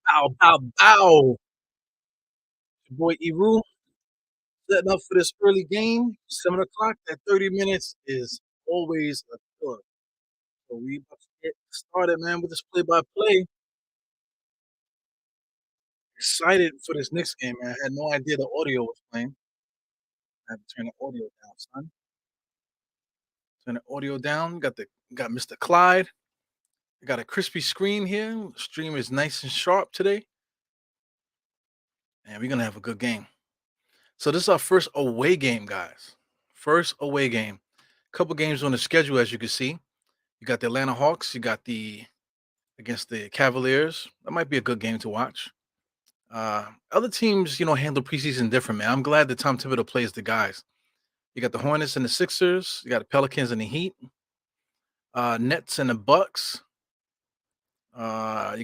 Bow, bow, bow. Your boy Eru setting up for this early game, 7 o'clock. That 30 minutes is always a killer. So we about to get started, man, with this play-by-play. Excited for this Knicks game, man. I had no idea the audio was playing. I had to turn the audio down, son. Turn the audio down. Got Mr. Clyde. I got a crispy screen here. Stream is nice and sharp today, and we're gonna have a good game. So this is our first away game, guys. First away game. Couple games on the schedule, as you can see. You got the Atlanta Hawks. You got the against the Cavaliers. That might be a good game to watch. Other teams, handle preseason different, man. I'm glad that Tom Thibodeau plays the guys. You got the Hornets and the Sixers. You got the Pelicans and the Heat. Nets and the Bucks. You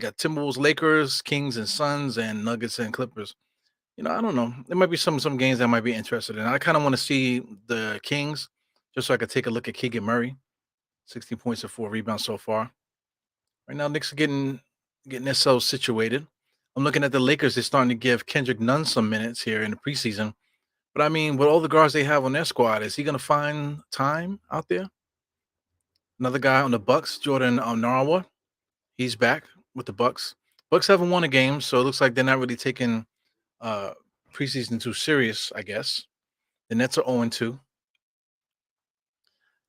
got Timberwolves, Lakers, Kings and Suns, and Nuggets and Clippers. I don't know. There might be some games that I might be interested in. I kind of want to see the Kings just so I could take a look at Keegan Murray. 16 points and 4 rebounds so far. Right now, Knicks are getting themselves situated. I'm looking at the Lakers. They're starting to give Kendrick Nunn some minutes here in the preseason. But I mean, with all the guards they have on their squad, is he going to find time out there? Another guy on the Bucks, Jordan Narawa. He's back with the Bucks. Bucks haven't won a game, so it looks like they're not really taking uh, preseason too serious, I guess. The Nets are 0-2.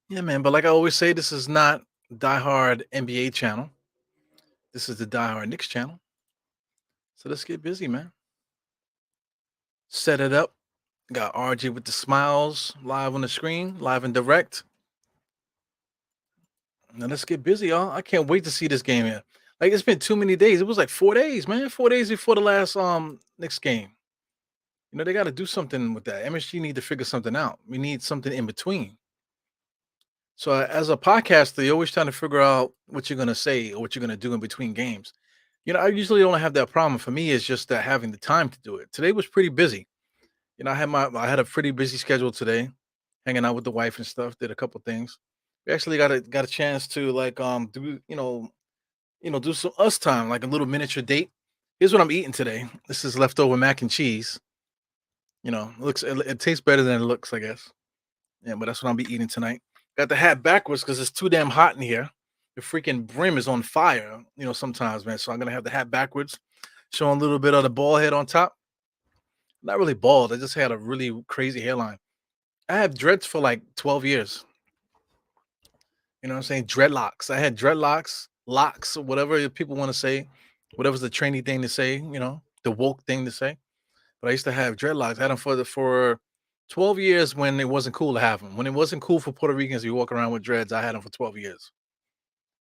Yeah, man. But like I always say, this is not diehard NBA channel. This is the diehard Knicks channel. So let's get busy, man. Set it up. Got RG with the smiles live on the screen, live and direct. Now let's get busy, y'all. I can't wait to see this game here. Like it's been too many days. It was like 4 days, man. 4 days before the last next game. They got to do something with that. MSG need to figure something out. We need something in between. So as a podcaster, you're always trying to figure out what you're gonna say or what you're gonna do in between games. I usually don't have that problem. For me, it's just that having the time to do it. Today was pretty busy. I had a pretty busy schedule today, hanging out with the wife and stuff. Did a couple things. We actually got a chance to like do do some us time, like a little miniature date. Here's what I'm eating today. This is leftover mac and cheese. It tastes better than it looks, I guess. Yeah, but that's what I'll be eating tonight. Got the hat backwards because it's too damn hot in here. The freaking brim is on fire, sometimes, man. So I'm gonna have the hat backwards, showing a little bit of the bald head on top. Not really bald. I just had a really crazy hairline. I had dreads for like 12 years. You know what I'm saying? Dreadlocks. I had dreadlocks, locks, or whatever people want to say, whatever's the trendy thing to say, the woke thing to say. But I used to have dreadlocks. I had them for 12 years when it wasn't cool to have them. When it wasn't cool for Puerto Ricans to walk around with dreads, I had them for 12 years.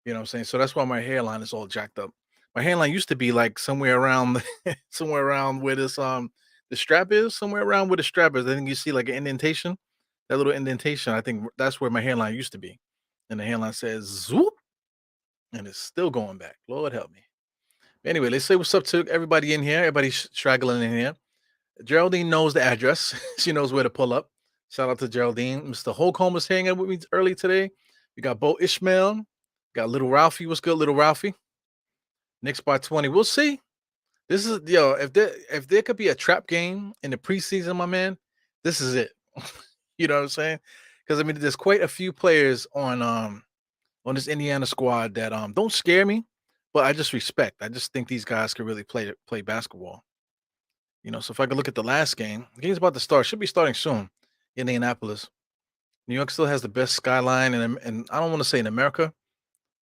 You know what I'm saying? So that's why my hairline is all jacked up. My hairline used to be like somewhere around somewhere around where this the strap is, somewhere around where the strap is. I think you see like an indentation, that little indentation. I think that's where my hairline used to be. And the hairline says zoop, and it's still going back. Lord help me. Anyway, let's say what's up to everybody in here. Everybody's straggling in here. Geraldine knows the address. She knows where to pull up. Shout out to Geraldine. Mr. Holcomb was hanging out with me early today. We got Bo Ishmael. Got little Ralphie. What's good, little Ralphie? Knicks by 20. We'll see. This is if there could be a trap game in the preseason, my man, this is it. You know what I'm saying? Because I mean, there's quite a few players on this Indiana squad that don't scare me, but I just respect. I just think these guys can really play basketball. So if I could look at the last game, the game's about to start. Should be starting soon. Indianapolis. New York still has the best skyline, and I don't want to say in America,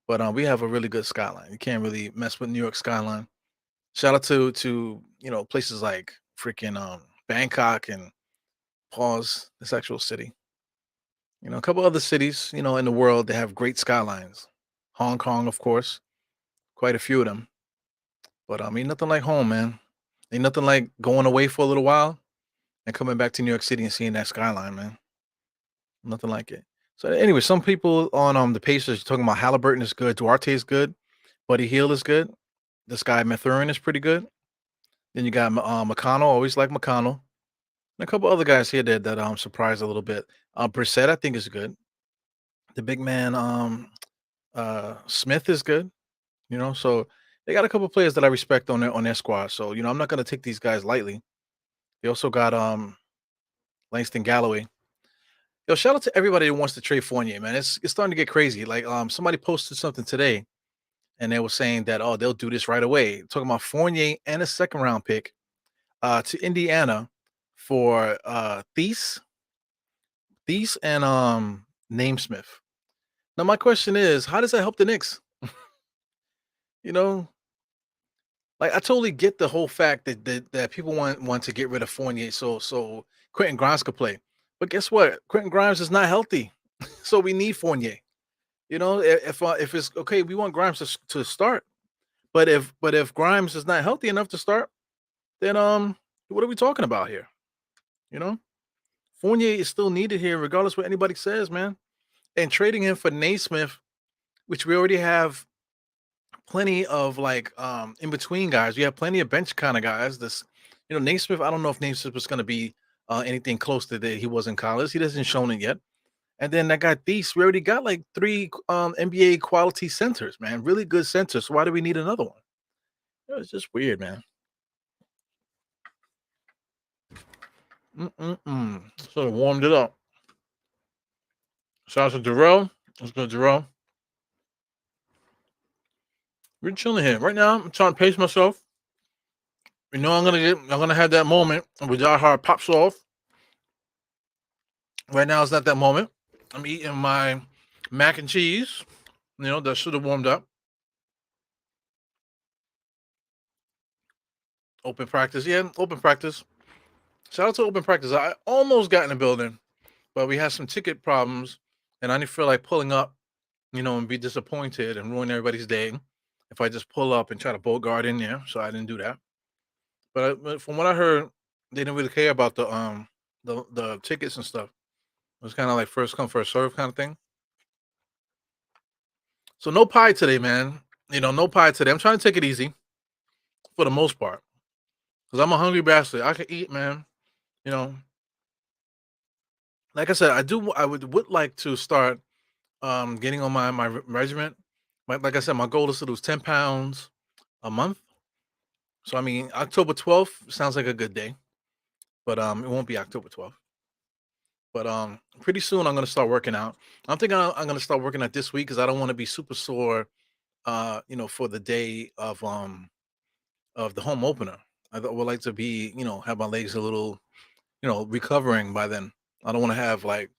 but we have a really good skyline. You can't really mess with New York skyline. Shout out to places like freaking Bangkok and pause this actual city. A couple other cities, in the world that have great skylines. Hong Kong, of course, quite a few of them. But I mean, nothing like home, man. Ain't nothing like going away for a little while and coming back to New York City and seeing that skyline, man. Nothing like it. So anyway, some people on the Pacers talking about Halliburton is good, Duarte is good, Buddy Hield is good. This guy Mathurin is pretty good. Then you got McConnell. Always like McConnell. And a couple other guys here that surprised a little bit. Brissett, I think is good. The big man, Smith is good. So they got a couple players that I respect on their squad. So I'm not gonna take these guys lightly. They also got Langston Galloway. Yo, shout out to everybody that wants to trade Fournier, man. It's starting to get crazy. Like somebody posted something today and they were saying that they'll do this right away. Talking about Fournier and a second round pick to Indiana for Thies and Namesmith. Now my question is, how does that help the Knicks? You know, like I totally get the whole fact that people want to get rid of Fournier so Quentin Grimes could play. But guess what? Quentin Grimes is not healthy. So we need Fournier. If it's okay, we want Grimes to start. But if Grimes is not healthy enough to start, then what are we talking about here? You know? Fournier is still needed here, regardless what anybody says, man. And trading him for Naismith, which we already have plenty of like in between guys. We have plenty of bench kind of guys. Naismith, I don't know if Naismith was gonna be anything close to that he was in college. He hasn't shown it yet. And then that guy Thies, we already got like three NBA quality centers, man. Really good centers. So why do we need another one? It's just weird, man. Mm-mm-mm. Sort of warmed it up. Shout out to Darrell. Let's go, Darrell. We're chilling here right now. I'm trying to pace myself. I'm gonna have that moment where Die Hard pops off. Right now, it's not that moment. I'm eating my mac and cheese. That should have warmed up. Open practice, yeah, open practice. Shout out to open practice. I almost got in the building, but we had some ticket problems, and I didn't feel like pulling up, and be disappointed and ruin everybody's day if I just pull up and try to bogart in there. So I didn't do that. But from what I heard, they didn't really care about the tickets and stuff. It was kind of like first come first serve kind of thing. So no pie today, man. No pie today. I'm trying to take it easy for the most part because I'm a hungry bastard. I can eat, man. You know, like I said, I would like to start getting on my regimen. Like I said, my goal is to lose 10 pounds a month. So I mean, October 12th sounds like a good day, but it won't be October 12th. But pretty soon I'm gonna start working out. I'm thinking I'm gonna start working out this week because I don't want to be super sore. For the day of the home opener. Would like to be, have my legs a little, recovering by then. I don't want to have like,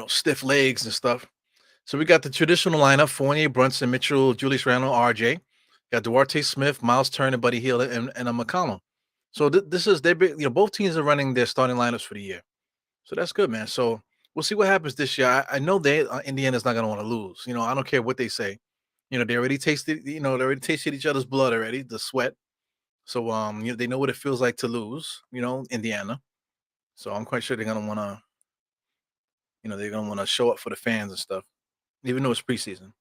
stiff legs and stuff. So we got the traditional lineup: Fournier, Brunson, Mitchell, Julius Randle, RJ. Got Duarte Smith, Miles Turner, Buddy Hield, and a McCollum. So this is both teams are running their starting lineups for the year. So that's good, man. So we'll see what happens this year. I know Indiana's not going to want to lose. I don't care what they say. They already tasted each other's blood already, the sweat. So they know what it feels like to lose. Indiana. So I'm quite sure they're gonna want to show up for the fans and stuff, even though it's preseason.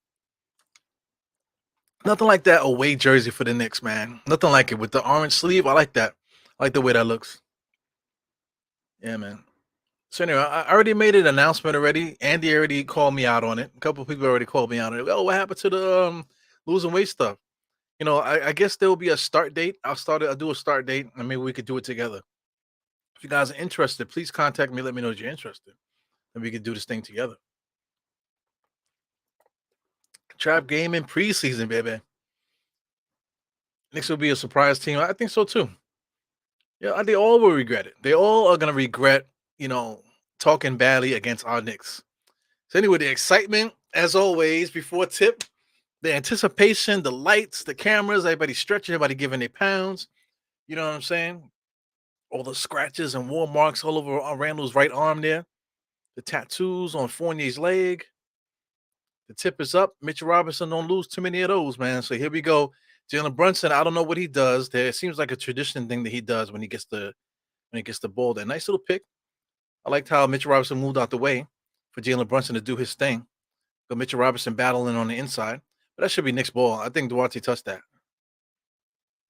Nothing like that away jersey for the Knicks, man. Nothing like it with the orange sleeve. I like that. I like the way that looks. Yeah, man. So anyway, I already made an announcement already. Andy already called me out on it. A couple of people already called me out on it. Oh, what happened to the losing weight stuff? I guess there will be a start date. I'll do a start date, and maybe we could do it together. If you guys are interested, please contact me. Let me know that you're interested, and we could do this thing together. Trap game in preseason, baby. Knicks will be a surprise team. I think so too. Yeah, they all will regret it. They all are gonna regret, talking badly against our Knicks. So anyway, the excitement, as always, before tip, the anticipation, the lights, the cameras, everybody stretching, everybody giving their pounds. You know what I'm saying? All the scratches and war marks all over Randall's right arm there. The tattoos on Fournier's leg. The tip is up. Mitchell Robinson don't lose too many of those, man. So here we go. Jalen Brunson, I don't know what he does there. It seems like a tradition thing that he does when he gets the ball. That nice little pick. I liked how Mitchell Robinson moved out the way for Jalen Brunson to do his thing. But Mitchell Robinson battling on the inside. But that should be Nick's ball. I think Duarte touched that.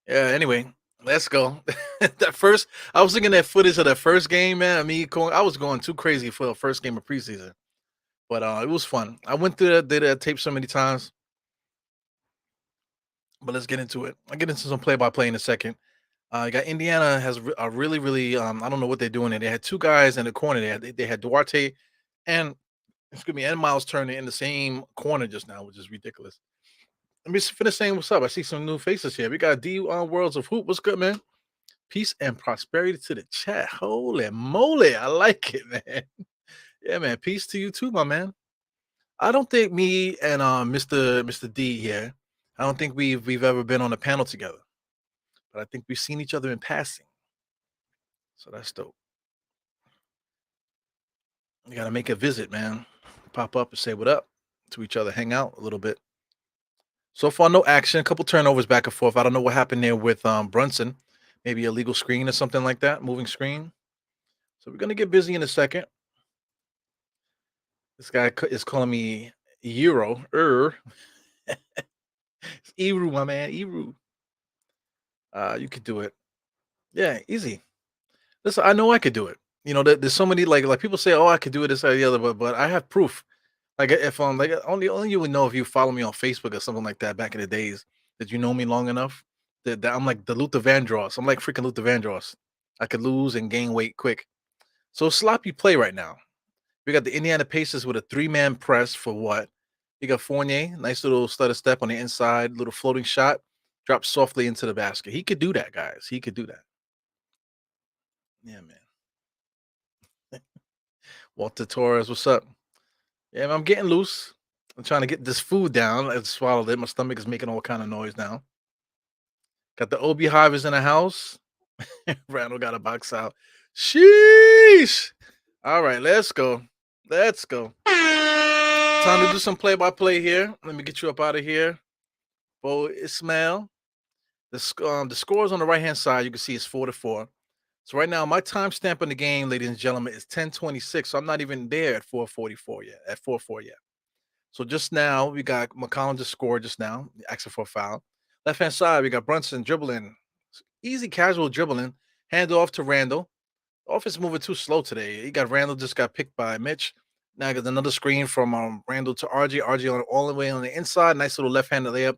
Yeah, anyway. Let's go. That first, I was looking at footage of that first game, man. I was going too crazy for the first game of preseason, but it was fun. I went through that, did that tape so many times, but let's get into it. I'll get into some play by play in a second. You got Indiana has a really, really, I don't know what they're doing there. They had two guys in the corner. They had Duarte and, excuse me, and Miles Turner in the same corner just now, which is ridiculous. Let me finish saying what's up. I see some new faces here. We got D Worlds of Hoop. What's good, man? Peace and prosperity to the chat. Holy moly. I like it, man. Yeah, man. Peace to you too, my man. I don't think me and Mr. D here, I don't think we've ever been on a panel together, but I think we've seen each other in passing. So that's dope. You gotta make a visit, man. Pop up and say what up to each other, hang out a little bit. So far, no action. A couple turnovers back and forth. I don't know what happened there with Brunson. Maybe a legal screen or something like that, moving screen. So we're gonna get busy in a second. This guy is calling me Euro. It's Eru, my man. Eru. You could do it. Yeah, easy. Listen, I know I could do it. You know, there's so many like people say, "Oh, I could do it this or the other," but I have proof. Like if like only you would know if you follow me on Facebook or something like that back in the days that you know me long enough that I'm like the Luther Vandross. I'm like freaking Luther Vandross. I could lose and gain weight quick. So sloppy play right now. We got the Indiana Pacers with a three-man press for what? You got Fournier, nice little stutter step on the inside, little floating shot, drops softly into the basket. He could do that, guys. He could do that. Yeah, man. Walter Torres, what's up? Yeah, man, I'm getting loose. I'm trying to get this food down. I swallowed it. My stomach is making all kind of noise now. Got the OB Hivers in the house. Randall got a box out. Sheesh. All right, let's go. Let's go. Time to do some play-by-play here. Let me get you up out of here. Bo Ismail. The scores on the right-hand side, you can see it's 4-4. So right now, my timestamp in the game, ladies and gentlemen, is 10:26. So I'm not even there at 4:44 yet, at 4-4 yet. So just now, we got McCollum just scored just now, asking for a foul. Left-hand side, we got Brunson dribbling. Easy, casual dribbling. Hand off to Randall. Offense moving too slow today. He got Randall just got picked by Mitch. Now I got another screen from Randall to RJ. RJ on all the way on the inside. Nice little left-handed layup.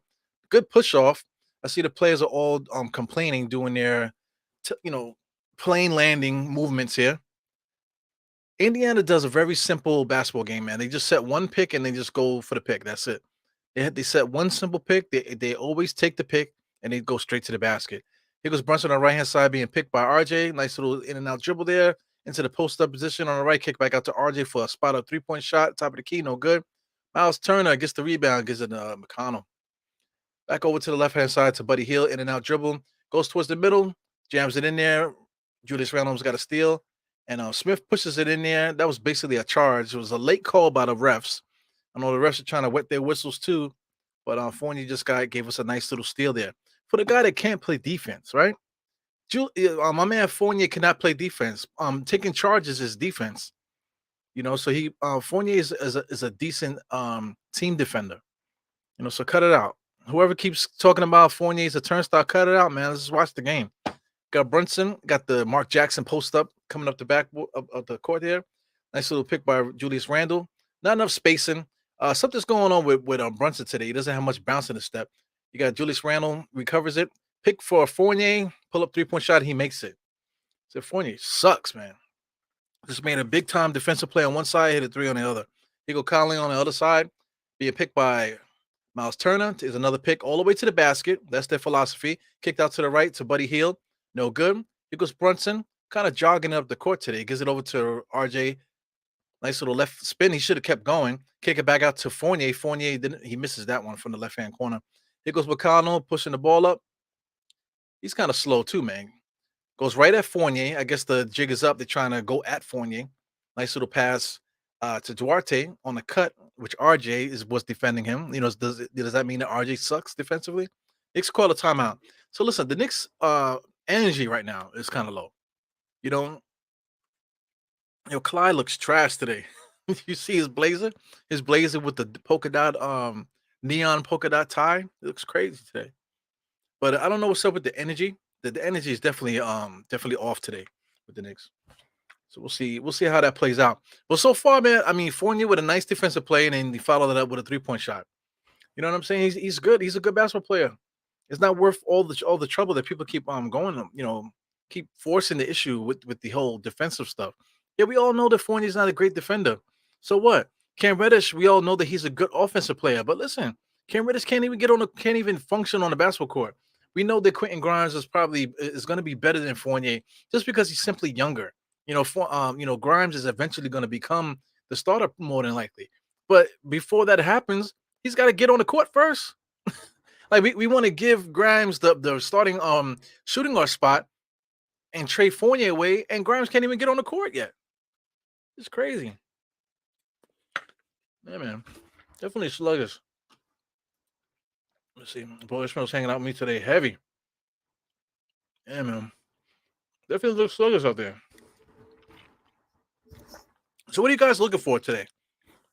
Good push off. I see the players are all complaining, doing their, plane landing movements here. Indiana does a very simple basketball game, man. They just set one pick and they just go for the pick. That's it. They set one simple pick. They always take the pick and they go straight to the basket. Here goes Brunson on the right hand side being picked by RJ. Nice little in and out dribble there into the post up position on the right. Kick back out to RJ for a spot up 3-point shot. Top of the key, no good. Miles Turner gets the rebound, gives it to McConnell. Back over to the left hand side to Buddy Hield, in and out dribble. Goes towards the middle, jams it in there. Julius Randle's got a steal. And Smith pushes it in there. That was basically a charge. It was a late call by the refs. I know the refs are trying to wet their whistles too, but Fournier just gave us a nice little steal there. For the guy that can't play defense, right? My man Fournier cannot play defense. Taking charges is defense. So Fournier is a decent team defender. So cut it out. Whoever keeps talking about Fournier is a turnstile, cut it out, man. Let's just watch the game. Got Brunson, got the Mark Jackson post up coming up the back of the court here. Nice little pick by Julius Randle. Not enough spacing. Something's going on with Brunson today. He doesn't have much bounce in his step. You got Julius Randle, recovers it. Pick for Fournier, pull up 3-point shot, he makes it. So Fournier sucks, man. Just made a big time defensive play on one side, hit a three on the other. Here go Conley on the other side, being picked by Miles Turner. Is another pick all the way to the basket. That's their philosophy. Kicked out to the right to Buddy Hield. No good. Here goes Brunson, kind of jogging up the court today. Gives it over to RJ. Nice little left spin. He should have kept going. Kick it back out to Fournier. Fournier he misses that one from the left hand corner. Here goes McConnell pushing the ball up. He's kind of slow too, man. Goes right at Fournier. I guess the jig is up. They're trying to go at Fournier. Nice little pass to Duarte on the cut, which RJ was defending him. Does that mean that RJ sucks defensively? Knicks call a timeout. So listen, the Knicks energy right now is kind of low. You know, Clyde looks trash today. You see his blazer? His blazer with the polka dot neon polka dot tie. It looks crazy today. But I don't know what's up with the energy. the energy is definitely off today with the Knicks. So we'll see how that plays out. But so far, man, I mean, Fournier with a nice defensive play, and then he followed it up with a 3-point shot. You know what I'm saying? He's good. He's a good basketball player. It's not worth all the trouble that people keep going, keep forcing the issue with the whole defensive stuff. Yeah, we all know that Fournier's not a great defender. So what? Cam Reddish, we all know that he's a good offensive player. But listen, Cam Reddish can't even function on the basketball court. We know that Quentin Grimes is going to be better than Fournier just because he's simply younger. Grimes is eventually going to become the starter more than likely. But before that happens, he's got to get on the court first. Like we want to give Grimes the starting shooting guard spot and trade Fournier away, and Grimes can't even get on the court yet. It's crazy. Yeah, man. Definitely sluggish. Let's see. Boy, Ishmael's hanging out with me today. Heavy. Yeah, man. Definitely looks sluggish out there. So what are you guys looking for today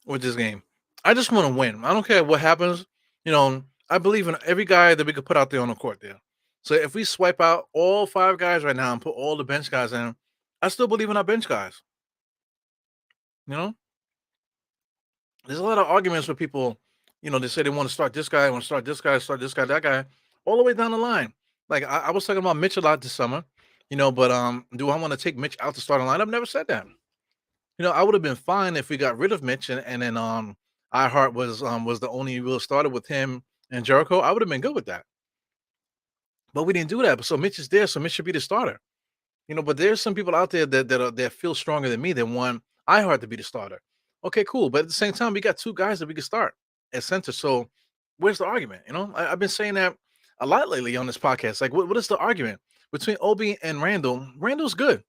with this game? I just want to win. I don't care what happens. I believe in every guy that we could put out there on the court there. So if we swipe out all 5 guys right now and put all the bench guys in, I still believe in our bench guys. You know, there's a lot of arguments with people. They say they want to start this guy, want to start this guy, start this guy, that guy, all the way down the line. Like I was talking about Mitch a lot this summer, but do I want to take Mitch out to start a line? I've never said that. I would have been fine if we got rid of Mitch and then iHeart was the only real starter with him and Jericho. I would have been good with that. But we didn't do that. So Mitch is there, so Mitch should be the starter. But there's some people out there that feel stronger than me that want iHeart to be the starter. Okay, cool. But at the same time, we got 2 guys that we can start at center. So where's the argument? I've been saying that a lot lately on this podcast. Like, what is the argument between Obi and Randall? Randall's good.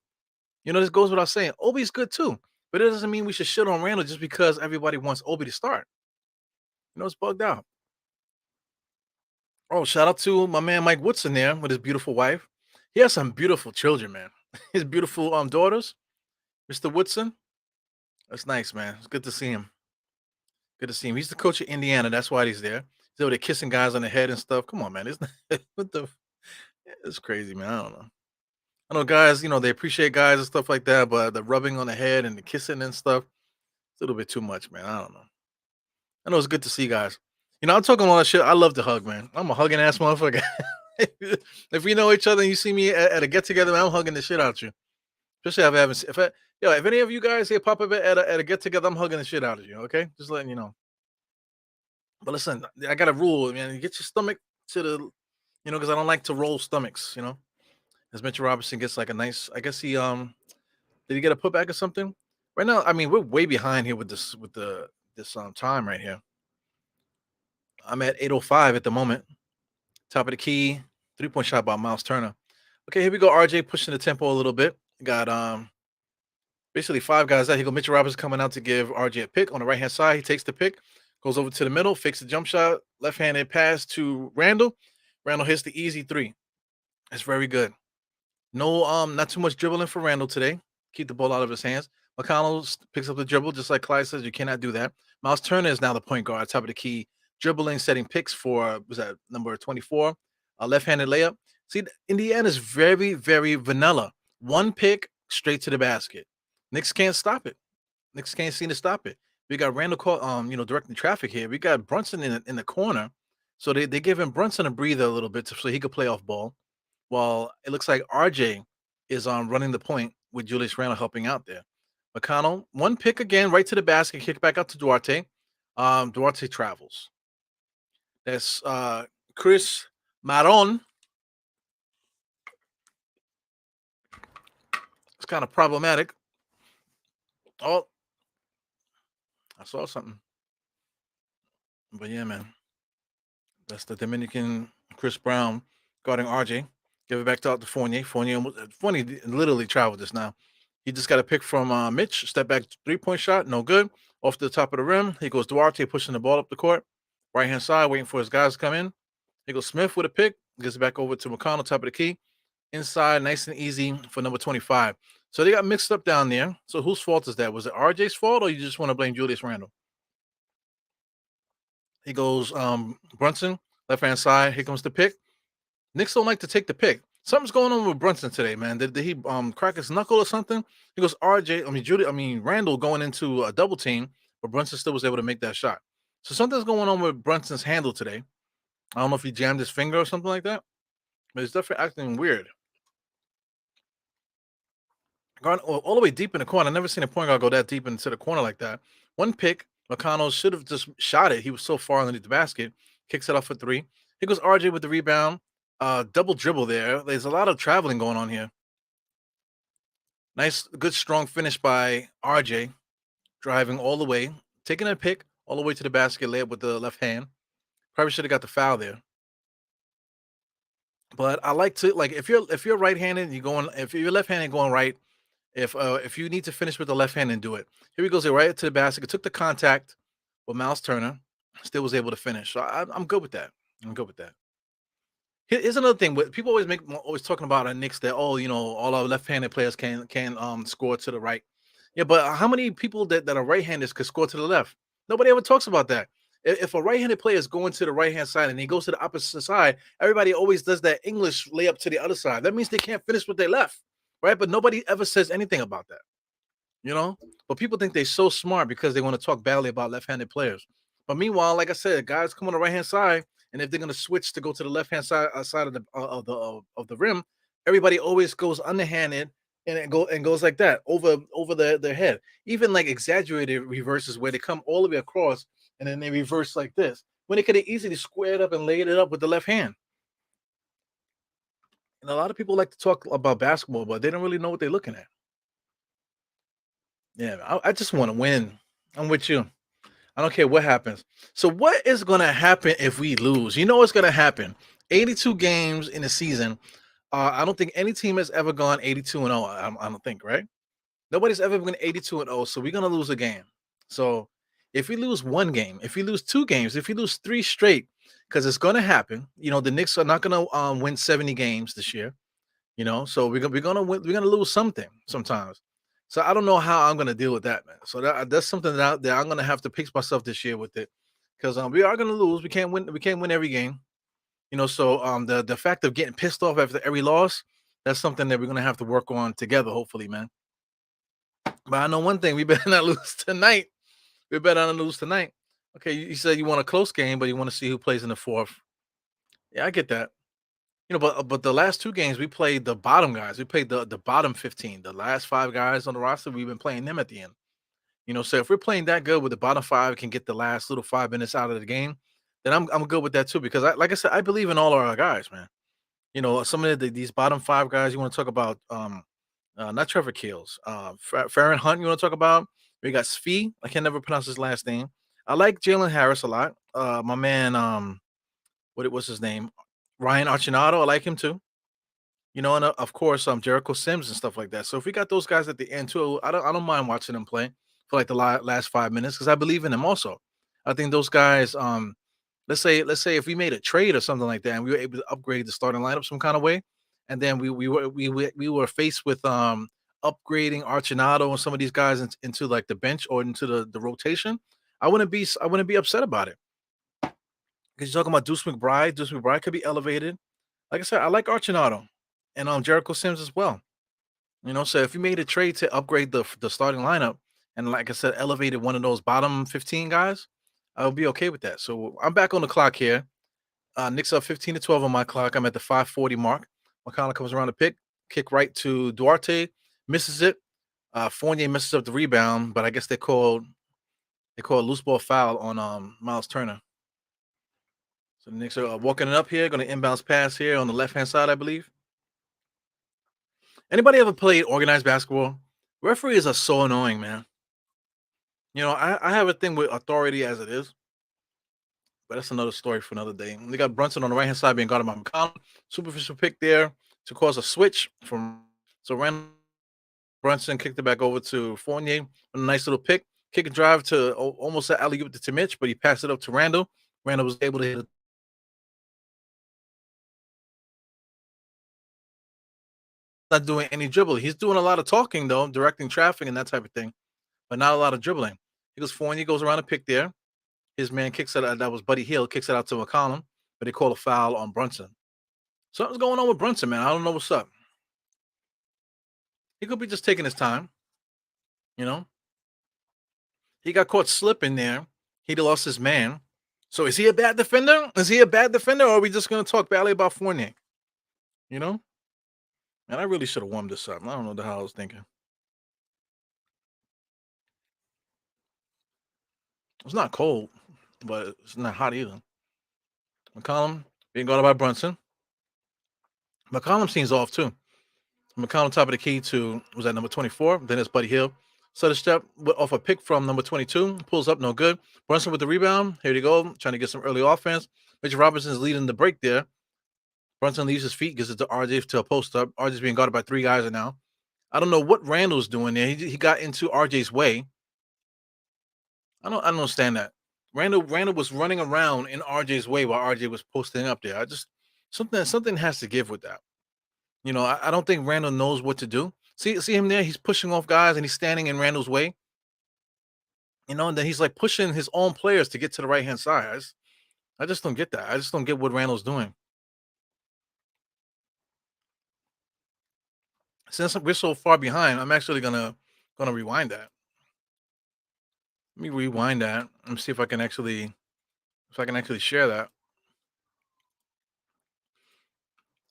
This goes without saying. Obi's good too. But it doesn't mean we should shit on Randall just because everybody wants Obi to start. It's bugged out. Oh, shout out to my man Mike Woodson there with his beautiful wife. He has some beautiful children, man. His beautiful daughters, Mr. Woodson. That's nice, man. It's good to see him. Good to see him. He's the coach of Indiana. That's why he's there. He's over there kissing guys on the head and stuff. Come on, man. What the? It's crazy, man. I don't know. I know guys, they appreciate guys and stuff like that, but the rubbing on the head and the kissing and stuff, it's a little bit too much, man. I don't know. I know it's good to see guys. I'm talking all that shit. I love to hug, man. I'm a hugging ass motherfucker. If we know each other and you see me at a get together, man, I'm hugging the shit out of you. Especially if I haven't. If any of you guys here pop up at a get together, I'm hugging the shit out of you. Okay, just letting you know. But listen, I got a rule, man. You get your stomach to the, because I don't like to roll stomachs. As Mitchell Robinson gets like a nice. I guess he did he get a putback or something? Right now, I mean, we're way behind here with this time right here. I'm at 8:05 at the moment. Top of the key, 3-point shot by Miles Turner. Okay, here we go. RJ pushing the tempo a little bit. Got basically 5 guys out. Here go Mitchell Robinson coming out to give RJ a pick on the right hand side. He takes the pick, goes over to the middle, fakes the jump shot, left handed pass to Randall. Randall hits the easy 3. That's very good. No, not too much dribbling for Randall today. Keep the ball out of his hands. McConnell picks up the dribble, just like Clyde says. You cannot do that. Miles Turner is now the point guard, top of the key, dribbling, setting picks for was that number 24, a left-handed layup. See, Indiana is very, very vanilla. One pick straight to the basket. Knicks can't stop it. Knicks can't seem to stop it. We got Randall directing traffic here. We got Brunson in the corner, so they giving Brunson a breather a little bit so he could play off ball. While it looks like RJ is running the point with Julius Randle helping out there. McConnell, one pick again, right to the basket, kick back out to Duarte. Duarte travels. That's Chris Maron. It's kind of problematic. Oh, I saw something. But yeah, man. That's the Dominican Chris Brown guarding RJ. Give it back to Fournier. Fournier literally traveled this now. He just got a pick from Mitch. Step back 3-point shot. No good. Off the top of the rim. He goes Duarte pushing the ball up the court. Right hand side, waiting for his guys to come in. He goes Smith with a pick. Gets it back over to McConnell, top of the key. Inside, nice and easy for number 25. So they got mixed up down there. So whose fault is that? Was it RJ's fault or you just want to blame Julius Randle? He goes Brunson, left hand side. Here comes the pick. Knicks don't like to take the pick. Something's going on with Brunson today, man. Did he crack his knuckle or something? He goes Judy, I mean Randall going into a double team, but Brunson still was able to make that shot. So something's going on with Brunson's handle today. I don't know if he jammed his finger or something like that, but he's definitely acting weird. Gone all the way deep in the corner. I never seen a point guard go that deep into the corner like that. One pick, McConnell should have just shot it. He was so far underneath the basket. Kicks it off for three. Here goes RJ with the rebound. Double dribble there. There's a lot of traveling going on here. Nice, good, strong finish by RJ, driving all the way, taking a pick all the way to the basket, layup with the left hand. Probably should have got the foul there. But I like to if you're right-handed, you going if you're left-handed going right, if you need to finish with the left hand and do it. Here he goes right to the basket, took the contact with Miles Turner, still was able to finish. So I'm good with that. I'm good with that. Here's another thing. What people always talking about our Knicks that all our left-handed players can score to the right. Yeah, but how many people that are right-handers could score to the left? Nobody ever talks about that. If a right-handed player is going to the right-hand side and he goes to the opposite side, everybody always does that English layup to the other side. That means they can't finish with their left, right? But nobody ever says anything about that. You know, but people think they're so smart because they want to talk badly about left-handed players. But meanwhile, like I said, guys come on the right-hand side, and if they're going to switch to go to the left-hand side of the rim, everybody always goes underhanded and goes like that over their head. Even like exaggerated reverses where they come all the way across and then they reverse like this when they could have easily squared up and laid it up with the left hand. And a lot of people like to talk about basketball, but they don't really know what they're looking at. Yeah, I just want to win. I'm with you. I don't care what happens. So, what is going to happen if we lose? You know what's going to happen. 82 games in a season. I don't think any team has ever gone 82 and 0. I don't think, right? Nobody's ever been 82 and 0. So, we're going to lose a game. So, if we lose one game, if we lose two games, if we lose three straight, because it's going to happen, the Knicks are not going to win 70 games this year. So we're gonna lose something sometimes. So I don't know how I'm gonna deal with that, man. So that's something that I'm gonna have to pace myself this year with it, because we are gonna lose. We can't win. We can't win every game. So the fact of getting pissed off after every loss, that's something that we're gonna have to work on together, hopefully, man. But I know one thing: we better not lose tonight. We better not lose tonight. Okay, you said you want a close game, but you want to see who plays in the fourth. Yeah, I get that. But the last two games we played the bottom guys. We played the bottom 15. The last five guys on the roster, we've been playing them at the end. So if we're playing that good with the bottom five can get the last little 5 minutes out of the game, then I'm good with that too. Because like I said, I believe in all of our guys, man. Some of these bottom five guys you want to talk about, not Trevor Keels, Farron Hunt. You want to talk about? We got Svi. I can never pronounce his last name. I like Jalen Harris a lot. My man, what was his name? Ryan Archinato. I like him too. And of course, Jericho Sims and stuff like that. So if we got those guys at the end too, I don't mind watching them play for like the last 5 minutes because I believe in them also. I think those guys, let's say if we made a trade or something like that and we were able to upgrade the starting lineup some kind of way, and then we were faced with upgrading Archinato and some of these guys into like the bench or into the rotation, I wouldn't be upset about it because you're talking about Deuce McBride. Deuce McBride could be elevated. Like I said, I like Archinato and Jericho Sims as well. So if you made a trade to upgrade the starting lineup and like I said, elevated one of those bottom 15 guys, I would be okay with that. So I'm back on the clock here. Knicks up 15-12 on my clock. I'm at the 5:40 mark. McConnell comes around the kick right to Duarte, misses it. Fournier misses up the rebound, but I guess they call a loose ball foul on Miles Turner. So the Knicks are walking it up here, going to inbounds pass here on the left hand side, I believe. Anybody ever played organized basketball? Referees are so annoying, man. I have a thing with authority as it is, but that's another story for another day. They got Brunson on the right hand side being guarded by McConnell. Superficial pick there to cause a switch from so Randall Brunson kicked it back over to Fournier. A nice little kick and drive to almost an alley oop to Mitch, but he passed it up to Randall. Randall was able to hit it. Not doing any dribbling. He's doing a lot of talking though, directing traffic and that type of thing, but not a lot of dribbling. He goes Fournier goes around the pick there. His man kicks it out. That was Buddy Hield, kicks it out to McCollum, but they call a foul on Brunson. Something's going on with Brunson, man. I don't know what's up. He could be just taking his time. You know, he got caught slipping there. He'd lost his man. So is he a bad defender? Is he a bad defender, or are we just gonna talk badly about Fournier? You know, and I really should have warmed this up. I don't know the hell I was thinking. It's not cold, but it's not hot either. McCollum being guarded by Brunson. McCollum seems off too. McCollum top of the key to was at number 24. Then it's Buddy Hill. So the step off a pick from number 22. Pulls up, no good. Brunson with the rebound. Here you go. Trying to get some early offense. Mitchell Robinson is leading the break there. Brunson leaves his feet, gives it to RJ to a post up. RJ's being guarded by three guys now. I don't know what Randall's doing there. He got into RJ's way. I don't understand that. Randall was running around in RJ's way while RJ was posting up there. I just something has to give with that. I don't think Randall knows what to do. See him there? He's pushing off guys and he's standing in Randall's way. And then he's like pushing his own players to get to the right hand side. I just don't get that. I just don't get what Randall's doing. Since we're so far behind, I'm actually gonna rewind that. Let me rewind that and see if I can actually share that.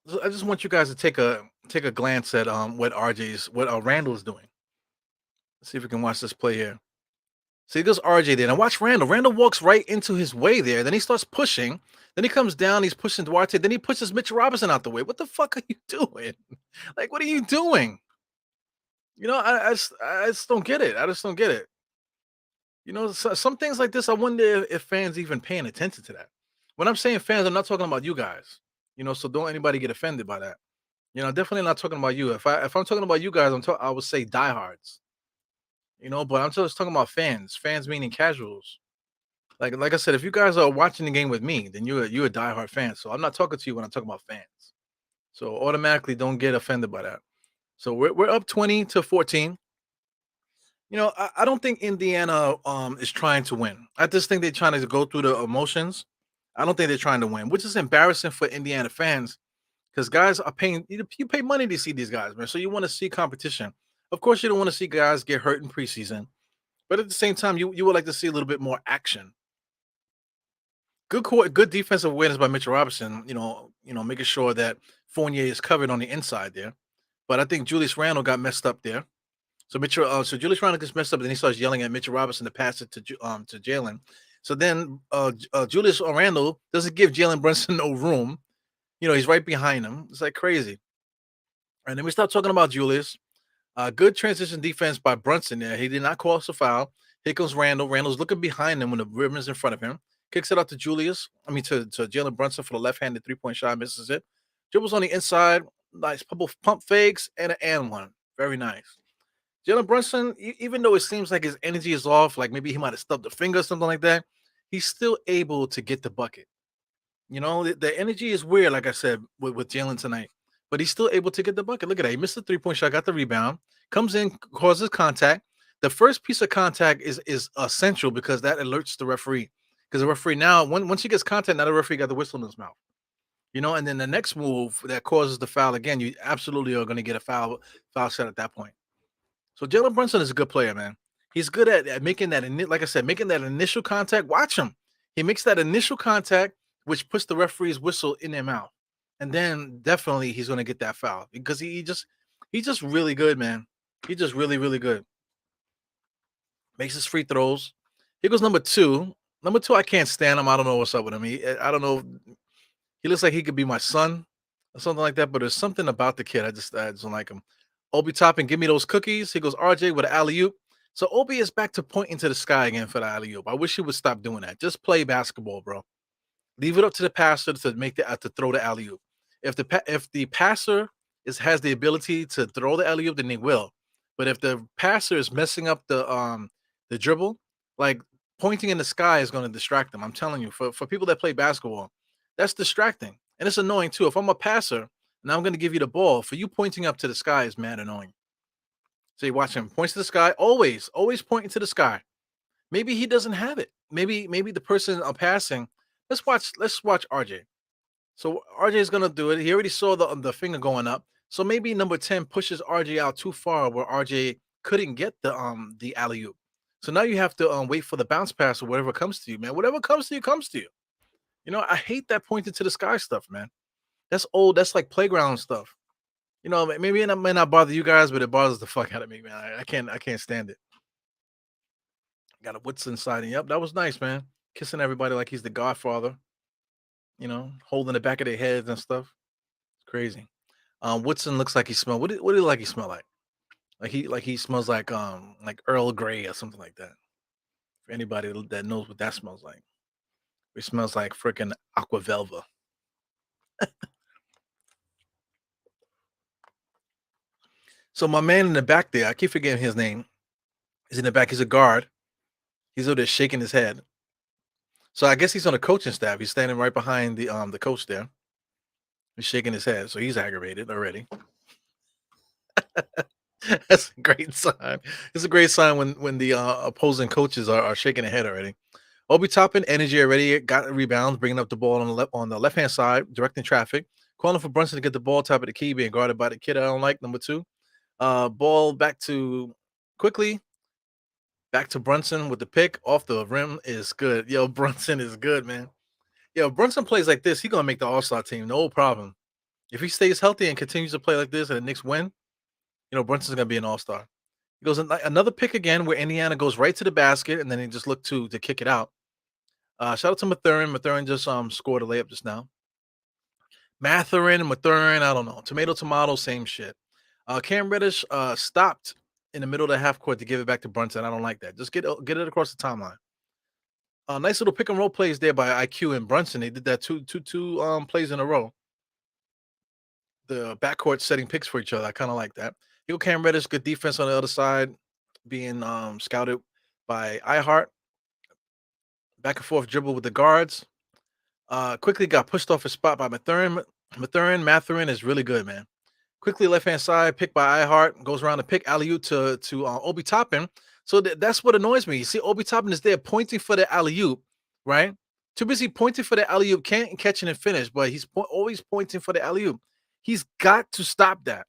So I just want you guys to take a glance at what Randall's doing. Let's see if we can watch this play here. See, there's RJ there. Now watch Randall. Randall walks right into his way there. Then he starts pushing. Then he comes down. He's pushing Duarte. Then he pushes Mitchell Robinson out the way. What the fuck are you doing? Like, what are you doing? I just don't get it. I just don't get it. Some things like this, I wonder if fans even paying attention to that. When I'm saying fans, I'm not talking about you guys. So don't anybody get offended by that. Definitely not talking about you. If I'm talking about you guys, I would say diehards. But I'm just talking about fans. Fans meaning casuals. Like I said, if you guys are watching the game with me, then you're a diehard fan. So I'm not talking to you when I'm talking about fans. So automatically don't get offended by that. So we're up 20-14. I don't think Indiana is trying to win. I just think they're trying to go through the emotions. I don't think they're trying to win, which is embarrassing for Indiana fans because guys are paying you pay money to see these guys, man. So you want to see competition. Of course, you don't want to see guys get hurt in preseason, but at the same time, you would like to see a little bit more action. Good defensive awareness by Mitchell Robinson. Making sure that Fournier is covered on the inside there. But I think Julius Randle got messed up there. So Julius Randle gets messed up, and then he starts yelling at Mitchell Robinson to pass it to Jalen. So then Julius Randle doesn't give Jalen Brunson no room. He's right behind him. It's like crazy. And then we start talking about Julius. Good transition defense by Brunson there. He did not cause a foul. Here comes Randle. Randle's looking behind him when the rim is in front of him. Kicks it out to to Jalen Brunson for the left-handed three-point shot. Misses it. Dribbles on the inside. Nice couple pump fakes and an and one. Very nice. Jalen Brunson, even though it seems like his energy is off, like maybe he might have stubbed a finger or something like that, he's still able to get the bucket. The energy is weird, like I said, with Jalen tonight, but he's still able to get the bucket. Look at that. He missed the three-point shot, got the rebound, comes in, causes contact. The first piece of contact is essential because that alerts the referee. Because the referee now, once he gets contact, now the referee got the whistle in his mouth. And then the next move that causes the foul again, you absolutely are going to get a foul shot at that point. So Jalen Brunson is a good player, man. He's good at making that, like I said, making that initial contact. Watch him. He makes that initial contact, which puts the referee's whistle in their mouth, and then definitely he's going to get that foul because he's just really good, man. He's just really, really good. Makes his free throws. Here goes number two. Number two, I can't stand him. I don't know what's up with him. I don't know. He looks like he could be my son or something like that, but there's something about the kid. I just don't like him. Obi Toppin, give me those cookies. He goes RJ with an alley oop. So Obi is back to pointing to the sky again for the alley oop. I wish he would stop doing that. Just play basketball, bro. Leave it up to the passer to make to throw the alley oop. If the passer has the ability to throw the alley oop, then they will. But if the passer is messing up the dribble, like pointing in the sky is going to distract them. I'm telling you, for people that play basketball, that's distracting and it's annoying too. If I'm a passer, now I'm going to give you the ball. For you pointing up to the sky is mad annoying. So you watch him points to the sky, always pointing to the sky. Maybe he doesn't have it. Maybe the person passing. Let's watch RJ. So RJ is gonna do it. He already saw the finger going up. So maybe number 10 pushes RJ out too far where RJ couldn't get the alley oop. So now you have to wait for the bounce pass or whatever comes to you, man. Whatever comes to you comes to you. You know, I hate that pointed to the sky stuff, man. That's old. That's like playground stuff. You know, maybe it may not bother you guys, but it bothers the fuck out of me, man. I can't stand it. Got a what's inside. And yep, that was nice, man. Kissing everybody like he's the Godfather. You know, holding the back of their heads and stuff. It's crazy. Woodson looks like he smell. What do like he smell like? Like he smells like Earl Grey or something like that. For anybody that knows what that smells like, it smells like freaking Aquavelva. So my man in the back there, I keep forgetting his name. He's in the back. He's a guard. He's over there shaking his head. So I guess he's on the coaching staff. He's standing right behind the coach there. He's shaking his head, so he's aggravated already. That's a great sign. It's a great sign when the opposing coaches are shaking their head already. Obi Toppin, energy already got rebounds, bringing up the ball on the left hand side, directing traffic, calling for Brunson to get the ball top of the key, being guarded by the kid I don't like, number two. Ball back to quickly, back to Brunson with the pick off the rim is good. Yo, Brunson is good, man. Yo, Brunson plays like this, he gonna make the All Star team, no problem. If he stays healthy and continues to play like this, and the Knicks win, Brunson's gonna be an All Star. He goes another pick again, where Indiana goes right to the basket, and then he just looked to kick it out. Shout out to Mathurin. Mathurin just scored a layup just now. Mathurin, Mathurin, I don't know. Tomato, same shit. Cam Reddish stopped in the middle of the half court to give it back to Brunson. I don't like that. Just get it across the timeline. Nice little pick and roll plays there by IQ and Brunson. They did that two plays in a row. The backcourt setting picks for each other. I kind of like that. Yo, Cam Reddish, good defense on the other side, being scouted by iHeart. Back and forth dribble with the guards. Quickly got pushed off his spot by Mathurin. Mathurin is really good, man. Quickly left hand side, picked by iHeart, goes around to pick alley oop to Obi Toppin. So that's what annoys me. You see, Obi Toppin is there pointing for the alley oop, right? Too busy pointing for the alley oop, can't catch it and finish, but he's always pointing for the alley oop. He's got to stop that.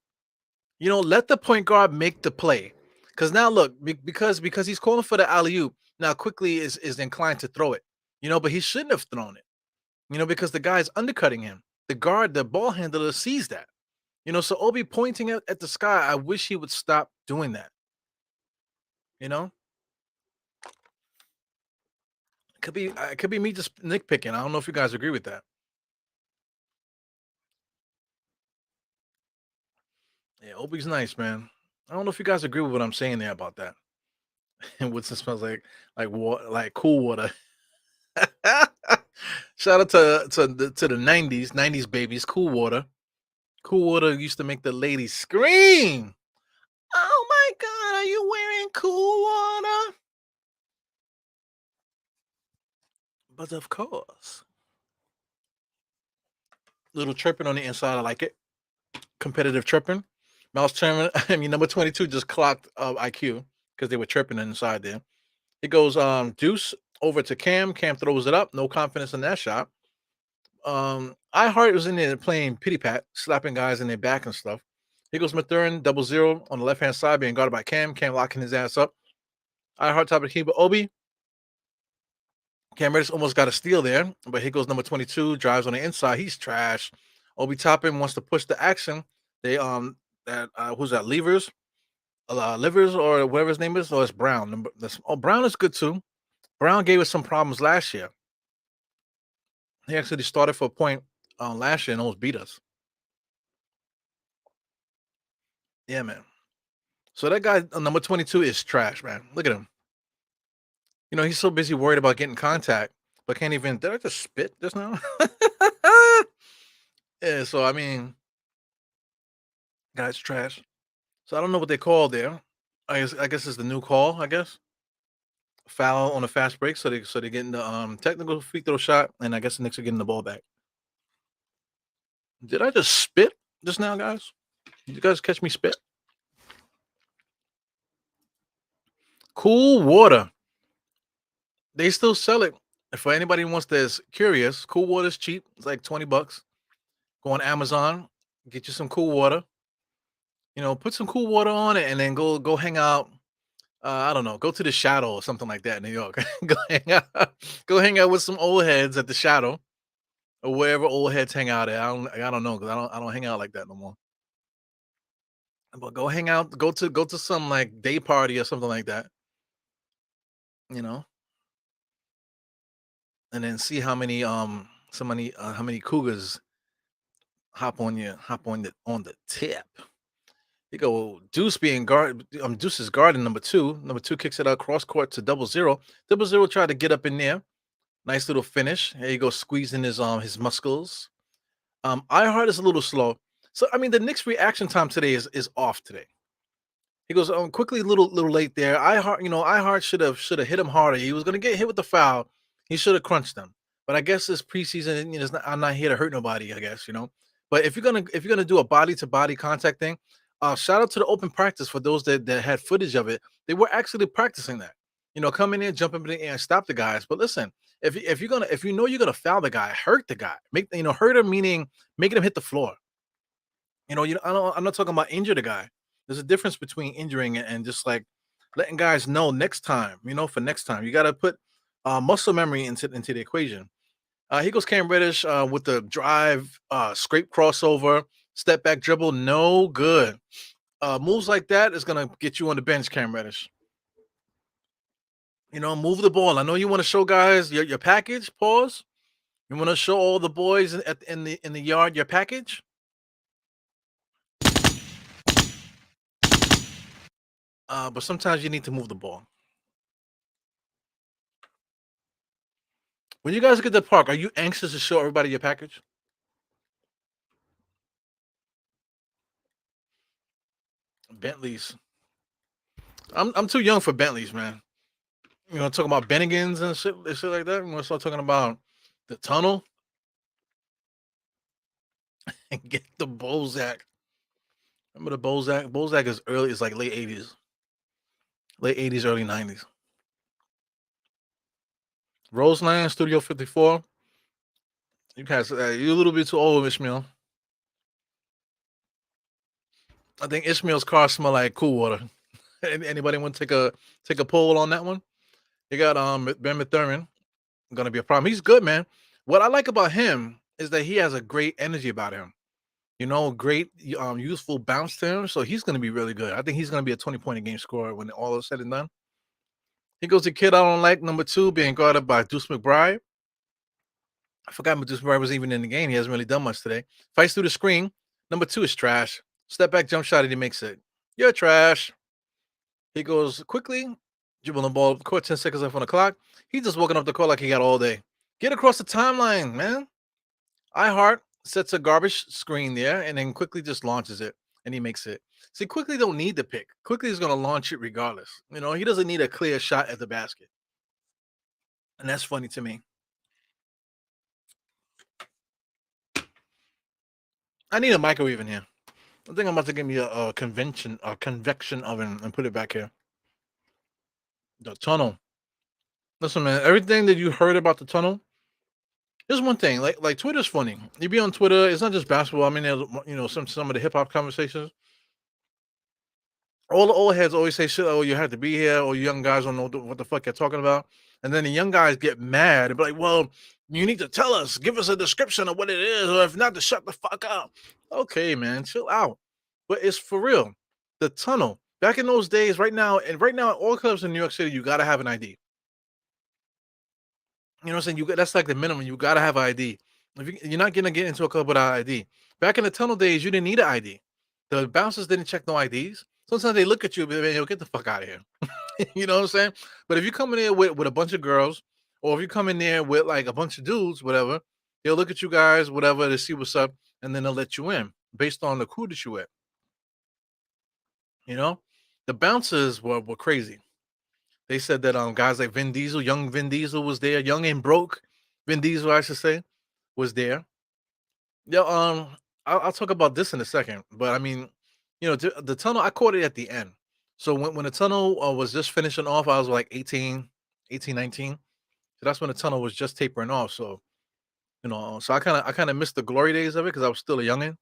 Let the point guard make the play. Because now look, because he's calling for the alley oop, now quickly is inclined to throw it. But he shouldn't have thrown it. Because the guy's undercutting him. The guard, the ball handler sees that. So Obi pointing at the sky, I wish he would stop doing that. You know, it could be me just nitpicking. I don't know if you guys agree with that. Yeah, Obi's nice, man. I don't know if you guys agree with what I'm saying there about that. And Woodson smells like water, like cool water. Shout out to the '90s babies, cool water. Cool water used to make the ladies scream. Oh my God, are you wearing cool water? But of course. Little chirping on the inside, I like it. Competitive chirping. Mouse Chairman, I mean, number 22 just clocked IQ because they were chirping inside there. It goes Deuce over to Cam. Cam throws it up. No confidence in that shot. iHeart was in there playing pity pat, slapping guys in their back and stuff. Here goes Mathurin, 0-0 on the left hand side, being guarded by Cam. Cam locking his ass up. iHeart top of the key, but Obi. Cam Reddish almost got a steal there, but here goes number 22, drives on the inside. He's trash. Obi Toppin wants to push the action. They that who's that? Livers or whatever his name is. Oh, it's Brown. Brown is good too. Brown gave us some problems last year. He actually started for a point last year and almost beat us. Yeah, man. So that guy number 22 is trash, man. Look at him. He's so busy worried about getting contact, but can't even. Did I just spit just now? Yeah. So I mean, guy's trash. So I don't know what they call there. I guess it's the new call. I guess foul on a fast break. So they're getting the technical free throw shot, and I guess the Knicks are getting the ball back. Did I just spit just now, guys? Did you guys catch me spit? Cool water. They still sell it. For anybody who wants that's curious, cool water is cheap. It's like $20. Go on Amazon, get you some cool water. Put some cool water on it, and then go hang out. I don't know. Go to the Shadow or something like that in New York. go hang out. Go hang out with some old heads at the Shadow or wherever old heads hang out at. I don't know because I don't hang out like that no more. But go hang out. Go to some like day party or something like that. You know, and then see how many cougars hop on the tip. You go Deuce being guard. Deuce is guarding number two. Number two kicks it out cross court to double zero. Double zero tried to get up in there. Nice little finish. Here you go, squeezing his muscles. Iheart is a little slow. So I mean, the Knicks reaction time today is off today. He goes quickly, little late there. Iheart should have hit him harder. He was gonna get hit with the foul. He should have crunched them. But I guess this preseason, I'm not here to hurt nobody. I guess. But if you're gonna do a body to body contact thing, shout out to the open practice for those that had footage of it. They were actually practicing that. Come in there, jump in the air, and stop the guys. But listen, if you know you're gonna foul the guy, hurt the guy. Hurt him meaning making him hit the floor. I'm not talking about injure the guy. There's a difference between injuring and just like letting guys know next time. For next time, you got to put muscle memory into the equation. Here goes Cam Reddish with the drive, scrape crossover, step back dribble, no good. Moves like that is gonna get you on the bench, Cam Reddish. Move the ball. I know you want to show guys your package. Pause. You want to show all the boys in the yard your package. But sometimes you need to move the ball. When you guys get to the park, are you anxious to show everybody your package? Bentleys. I'm too young for Bentleys, man. Talking about Bennigans and shit like that. We want to start talking about the tunnel and get the Bozak. Remember the Bozak? Bozak is early. It's like late '80s, early '90s. Roseland Studio 54. You guys, you're a little bit too old, Ishmael. I think Ishmael's car smell like cool water. Anybody want to take a poll on that one? You got Ben Mathurin gonna be a problem. He's good, man. What I like about him is that he has a great energy about him. Great youthful bounce to him. So he's gonna be really good. I think he's gonna be a 20-point a game scorer when all is said and done. He goes the kid I don't like, number two, being guarded by Deuce McBride. I forgot Deuce McBride was even in the game. He hasn't really done much today. Fights through the screen. Number two is trash. Step back jump shot and he makes it. You're trash. He goes quickly, dribbling the ball, court 10 seconds left on the clock. He's just walking up the court like he got all day. Get across the timeline, man. Iheart sets a garbage screen there and then quickly just launches it and he makes it. See, quickly don't need the pick. Quickly is going to launch it regardless. He doesn't need a clear shot at the basket. And that's funny to me. I need a microwave in here. I think I'm about to give me a convection oven and put it back here. The tunnel. Listen, man, everything that you heard about the tunnel. Here's one thing, like Twitter's funny. You be on Twitter, it's not just basketball. I mean, there's some of the hip hop conversations. All the old heads always say shit. Oh, you have to be here, or young guys don't know what the fuck you're talking about. And then the young guys get mad and be like, "Well, you need to tell us, give us a description of what it is, or if not, to shut the fuck up." Okay, man, chill out. But it's for real. The tunnel. Back in those days, right now, all clubs in New York City, you gotta have an ID. You know what I'm saying? That's like the minimum. You gotta have ID. If you're not gonna get into a club without ID. Back in the tunnel days, you didn't need an ID. The bouncers didn't check no IDs. Sometimes they look at you, man, yo, get the fuck out of here. You know what I'm saying? But if you come in there with a bunch of girls, or if you come in there with like a bunch of dudes, whatever, they'll look at you guys, whatever, to see what's up, and then they'll let you in based on the crew that you with. You know, the bouncers were crazy. They said that guys like Vin Diesel, young Vin Diesel was there, young and broke Vin Diesel, I should say, was there. Yeah, I'll talk about this in a second, but I mean, the tunnel. I caught it at the end. So when the tunnel was just finishing off, I was like 18, 19. So that's when the tunnel was just tapering off. So So I kind of missed the glory days of it because I was still a youngin'.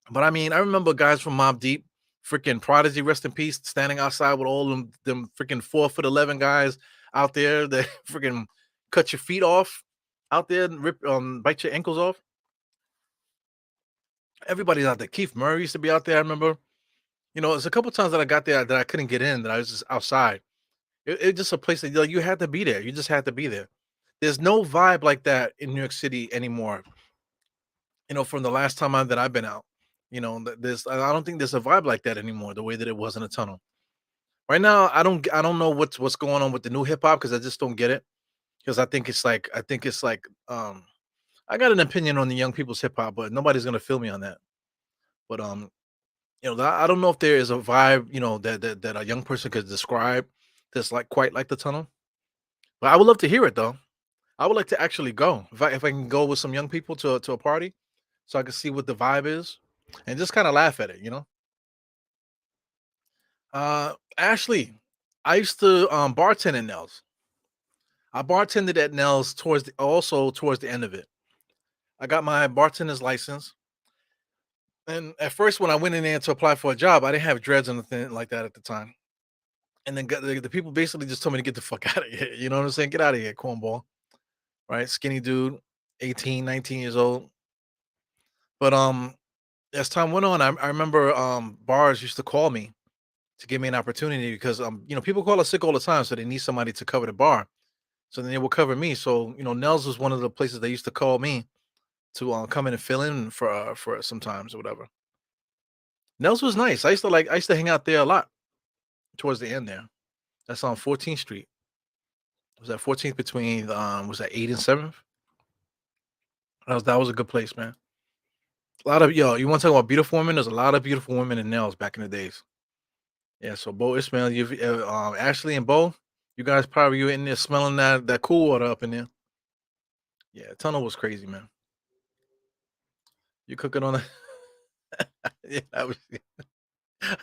But I mean, I remember guys from Mob Deep, freaking Prodigy, rest in peace, standing outside with all them freaking 4'11" guys out there that freaking cut your feet off out there and bite your ankles off. Everybody's out there. Keith Murray used to be out there. I remember. There's a couple times that I got there that I couldn't get in, that I was just outside. It's just a place that, you had to be there. You just had to be there. There's no vibe like that in New York City anymore. From the last time that I've been out. There's I don't think there's a vibe like that anymore. The way that it was in the tunnel. Right now, I don't know what's going on with the new hip hop because I just don't get it. Because I think it's like I got an opinion on the young people's hip hop, but nobody's gonna feel me on that. But I don't know if there is a vibe, that a young person could describe that's like quite like the tunnel. But I would love to hear it though. I would like to actually go if I can go with some young people to a party, so I can see what the vibe is, and just kind of laugh at it. Ashley, I used to bartend at Nels. I bartended at Nels towards the end of it. I got my bartender's license, and at first when I went in there to apply for a job, I didn't have dreads or anything like that at the time. And then the people basically just told me to get the fuck out of here. You know what I'm saying? Get out of here, cornball. Right? Skinny dude, 18, 19 years old. But as time went on, I remember bars used to call me to give me an opportunity because people call us sick all the time, so they need somebody to cover the bar. So then they will cover me. So Nels was one of the places they used to call me to come in and fill in for sometimes or whatever. Nels was nice. I used to hang out there a lot towards the end there. That's on 14th Street. It was at 14th between was that 8th and 7th? That was a good place, man. A lot of yo, you want to talk about beautiful women? There's a lot of beautiful women in Nels back in the days. Yeah, so Bo Ismail, Ashley and Bo, you guys probably you in there smelling that cool water up in there. Yeah, tunnel was crazy, man. You cooking on the yeah,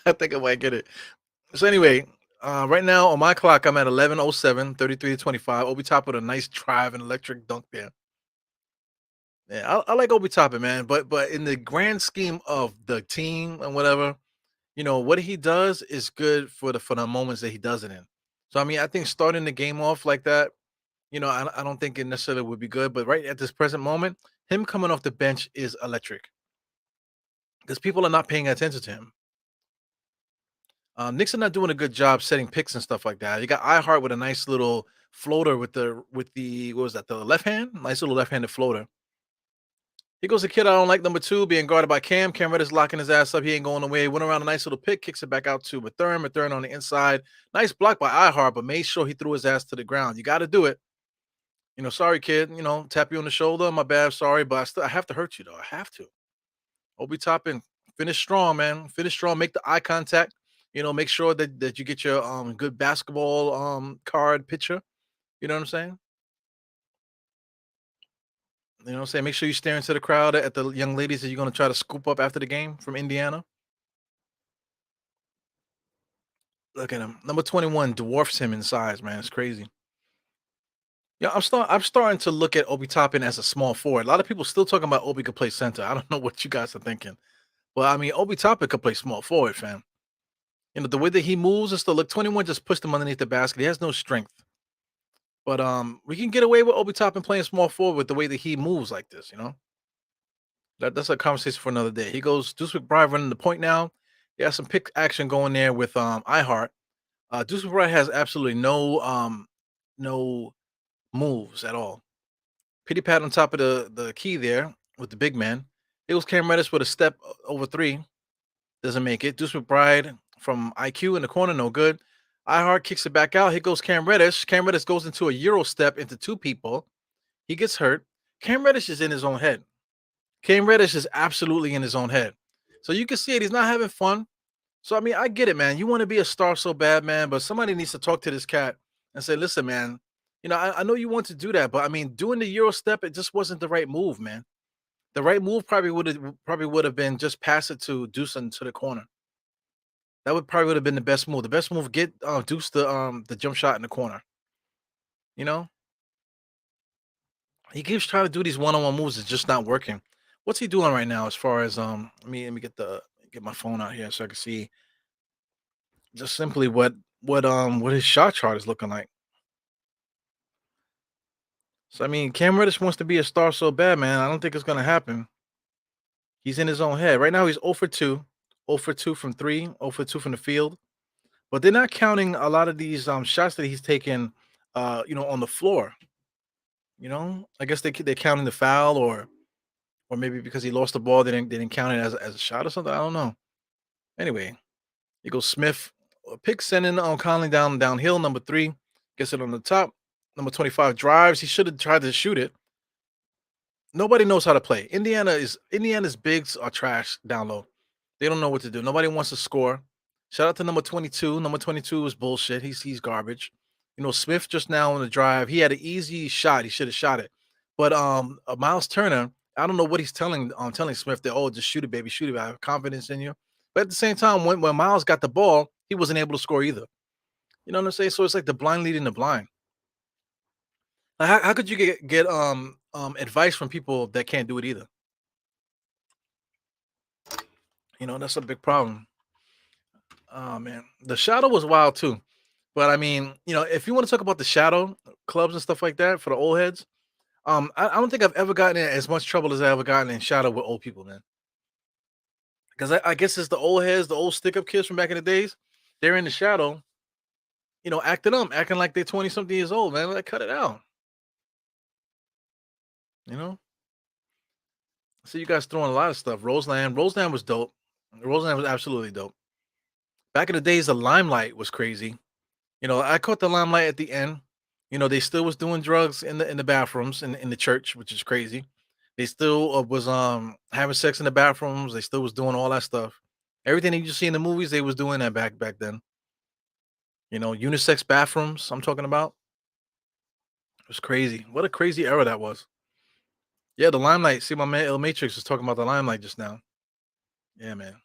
I think I might get it. So anyway, right now on my clock, I'm at 11:07, 33 to 25. Obi top with a nice drive and electric dunk there. Yeah, I like Obi Toppin, man. But in the grand scheme of the team and whatever, what he does is good for the moments that he does it in. So I mean, I think starting the game off like that, I don't think it necessarily would be good. But right at this present moment, him coming off the bench is electric because people are not paying attention to him. Knicks are not doing a good job setting picks and stuff like that. You got iHeart with a nice little floater with the what was that, the left hand? Nice little left-handed floater. He goes, a kid I don't like, number two, being guarded by Cam. Cam Reddish locking his ass up. He ain't going away. Went around a nice little pick, kicks it back out to Mathurin. Mathurin on the inside. Nice block by iHeart, but made sure he threw his ass to the ground. You got to do it. Sorry, kid. Tap you on the shoulder. My bad. Sorry, but I have to hurt you, though. I have to. Obi Toppin, finish strong, man. Finish strong. Make the eye contact. Make sure that you get your good basketball card picture. You know what I'm saying? You know what I'm saying? Make sure you stare into the crowd at the young ladies that you're gonna try to scoop up after the game from Indiana. Look at him. Number 21 dwarfs him in size, man. It's crazy. Yeah, I'm starting to look at Obi Toppin as a small forward. A lot of people still talking about Obi could play center. I don't know what you guys are thinking. But I mean, Obi Toppin could play small forward, fam. The way that he moves and stuff. Look, 21 just pushed him underneath the basket. He has no strength. But we can get away with Obi Toppin playing small forward with the way that he moves like this. That's a conversation for another day. He goes Deuce McBride running the point now. He has some pick action going there with iHeart. Deuce McBride has absolutely no moves at all. Pity pat on top of the key there with the big man. It was Cam Reddish with a step over three. Doesn't make it. Deuce McBride from IQ in the corner, no good. iHeart kicks it back out. Here goes Cam Reddish. Cam Reddish goes into a Euro step into two people. He gets hurt. Cam Reddish is in his own head. Cam Reddish is absolutely in his own head. So you can see it. He's not having fun. So I mean, I get it, man. You want to be a star so bad, man, but somebody needs to talk to this cat and say, listen, man, I know you want to do that, but I mean, doing the Euro step, it just wasn't the right move, man. The right move probably would have been just pass it to Deuce to the corner. That would have been the best move. The best move, get Deuce the jump shot in the corner. You know, He keeps trying to do these one-on-one moves. It's just not working. What's he doing right now as far as let me get my phone out here so I can see just simply what his shot chart is looking like. So I mean, Cam Reddish wants to be a star so bad, man. I don't think it's gonna happen. He's in his own head. Right now he's 0 for 2. 0 for 2 from 3, 0 for 2 from the field. But they're not counting a lot of these shots that he's taken on the floor. I guess they're counting the foul or maybe because he lost the ball, they didn't count it as a shot or something. I don't know. Anyway, he goes Smith, pick sending on Conley downhill. Number 3 gets it on the top. Number 25 drives. He should have tried to shoot it. Nobody knows how to play. Indiana's bigs are trash down low. They don't know what to do. Nobody wants to score. Shout out to number 22. Number 22 is bullshit. He's garbage. Smith just now on the drive. He had an easy shot. He should have shot it. But Miles Turner, I don't know what he's telling Smith that, oh, just shoot it, baby, shoot it. I have confidence in you. But at the same time, when Miles got the ball, he wasn't able to score either. You know what I'm saying? So it's like the blind leading the blind. Like, how could you get advice from people that can't do it either? That's a big problem. Oh man, the shadow was wild too. But I mean, if you want to talk about the shadow clubs and stuff like that for the old heads, I don't think I've ever gotten in as much trouble as I ever gotten in shadow with old people, man. Because I guess it's the old heads, the old stick up kids from back in the days. They're in the shadow, acting like they're 20 something years old, man. Like, cut it out, you know. So you guys throwing a lot of stuff. Roseland was dope. Roseland was absolutely dope. Back in the days, the limelight was crazy. I caught the limelight at the end. They still was doing drugs in the bathrooms in the church, which is crazy. They still was having sex in the bathrooms. They still was doing all that stuff. Everything that you see in the movies, they was doing that back then. Unisex bathrooms. I'm talking about. It was crazy. What a crazy era that was. Yeah, the limelight. See, my man El Matrix was talking about the limelight just now. Yeah, man.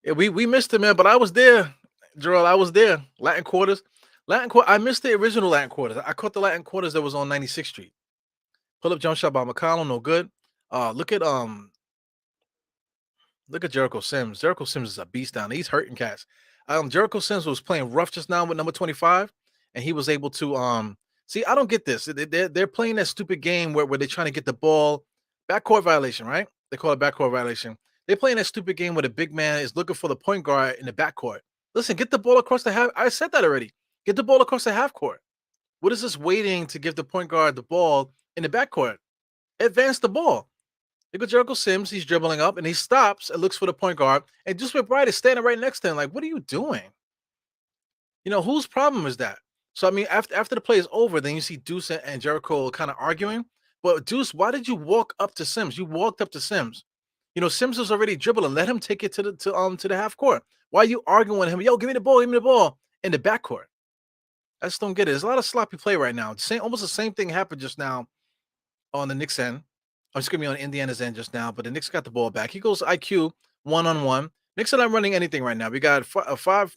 Yeah, we missed it, man. But I was there, Gerald. I was there. Latin Quarters. I missed the original Latin Quarters. I caught the Latin Quarters that was on 96th Street. Pull up jump shot by McCollum, no good. Look at Jericho Sims. Jericho Sims is a beast down there. He's hurting cats. Jericho Sims was playing rough just now with number 25, and he was able to see. I don't get this. They're playing that stupid game where they're trying to get the ball backcourt violation, right? They call it backcourt violation. They're playing that stupid game where the big man is looking for the point guard in the backcourt. Listen, get the ball across the half. I said that already. Get the ball across the half court. What is this waiting to give the point guard the ball in the backcourt? Advance the ball. Look at Jericho Sims. He's dribbling up and he stops and looks for the point guard. And Deuce McBride is standing right next to him. Like, what are you doing? Whose problem is that? So I mean, after the play is over, then you see Deuce and Jericho kind of arguing. But Deuce, why did you walk up to Sims? You walked up to Sims. Sims was already dribbling. Let him take it to the half court. Why are you arguing with him? Yo, give me the ball, give me the ball in the backcourt. I just don't get it. There's a lot of sloppy play right now. Almost the same thing happened just now on the Knicks end. I'm just gonna be on Indiana's end just now, but the Knicks got the ball back. He goes IQ 1-on-1. Knicks are not running anything right now. We got five.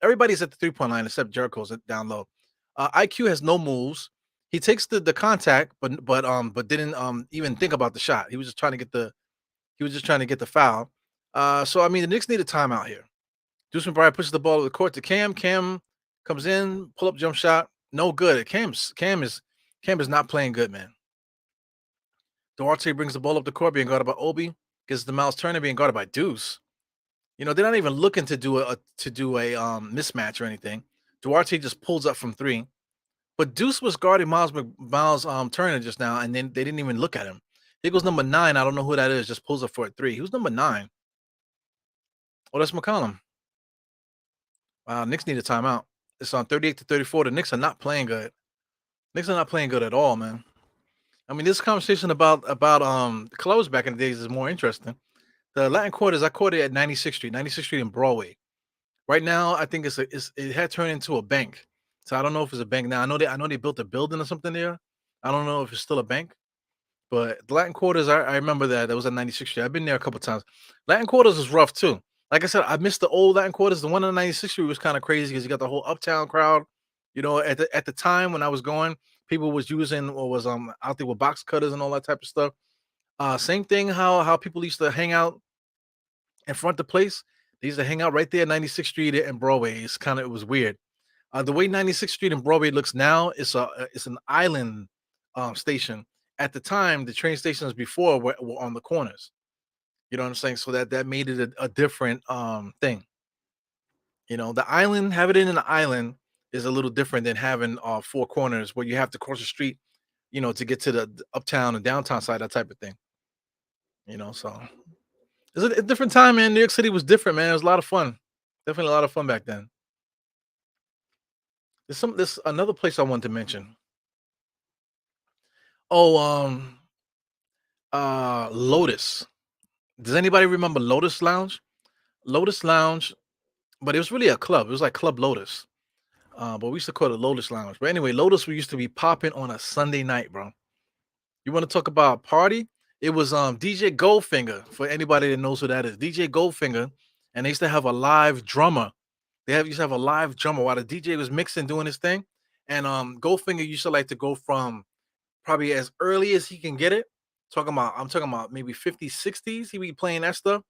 Everybody's at the 3-point line except Jericho's down low. IQ has no moves. He takes the contact, but didn't even think about the shot. He was just trying to get the foul. So I mean, the Knicks need a timeout here. Deuce McBride pushes the ball to the court to Cam. Cam comes in, pull up jump shot, no good. Cam is not playing good, man. Duarte brings the ball up the court, being guarded by Obi. Gets the Miles Turner being guarded by Deuce. They're not even looking to do a mismatch or anything. Duarte just pulls up from 3, but Deuce was guarding Miles Turner just now, and then they didn't even look at him. Here goes number 9. I don't know who that is. Just pulls up for a 3. Who's number 9? Oh, that's McCollum. Wow, Knicks need a timeout. It's on 38-34. The Knicks are not playing good. Knicks are not playing good at all, man. I mean, this conversation about clothes back in the days is more interesting. The Latin Quarters, I caught it at 96th Street in Broadway. Right now, I think it had turned into a bank. So I don't know if it's a bank now. I know they built a building or something there. I don't know if it's still a bank. But the Latin Quarters, I remember that was at 96th Street. I've been there a couple times. Latin Quarters is rough too. Like I said, I missed the old Latin Quarters. The one on 96th Street was kind of crazy because you got the whole uptown crowd. At the time when I was going, people was using or was out there with box cutters and all that type of stuff. Same thing how people used to hang out in front of the place. They used to hang out right there, 96th Street and Broadway. It was weird. The way 96th Street and Broadway looks now, it's an island station. At the time, the train stations before were on the corners. You know what I'm saying? So that made it a different thing. You know, the island, have it in an island is a little different than having four corners where you have to cross the street, to get to the uptown and downtown side, that type of thing. So it's a different time, man. New York City was different, man. It was a lot of fun. Definitely a lot of fun back then. There's another place I wanted to mention. Oh, Lotus. Does anybody remember Lotus Lounge? Lotus Lounge, but it was really a club. It was like Club Lotus. But we used to call it Lotus Lounge. But anyway, Lotus we used to be popping on a Sunday night, bro. You want to talk about party? It was DJ Goldfinger, for anybody that knows who that is. DJ Goldfinger, and they used to have a live drummer. Used to have a live drummer while the DJ was mixing, doing his thing. And Goldfinger used to like to go from probably as early as he can get it. I'm talking about maybe 50s, 60s. He be playing that stuff.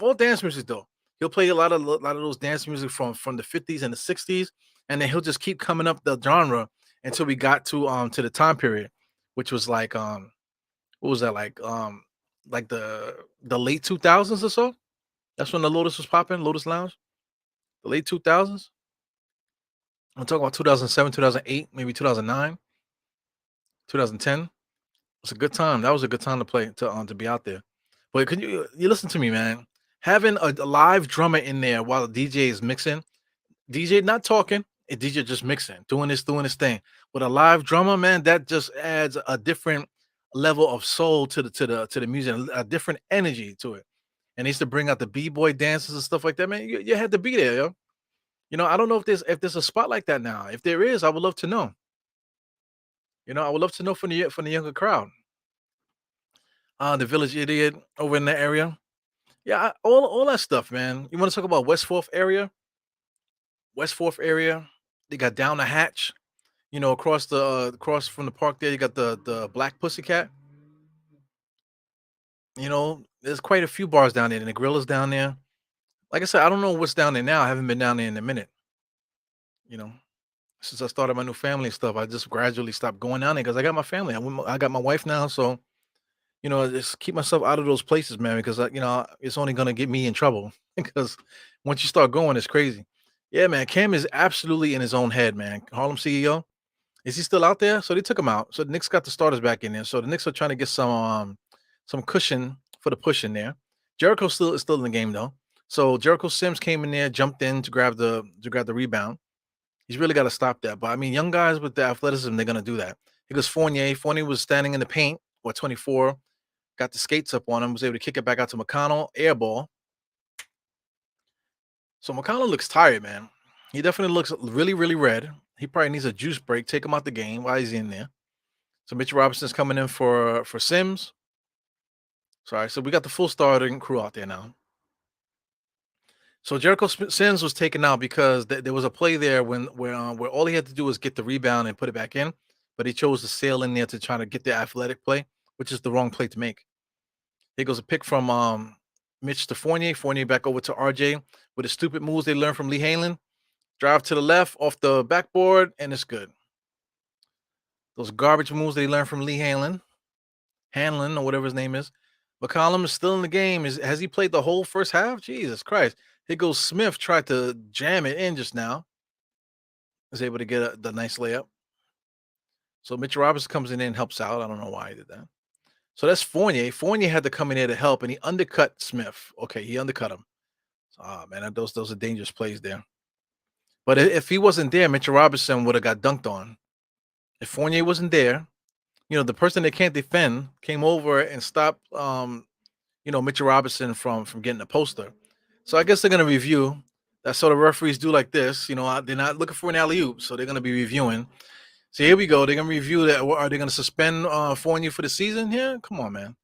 All dance music though. He'll play a lot of those dance music from the 50s and the 60s, and then he'll just keep coming up the genre until we got to the time period, which was like what was that like the late 2000s or so. That's when the Lotus was popping, Lotus Lounge, the late 2000s. I'm talking about 2007, 2008, maybe 2009, 2010. It's a good time. That was a good time to play to be out there. But can you listen to me, man? Having a live drummer in there while the DJ is mixing, DJ not talking, and DJ just mixing, doing this thing. With a live drummer, man, that just adds a different level of soul to the music, a different energy to it. And they used to bring out the b-boy dances and stuff like that, man. You had to be there, yo. I don't know if there's a spot like that now. If there is, I would love to know. I would love to know from the younger crowd. The Village Idiot over in that area. Yeah, all that stuff, man. You want to talk about West Fourth area? West Fourth area. They got Down the Hatch. Across from the park there, you got the Black Pussycat. There's quite a few bars down there, and the grill is down there. Like I said, I don't know what's down there now. I haven't been down there in a minute. You know, since I started my new family and stuff, I just gradually stopped going down there because I got my family. I got my wife now, so just keep myself out of those places, man, because it's only gonna get me in trouble. Because once you start going, it's crazy. Yeah, man. Cam is absolutely in his own head, man. Harlem CEO. Is he still out there? So they took him out. So the Knicks got the starters back in there. So the Knicks are trying to get some cushion for the push in there. Jericho still is still in the game though. So Jericho Sims came in there, jumped in to grab the rebound. He's really got to stop that. But I mean, young guys with the athleticism, they're gonna do that. Because Fournier. Fournier was standing in the paint, 24, got the skates up on him, was able to kick it back out to McConnell, air ball. So McConnell looks tired, man. He definitely looks really, really red. He probably needs a juice break. Take him out the game while he's in there. So Mitchell Robinson's coming in for Sims. Sorry, so we got the full starting crew out there now. So Jericho Sims was taken out because there was a play there where all he had to do was get the rebound and put it back in, but he chose to sail in there to try to get the athletic play, which is the wrong play to make. Here goes a pick from Mitch to Fournier. Fournier back over to RJ with the stupid moves they learned from Lee Halen. Drive to the left off the backboard, and it's good. Those garbage moves they learned from Lee Hanlon or whatever his name is. McCollum is still in the game. Has he played the whole first half? Jesus Christ. Here goes Smith, tried to jam it in just now. Was able to get the nice layup. So Mitchell Robinson comes in and helps out. I don't know why he did that. So that's Fournier. Fournier had to come in there to help, and he undercut Smith. Okay, he undercut him. Man, those are dangerous plays there. But if he wasn't there, Mitchell Robinson would have got dunked on. If Fournier wasn't there, the person that can't defend came over and stopped, Mitchell Robinson from getting a poster. So I guess they're gonna review. That's sort of referees do like this. They're not looking for an alley oop, so they're gonna be reviewing. So here we go. They're gonna review that. Are they gonna suspend Fournier for the season? Here, come on, man.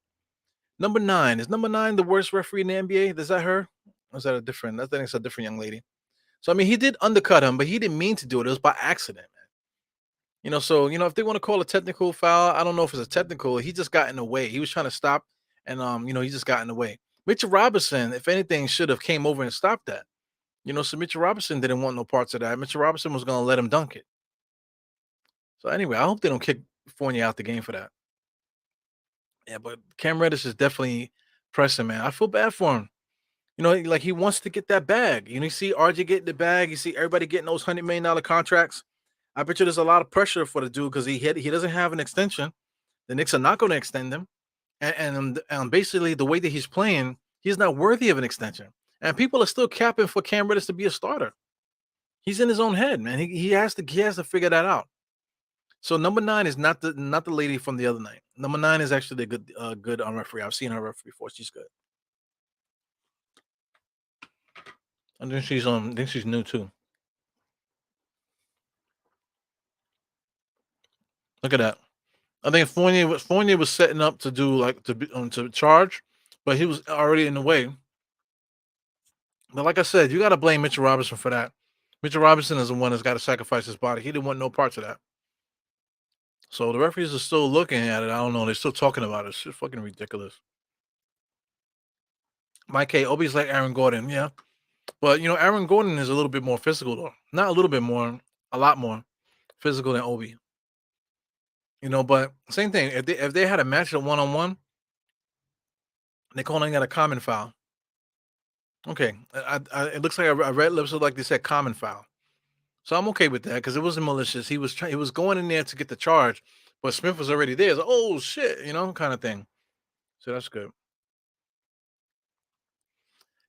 Number 9 is number 9 the worst referee in the NBA? Is that her? Or is that a different? I think it's a different young lady. So I mean, he did undercut him, but he didn't mean to do it. It was by accident, man. So if they want to call a technical foul, I don't know if it's a technical. He just got in the way. He was trying to stop, and he just got in the way. Mitchell Robinson, if anything, should have came over and stopped that. So Mitchell Robinson didn't want no parts of that. Mitchell Robinson was going to let him dunk it. So anyway, I hope they don't kick Fournier out the game for that. Yeah, but Cam Reddish is definitely pressing, man. I feel bad for him. Like he wants to get that bag. You see RJ getting the bag. You see everybody getting those $100 million contracts. I bet you there's a lot of pressure for the dude because he doesn't have an extension. The Knicks are not going to extend him, and basically the way that he's playing, he's not worthy of an extension. And people are still capping for Cam Reddish to be a starter. He's in his own head, man. He has to figure that out. So number 9 is not the lady from the other night. Number 9 is actually a good referee. I've seen her referee before. She's good. I think she's new too. Look at that. I think Fournier was setting up to do like to charge, but he was already in the way. But like I said, you got to blame Mitchell Robinson for that. Mitchell Robinson is the one that's got to sacrifice his body. He didn't want no parts of that. So the referees are still looking at it. I don't know. They're still talking about it. It's just fucking ridiculous. Mike K. Obi's like Aaron Gordon, yeah. But Aaron Gordon is a little bit more physical though. Not a little bit more, a lot more physical than Obi. But same thing. If they had a match at 1-on-1, they calling that a common foul. Okay, it looks like I read lips look like they said common foul. So I'm okay with that because it wasn't malicious. He was going in there to get the charge, but Smith was already there. It's like, oh shit, kind of thing. So that's good.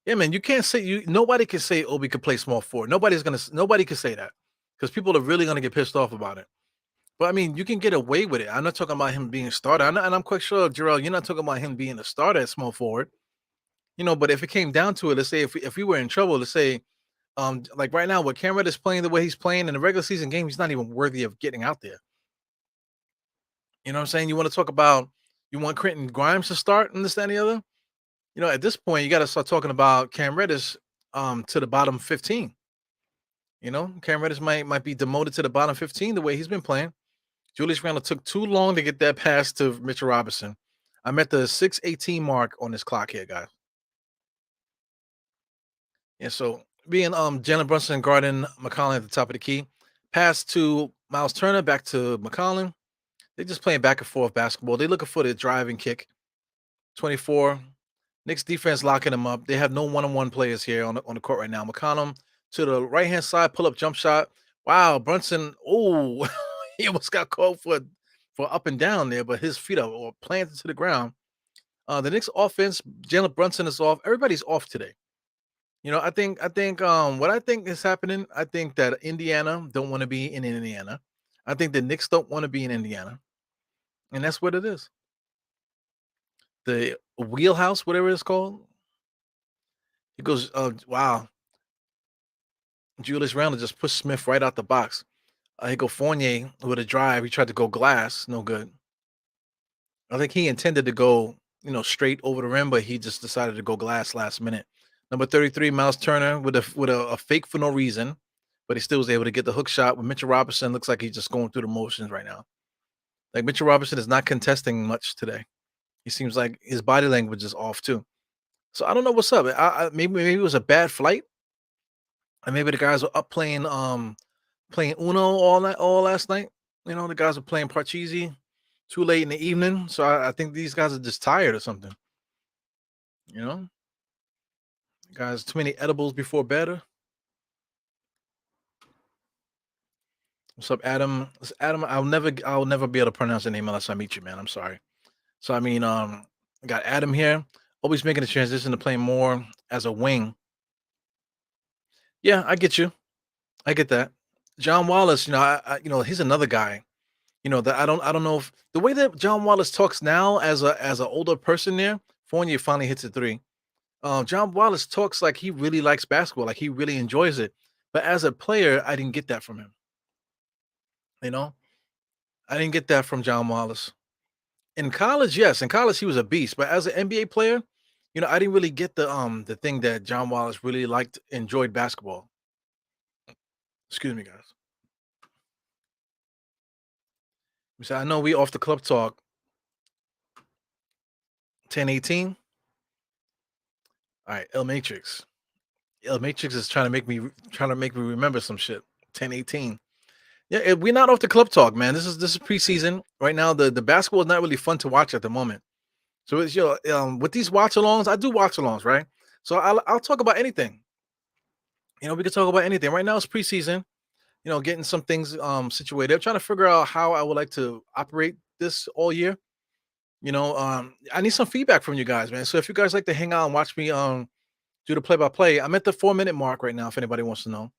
Yeah, man, you can't say you. Nobody can say Obi could play small forward. Nobody can say that because people are really gonna get pissed off about it. But I mean, you can get away with it. I'm not talking about him being a starter, and I'm quite sure, Jarrell, you're not talking about him being a starter at small forward. But if it came down to it, let's say if we were in trouble, let's say, like right now, with Cameron is playing the way he's playing in the regular season game, he's not even worthy of getting out there. You know what I'm saying? You want to talk about you want Quentin Grimes to start and this, that, and the other. At this point, you got to start talking about Cam Reddish to the bottom 15. Cam Reddish might be demoted to the bottom 15 the way he's been playing. Julius Randle took too long to get that pass to Mitchell Robinson. I'm at the 6:18 mark on this clock here, guys. And so being Jalen Brunson guarding McCollum at the top of the key, pass to Miles Turner, back to McCollum. They're just playing back and forth basketball. They're looking for the driving kick. 24. Knicks defense locking them up. They have no one-on-one players here on the court right now. McCollum to the right-hand side, pull-up jump shot. Wow, Brunson. Oh, he almost got called for up and down there, but his feet are planted to the ground. The Knicks offense, Jalen Brunson is off. Everybody's off today. I think what I think is happening, I think that Indiana don't want to be in Indiana. I think the Knicks don't want to be in Indiana. And that's what it is. The wheelhouse, whatever it's called. It goes, wow. Julius Randle just pushed Smith right out the box. He go Fournier with a drive. He tried to go glass, no good. I think he intended to go, straight over the rim, but he just decided to go glass last minute. Number 33, Miles Turner with a fake for no reason, but he still was able to get the hook shot. With Mitchell Robinson, looks like he's just going through the motions right now. Like Mitchell Robinson is not contesting much today. He seems like his body language is off too. So I don't know what's up. Maybe it was a bad flight, and maybe the guys were up playing Uno all last night. The guys were playing Parcheesi too late in the evening. So I think these guys are just tired or something. You know, guys, too many edibles before bed. What's up, Adam? Adam, I'll never be able to pronounce your name unless I meet you, man. I'm sorry. So I mean, I got Adam here, always making a transition to playing more as a wing. Yeah, I get you. I get that. John Wallace, he's another guy. That I don't know if the way that John Wallace talks now as an older person there, Fournier finally hits a three. John Wallace talks like he really likes basketball, like he really enjoys it. But as a player, I didn't get that from him. You know, I didn't get that from John Wallace. In college, yes, in college he was a beast, but as an NBA player, I didn't really get the thing that John Wallace really liked, enjoyed basketball. Excuse me, guys. So I know we off the club talk 10:18. All right, El Matrix. El Matrix is trying to make me remember some shit. 10:18. Yeah, we're not off the club talk, man. This is preseason right now. The basketball is not really fun to watch at the moment. So it's with these watch alongs, I do watch alongs, right? So I'll talk about anything. We can talk about anything. Right now it's preseason. Getting some things situated. I'm trying to figure out how I would like to operate this all year. I need some feedback from you guys, man. So if you guys like to hang out and watch me do the play by play, I'm at the 4 minute mark right now. If anybody wants to know,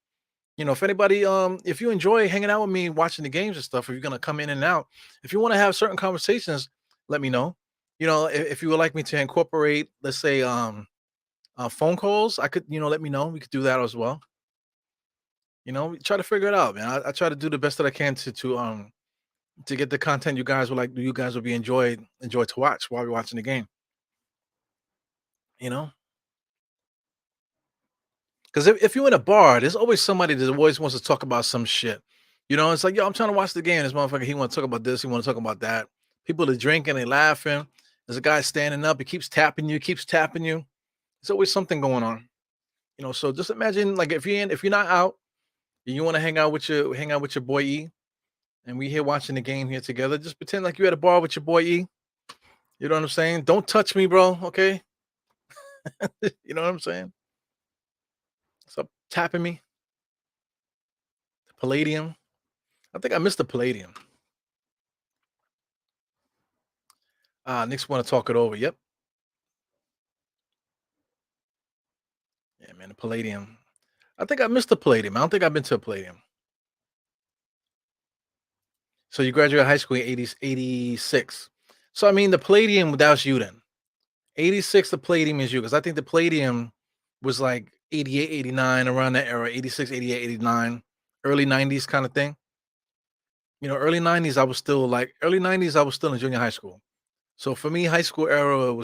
if anybody if you enjoy hanging out with me, watching the games and stuff, if you're gonna come in and out, if you want to have certain conversations, let me know. If you would like me to incorporate, let's say, phone calls, I could, let me know. We could do that as well. We try to figure it out, man. I try to do the best that I can to get the content you guys will be enjoy to watch while we're watching the game. You know, because if you're in a bar, there's always somebody that always wants to talk about some shit. It's like, yo, I'm trying to watch the game. This motherfucker, he want to talk about this, he want to talk about that. People are drinking, they laughing. There's a guy standing up, he keeps tapping you, keeps tapping you. There's always something going on. So just imagine, like, if you're not out and you want to hang out with your boy E, and we here watching the game here together, just pretend like you're at a bar with your boy E. You know what I'm saying? Don't touch me, bro. Okay. You know what I'm saying? Stop tapping me. Palladium. I think I missed the Palladium. Knicks want to talk it over. Yep. Yeah, man. The Palladium. I think I missed the Palladium. I don't think I've been to a Palladium. So you graduated high school in 86. So I mean, the Palladium, that was you then. 86, the Palladium is you. Because I think the Palladium was like 88, 89, around that era. 86, 88, 89, early 90s kind of thing. Early 90s, I was still in junior high school. So for me, high school era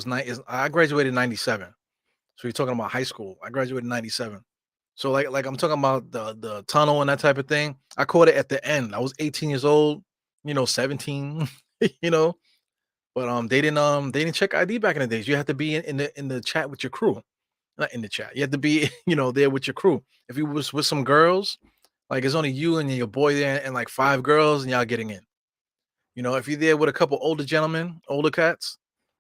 I graduated in 97. So you're talking about high school. I graduated in 97. So like I'm talking about the tunnel and that type of thing. I caught it at the end. I was 18 years old, 17, you know. But they didn't check ID back in the days. You had to be in the chat with your crew. Not in the chat. You had to be, there with your crew. If you was with some girls, like it's only you and your boy there and like five girls and y'all getting in. If you're there with a couple older gentlemen, older cats,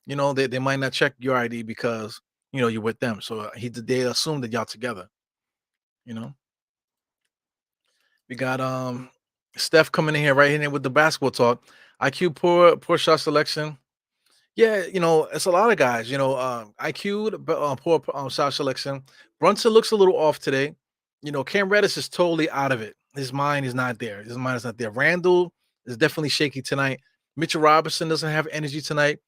they might not check your ID because you're with them. So they assume that y'all together. You know, we got Steph coming in here right in there with the basketball talk. IQ poor shot selection. Yeah, it's a lot of guys. IQ poor shot selection. Brunson looks a little off today. Cam Reddish is totally out of it. His mind is not there. His mind is not there. Randall is definitely shaky tonight. Mitchell Robinson doesn't have energy tonight.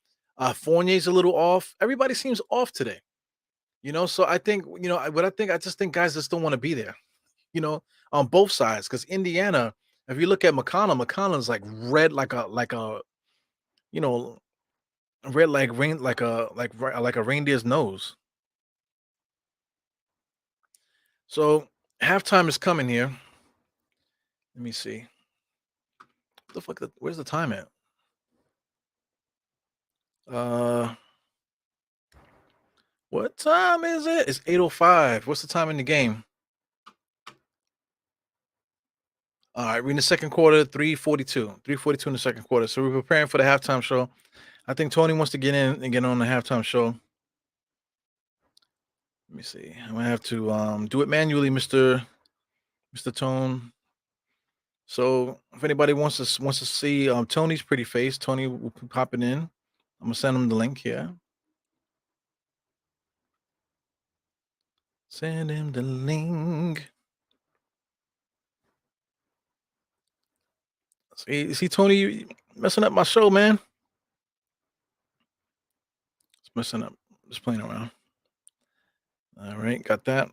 Fournier's a little off. Everybody seems off today. So I think, I just think guys just don't want to be there, you know, on both sides. Because Indiana, if you look at McConnell's like red, you know, red like rain, like a reindeer's nose. So halftime is coming here. Let me see. What the fuck? Where's the time at? Uh, what time is it? It's 8:05. What's the time in the game? All right, we're in the second quarter, 3:42. 3:42 in the second quarter. So we're preparing for the halftime show. I think Tony wants to get in and get on the halftime show. Let me see. I'm gonna have to do it manually, Mr. Tone. So if anybody wants to see Tony's pretty face, Tony will be popping in. I'm gonna send him the link here. Send him the link. See Tony, you messing up my show, man. It's messing up. Just playing around. All right, got that.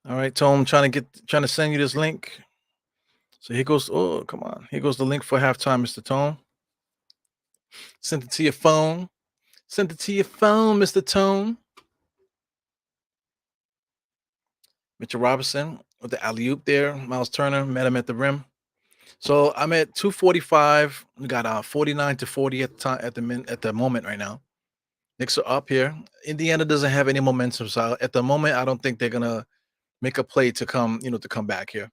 All right, Tom, trying to send you this link. So here goes. Oh, come on. Here goes the link for halftime, Mr. Tone. Send it to your phone. Send it to your phone, Mr. Tone. Mitchell Robinson with the alley oop there. Miles Turner met him at the rim. So I'm at 245. We got 49 to 40 at the time at the moment right now. Knicks are up here. Indiana doesn't have any momentum, so at the moment, I don't think they're gonna make a play to come back here.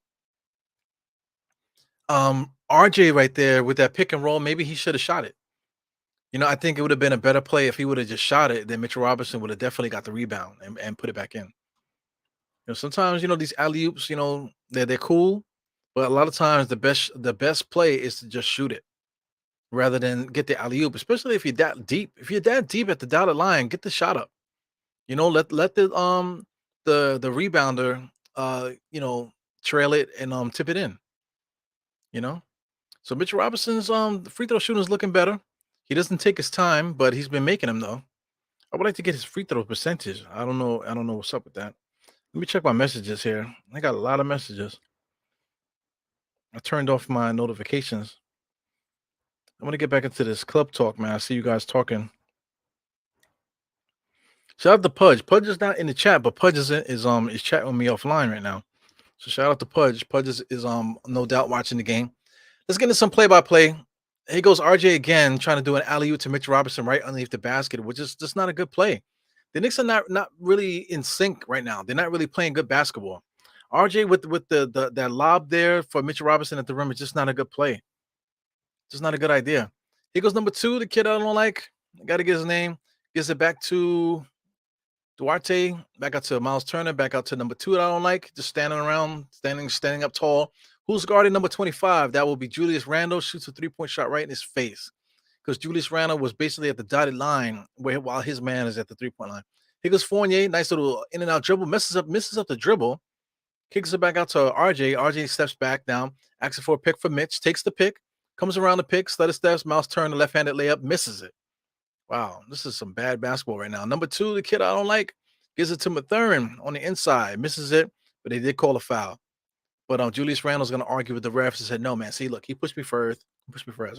RJ right there with that pick and roll, maybe he should have shot it. I think it would have been a better play if he would have just shot it. Then Mitchell Robinson would have definitely got the rebound and put it back in. Sometimes these alley oops, they're cool, but a lot of times the best play is to just shoot it rather than get the alley oop. Especially if you're that deep. If you're that deep at the dotted line, get the shot up. Let the rebounder trail it and tip it in. You know. So Mitchell Robinson's free throw shooting is looking better. He doesn't take his time, but he's been making them though. I would like to get his free throw percentage. I don't know. I don't know what's up with that. Let me check my messages here. I got a lot of messages. I turned off my notifications. I want to get back into this club talk, man. I see you guys talking. Shout out to Pudge. Pudge is not in the chat, but Pudge is chatting with me offline right now. So shout out to Pudge. Pudge is no doubt watching the game. Let's get into some play-by-play. Here goes RJ again, trying to do an alley-oop to Mitch Robinson right underneath the basket, which is just not a good play. The Knicks are not really in sync right now. They're not really playing good basketball. RJ with the that lob there for Mitch Robinson at the rim is just not a good play. Just not a good idea. Here goes number two, the kid I don't like. I got to get his name. Gives it back to Duarte, back out to Miles Turner, back out to number two that I don't like. Just standing around, standing up tall. Who's guarding number 25? That will be Julius Randle. Shoots a three-point shot right in his face. Because Julius Randle was basically at the dotted line while his man is at the three-point line. Here goes Fournier, nice little in and out dribble, misses up the dribble, kicks it back out to RJ. RJ steps back down, asks for a pick for Mitch, takes the pick, comes around the pick, stutter steps, Miles Turner, left-handed layup, misses it. Wow, this is some bad basketball right now. Number two, the kid I don't like, gives it to Mathurin on the inside, misses it, but they did call a foul. But Julius Randle's going to argue with the refs and said, "No, man. See, look, he pushed me first.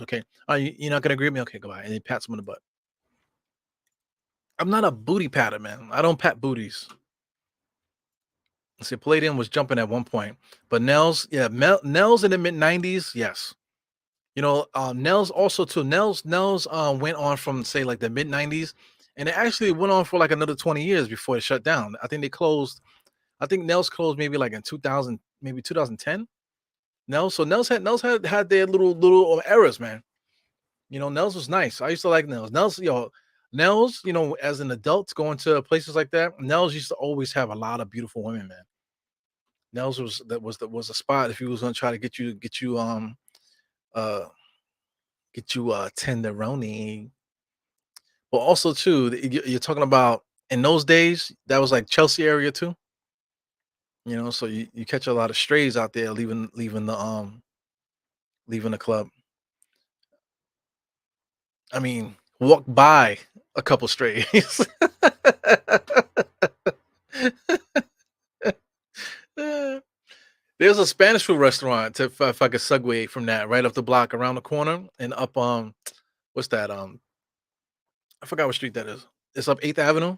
Okay, you're not going to agree with me. Okay, goodbye." And he pats him on the butt. I'm not a booty patter, man. I don't pat booties. See, Palladium was jumping at one point, but Nels, yeah, Nels in the mid-90s, yes. Nels also too. Nels went on from say like the mid-90s, and it actually went on for like another 20 years before it shut down. I think they closed. I think Nels closed maybe like in 2000, maybe 2010. Nels had their little errors, man. Nels was nice. I used to like Nels. Nels, as an adult going to places like that, Nels used to always have a lot of beautiful women, man. Nels was a spot if he was gonna try to uh get you tenderoni. But also too, you're talking about in those days, that was like Chelsea area too. So you catch a lot of strays out there leaving the club. I mean, walk by a couple strays. There's a Spanish food restaurant if I could segue from that right up the block around the corner and up what's that I forgot what street that is. It's up 8th Avenue.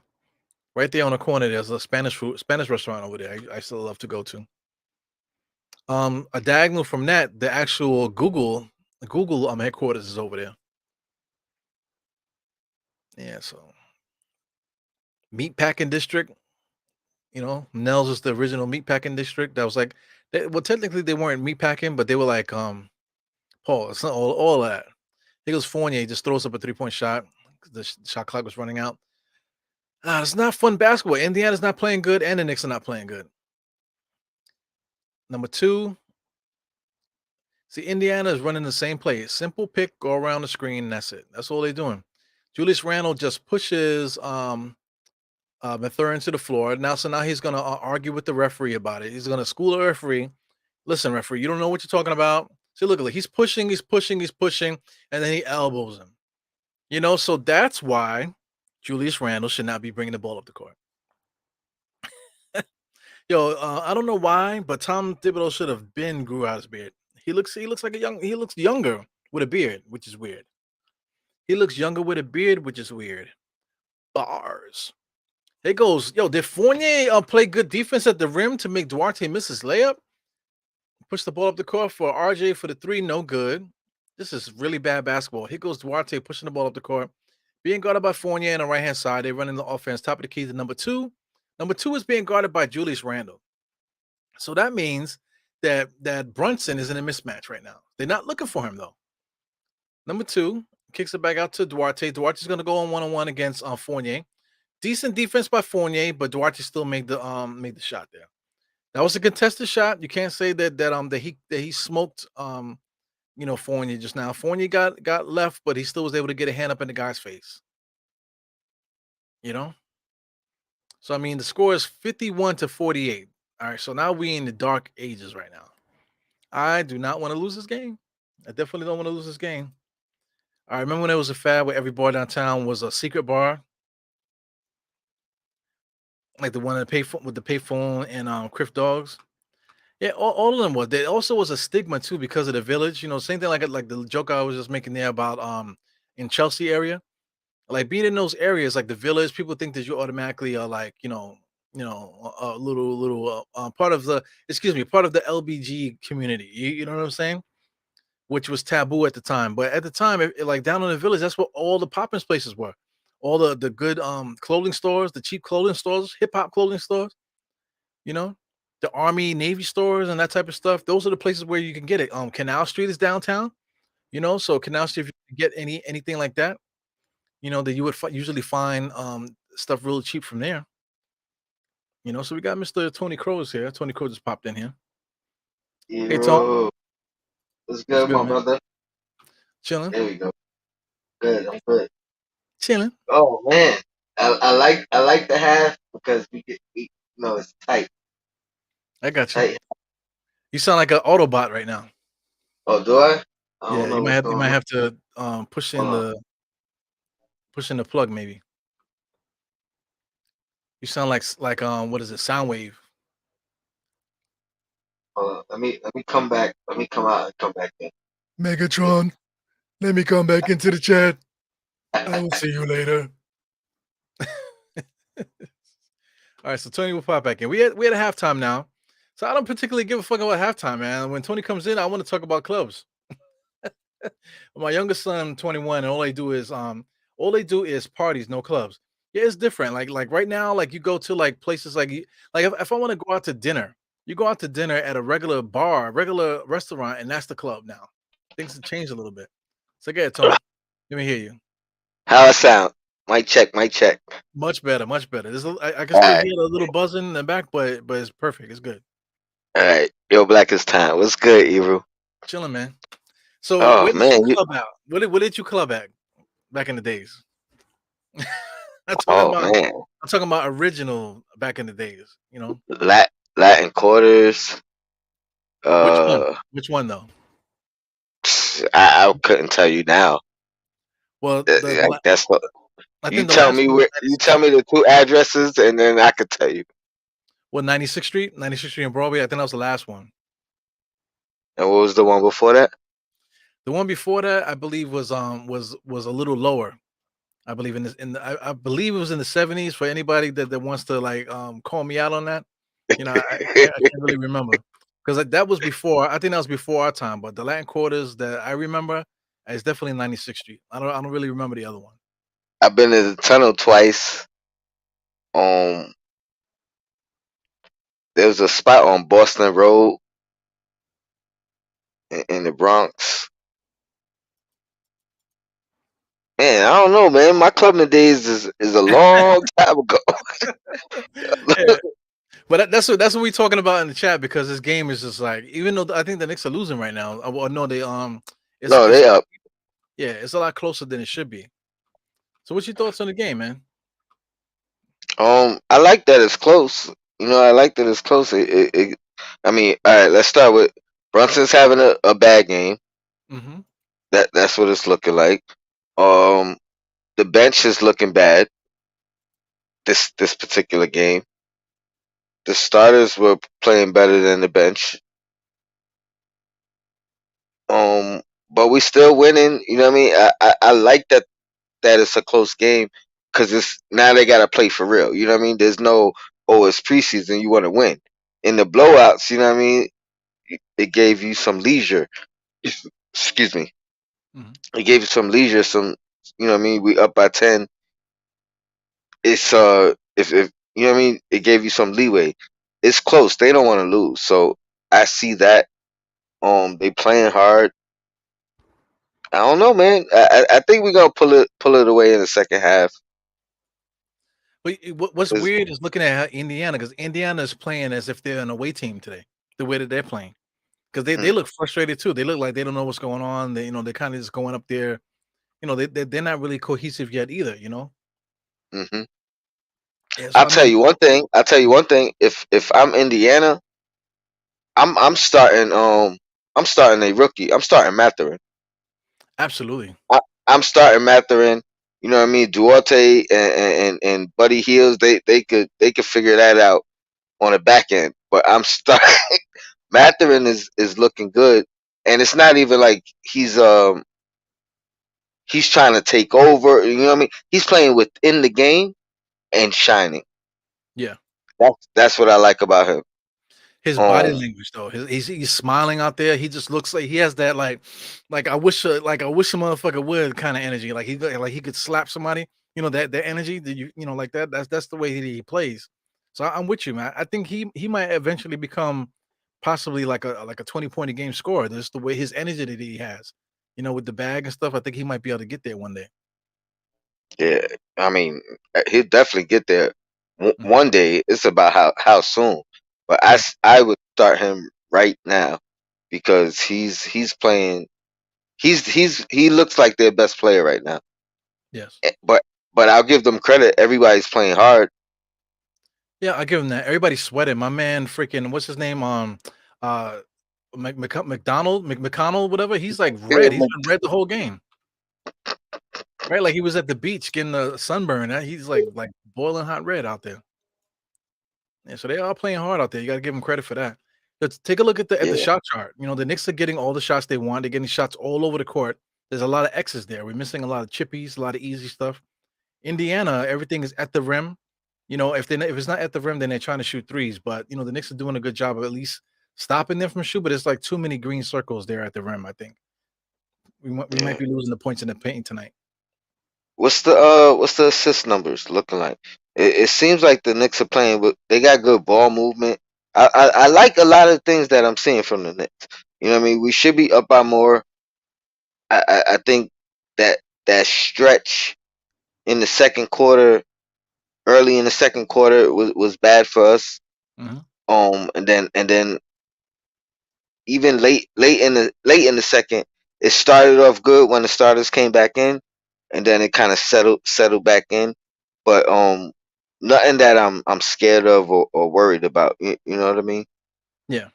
Right there on the corner, there's a Spanish restaurant over there. I still love to go to. A diagonal from that, the actual Google headquarters is over there. Yeah, so meat packing district. Nels is the original meat packing district. That was like, well, technically they weren't meat packing, but they were like, Paul, it's not all that. He goes Fournier, just throws up a 3-point shot. The shot clock was running out. It's not fun basketball. Indiana's not playing good, and the Knicks are not playing good. Number two, see, Indiana is running the same play. Simple pick, go around the screen, and that's it. That's all they're doing. Julius Randle just pushes Mathurin to the floor. Now he's gonna argue with the referee about it. He's gonna school the referee. Listen, referee, you don't know what you're talking about. See, look, he's pushing, and then he elbows him. So that's why Julius Randle should not be bringing the ball up the court. Yo, I don't know why, but Tom Thibodeau should have been grew out his beard. He looks like he looks younger with a beard, which is weird. He looks younger with a beard, which is weird. Bars. It goes, yo, did Fournier play good defense at the rim to make Duarte miss his layup? Push the ball up the court for RJ for the three, no good. This is really bad basketball. Here goes Duarte pushing the ball up the court, being guarded by Fournier on the right hand side. They running the offense, top of the key to number two. Number two is being guarded by Julius Randle. So that means that Brunson is in a mismatch right now. They're not looking for him though. Number two kicks it back out to Duarte. Duarte's going to go on one against Fournier. Decent defense by Fournier, but Duarte still made the shot there. That was a contested shot. You can't say that he smoked Fournier just now. Fournier got left, but he still was able to get a hand up in the guy's face. You know? So I mean the score is 51-48. All right, so now we in the dark ages right now. I do not want to lose this game. I definitely don't want to lose this game. I remember when there was a fad where every bar downtown was a secret bar, like the one that with the payphone and Criff Dogs. Yeah, all of them was. There also was a stigma too because of the village. Same thing like the joke I was just making there about in Chelsea area. Like being in those areas, like the village, people think that you automatically are like a little part of the part of the LBG community. You know what I'm saying? Which was taboo at the time. But at the time, like down in the village, that's what all the poppins places were. All the good clothing stores, the cheap clothing stores, hip hop clothing stores. You know, the Army, Navy stores, and that type of stuff. Those are the places where you can get it. Canal Street is downtown. So Canal Street, if you get anything like that, that you would usually find stuff really cheap from there. So we got Mr. Tony Crows here. Tony Crows just popped in here. Hey, Tony. Yo, what's What's good, good, my man? brother? Chilling, There we go. Good, I'm good. chilling. Oh man, I like the half because it's tight, I got you. tight. You sound like an Autobot right now. Oh, do I? I Yeah, don't you know might what's have you going might on. have to Hold on, push in the plug maybe. You sound like what is it? Soundwave. hold on. Let me come back. Let me come out and come back in. Megatron, let me come back into the chat. I will see you later. All right, so Tony will pop back in. We had a halftime now, so I don't particularly give a fuck about halftime, man. When Tony comes in, I want to talk about clubs. My youngest son, 21, and all they do is parties, no clubs. Yeah, it's different. Like right now, like you go to like places like if I want to go out to dinner, you go out to dinner at a regular bar, regular restaurant, and that's the club now. Things have changed a little bit. So go ahead, Tony. Let me hear you. How I sound? Mic check, mic check. Much better, much better. I can All still right, hear a little buzzing in the back, but it's perfect. It's good. all right. Yo, Black is time. What's good, Ebru? Chilling, man. So Oh where did you man, club out? Where did you club at back in the days? I'm talking oh about man, I'm talking about original back in the days. Latin quarters. Which one? Uh, Which one though? I couldn't tell you now. Well, Like that's what I you think the tell last me one was where you 96th tell Street. me the two addresses, and then I could tell you. Well, 96th Street, 96th Street and Broadway. I think that was the last one. And what was the one before that? The one before that, I believe, was a little lower. I believe I believe it was in the 70s for anybody that wants to like call me out on that. I can't really remember because that was before. I think that was before our time. But the Latin quarters that I remember is definitely 96th Street. I don't really remember the other one. I've been in the tunnel twice. Um, there was a spot on Boston Road in the Bronx. Man, I don't know, man. My clubbing days is a long time ago. Yeah, but that's what we're talking about in the chat because this game is just like even though I think the Knicks are losing right now. Well, no, No, it's they up. yeah, it's a lot closer than it should be. So, what's your thoughts on the game, man? I like that it's close. I like that it's close. I mean, all right. Let's start with Brunson's having a bad game. Hmm. That's what it's looking like. Um, the bench is looking bad. This particular game. The starters were playing better than the bench. Um, but we still winning. You know what I mean? I like that it's a close game because it's now they got to play for real. You know what I mean? There's no it's preseason. You want to win in the blowouts. You know what I mean? it gave you some leisure. Excuse me. Mhm. It gave you some leisure. Some, what I mean. We up by 10. It's if you know what I mean. It gave you some leeway. It's close. They don't want to lose. So I see that. They playing hard. I don't know, man. I think we're gonna pull it away in the second half. But what's 'Cause, weird is looking at how Indiana, because Indiana is playing as if they're an away team today, the way that they're playing. Because they mm, look frustrated too. They look like they don't know what's going on. They're kind of just going up there. They're not really cohesive yet either. hmm Yeah. So I'll I tell mean, you one thing. I'll tell you one thing. If I'm Indiana, I'm starting I'm starting a rookie. I'm starting Matherin. absolutely. I, I'm starting Matherin. You know what I mean? Duarte and Buddy Heels, they could figure that out on the back end. But I'm starting Matherin is looking good, and it's not even like he's trying to take over. You know what I mean? He's playing within the game and shining. Yeah. That's what I like about him. His body Um, language though, he's smiling out there. He just looks like he has that like I wish a motherfucker would kind of energy. Like he could slap somebody. That energy that like that. That's the way he plays. So I'm with you, man. I think he might eventually become possibly like a 20 point a game scorer. Just the way his energy that he has. With the bag and stuff. I think he might be able to get there one day. yeah, I mean, he'll definitely get there Mhm. one day. It's about how soon. But Yeah. I would start him right now because he's playing. He looks like their best player right now. Yes. But I'll give them credit. Everybody's playing hard. Yeah, I give him that. Everybody's sweating. My man, freaking, what's his name? Uh, McDonald, McConnell, whatever. He's like red. He's been red the whole game, right? Like he was at the beach getting the sunburn. He's like boiling hot red out there. Yeah, so they are playing hard out there. You got to give them credit for that. Let's take a look at the Yeah, shot chart. The Knicks are getting all the shots they want. They're getting shots all over the court. There's a lot of X's there. We're missing a lot of chippies, a lot of easy stuff. Indiana, everything is at the rim. If it's not at the rim, then they're trying to shoot threes. But the Knicks are doing a good job of at least stopping them from shoot. But it's like too many green circles there at the rim. I think we might yeah. be losing the points in the paint tonight. What's the assist numbers looking like? It seems like the Knicks are playing, but they got good ball movement. I like a lot of things that I'm seeing from the Knicks. You know what I mean? We should be up by more. I think that stretch in the second quarter, early in the second quarter, was bad for us. Mhm. And then even late in the second, it started off good when the starters came back in, and then it kind of settled back in. But nothing that I'm scared of or worried about. You know what I mean? Yeah,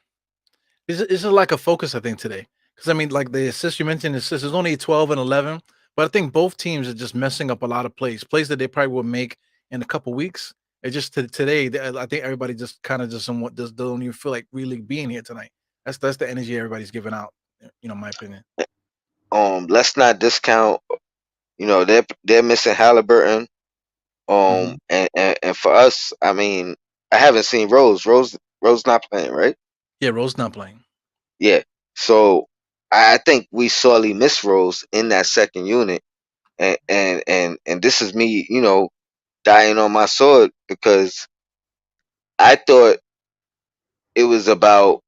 it's a lack of focus. I think today, because I mean, like the assist you mentioned, assists is only 12 and 11, but I think both teams are just messing up a lot of plays that they probably will make in a couple weeks. It just today, I think everybody just kind of just somewhat just don't even feel like really being here tonight. That's the energy everybody's giving out. In my opinion. Let's not discount. They're missing Halliburton. Mhm. And for us, I mean, I haven't seen Rose. Rose not playing, right? Yeah, Rose not playing. Yeah. So I think we sorely miss Rose in that second unit. And this is me, dying on my sword because I thought it was about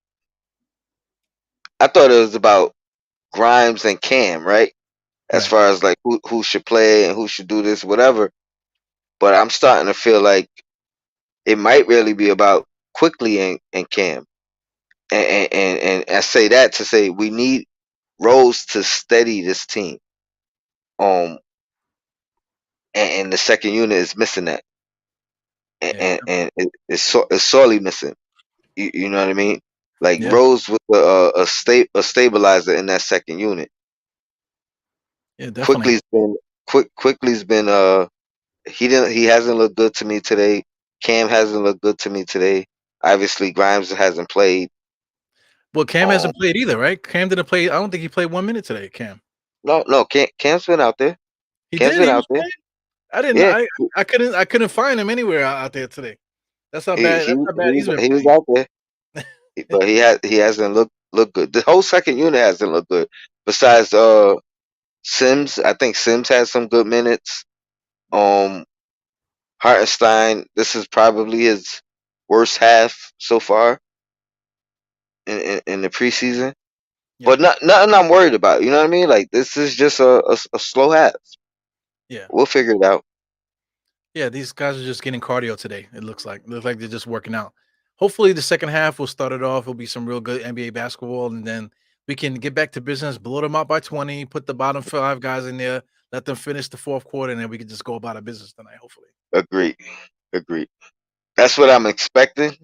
I thought it was about Grimes and Cam, right? As Right. far as like who should play and who should do this, whatever. But I'm starting to feel like it might really be about Quickly and Cam. And I say that to say we need Rose to steady this team. Um and the second unit is missing that. And Yeah. it's sorely missing. You know what I mean? Like Yeah. Rose was a stabilizer in that second unit. Yeah. Definitely. Quickly's been Quickly's been he hasn't looked good to me today. Cam hasn't looked good to me today. Obviously Grimes hasn't played. Well, Cam Um hasn't played either, right? Cam didn't play. I don't think he played 1 minute today. Cam. no, Cam's been out there. He Cam's did. been He out was there. playing. I didn't. Yeah. I couldn't find him anywhere out there today. That's how He bad. he That's how bad he was he's been he was playing. out there. But he hasn't looked look good. The whole second unit hasn't looked good. Besides Sims, I think Sims had some good minutes. Um Hartenstein, this is probably his worst half so far in the preseason. Yeah, But nothing I'm worried about. You know what I mean? Like this is just a slow half. yeah, We'll figure it out. yeah. These guys are just getting cardio today. It looks like they're just working out. Hopefully, the second half will start it off. Will be some real good NBA basketball, and then we can get back to business. Blow them out by 20. Put the bottom five guys in there. Let them finish the fourth quarter, and then we can just go about our business tonight. Hopefully. Agreed. Agreed. Yeah. That's what I'm expecting.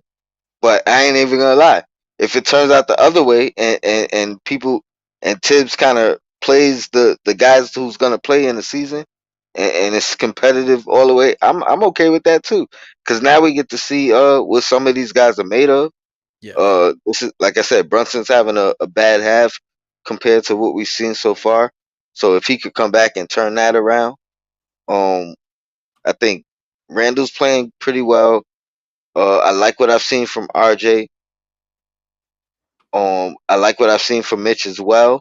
But I ain't even gonna lie. If it turns out the other way, and people and Tibbs kind of plays the guys who's gonna play in the season, and it's competitive all the way, I'm okay with that too. Because now we get to see what some of these guys are made of. Yeah. This is like I said, Brunson's having a bad half compared to what we've seen so far. So if he could come back and turn that around, um, I think Randall's playing pretty well. I like what I've seen from RJ. I like what I've seen from Mitch as well.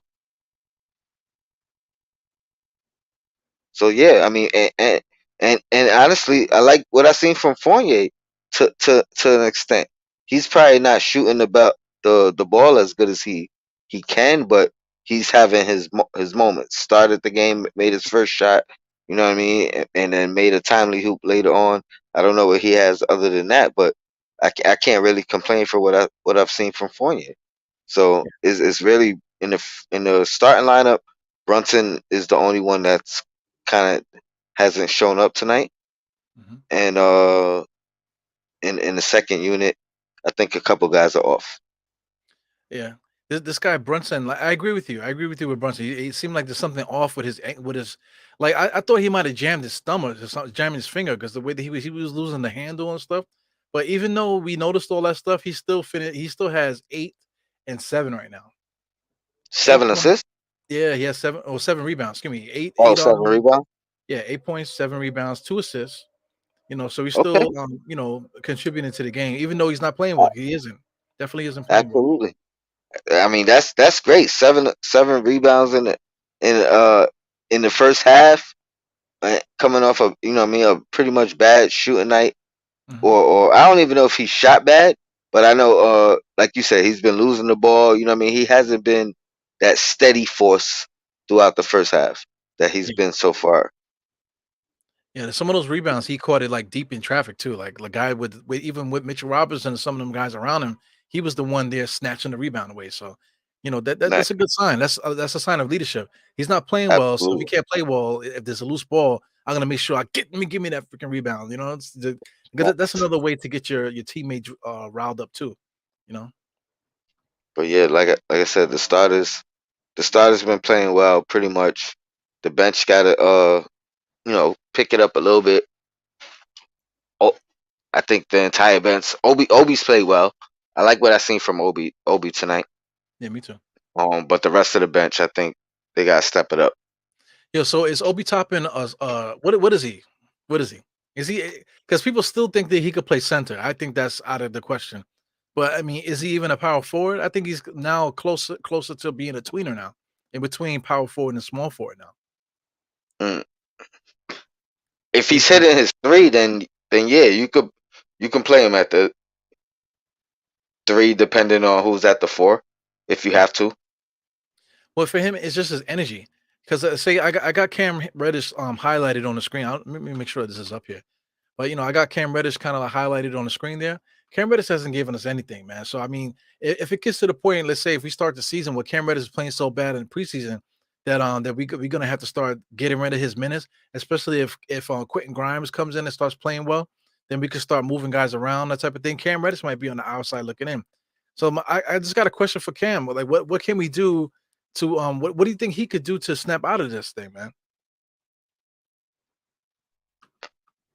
So yeah, I mean, and honestly, I like what I seen from Fournier to an extent. He's probably not shooting the ball as good as he can, but he's having his moments. Started the game, made his first shot. You know what I mean, and then made a timely hoop later on. I don't know what he has other than that, but I can't really complain for what I've seen from Fournier. So it's really in the starting lineup. Brunson is the only one that's kind of hasn't shown up tonight, Mhm. and in the second unit, I think a couple guys are off. Yeah. This guy Brunson, like, I agree with you. I agree with you with Brunson. It seemed like there's something off with with his like I thought he might have jammed his stomach or something, jammed his finger because the way that he was losing the handle and stuff. But even though we noticed all that stuff, he still has 8 and 7 right now. 8 Seven points. assists. Yeah, he has 7 rebounds. Excuse me. Oh, 7 rebounds. Yeah, 8 points, 7 rebounds, 2 assists. So he's Okay, still contributing to the game, even though he's not playing a- well. He isn't. Definitely isn't playing well. absolutely. I mean, that's great. Seven rebounds in the first half, coming off of you know what I mean a pretty much bad shooting night, Mhm. or I don't even know if he shot bad, but I know like you said, he's been losing the ball. You know what I mean? He hasn't been that steady force throughout the first half that he's Yeah. been so far. Yeah, some of those rebounds, he caught it, like, deep in traffic too, like, the guy with even with Mitchell Robinson and some of them guys around him, he was the one there snatching the rebound away, so, Nah, that's a good sign, that's a sign of leadership. He's not playing well, so if he absolutely. can't play well, if there's a loose ball, I'm gonna make sure I give me that freaking rebound, it's the because that's Facts. another way to get your teammates, riled up too, you know? But yeah, like I said, the starters been playing well pretty much. The bench got to pick it up a little bit. Oh, I think the entire bench. Obi's played well. I like what I seen from Obi tonight. Yeah, me too. But the rest of the bench, I think they got to step it up. Yeah, so is Obi Toppin what is he? What is he? Is he because people still think that he could play center. I think that's out of the question. But I mean, is he even a power forward? I think he's now closer to being a tweener now, in between power forward and small forward now. Mm. If What do you he's think? hitting his three, then yeah, you can play him at the three, depending on who's at the four, if you Yeah. have to. Well, for him, it's just his energy. Because say I got Cam Reddish highlighted on the screen. Let me make sure this is up here. But I got Cam Reddish kind of like highlighted on the screen there. Cam Reddish hasn't given us anything, man. So I mean, if it gets to the point, let's say if we start the season where Cam Reddish is playing so bad in preseason that we're gonna have to start getting rid of his minutes, especially if Quentin Grimes comes in and starts playing well, then we could start moving guys around that type of thing. Cam Reddish might be on the outside looking in. So I just got a question for Cam. Like, what can we do to what do you think he could do to snap out of this thing, man?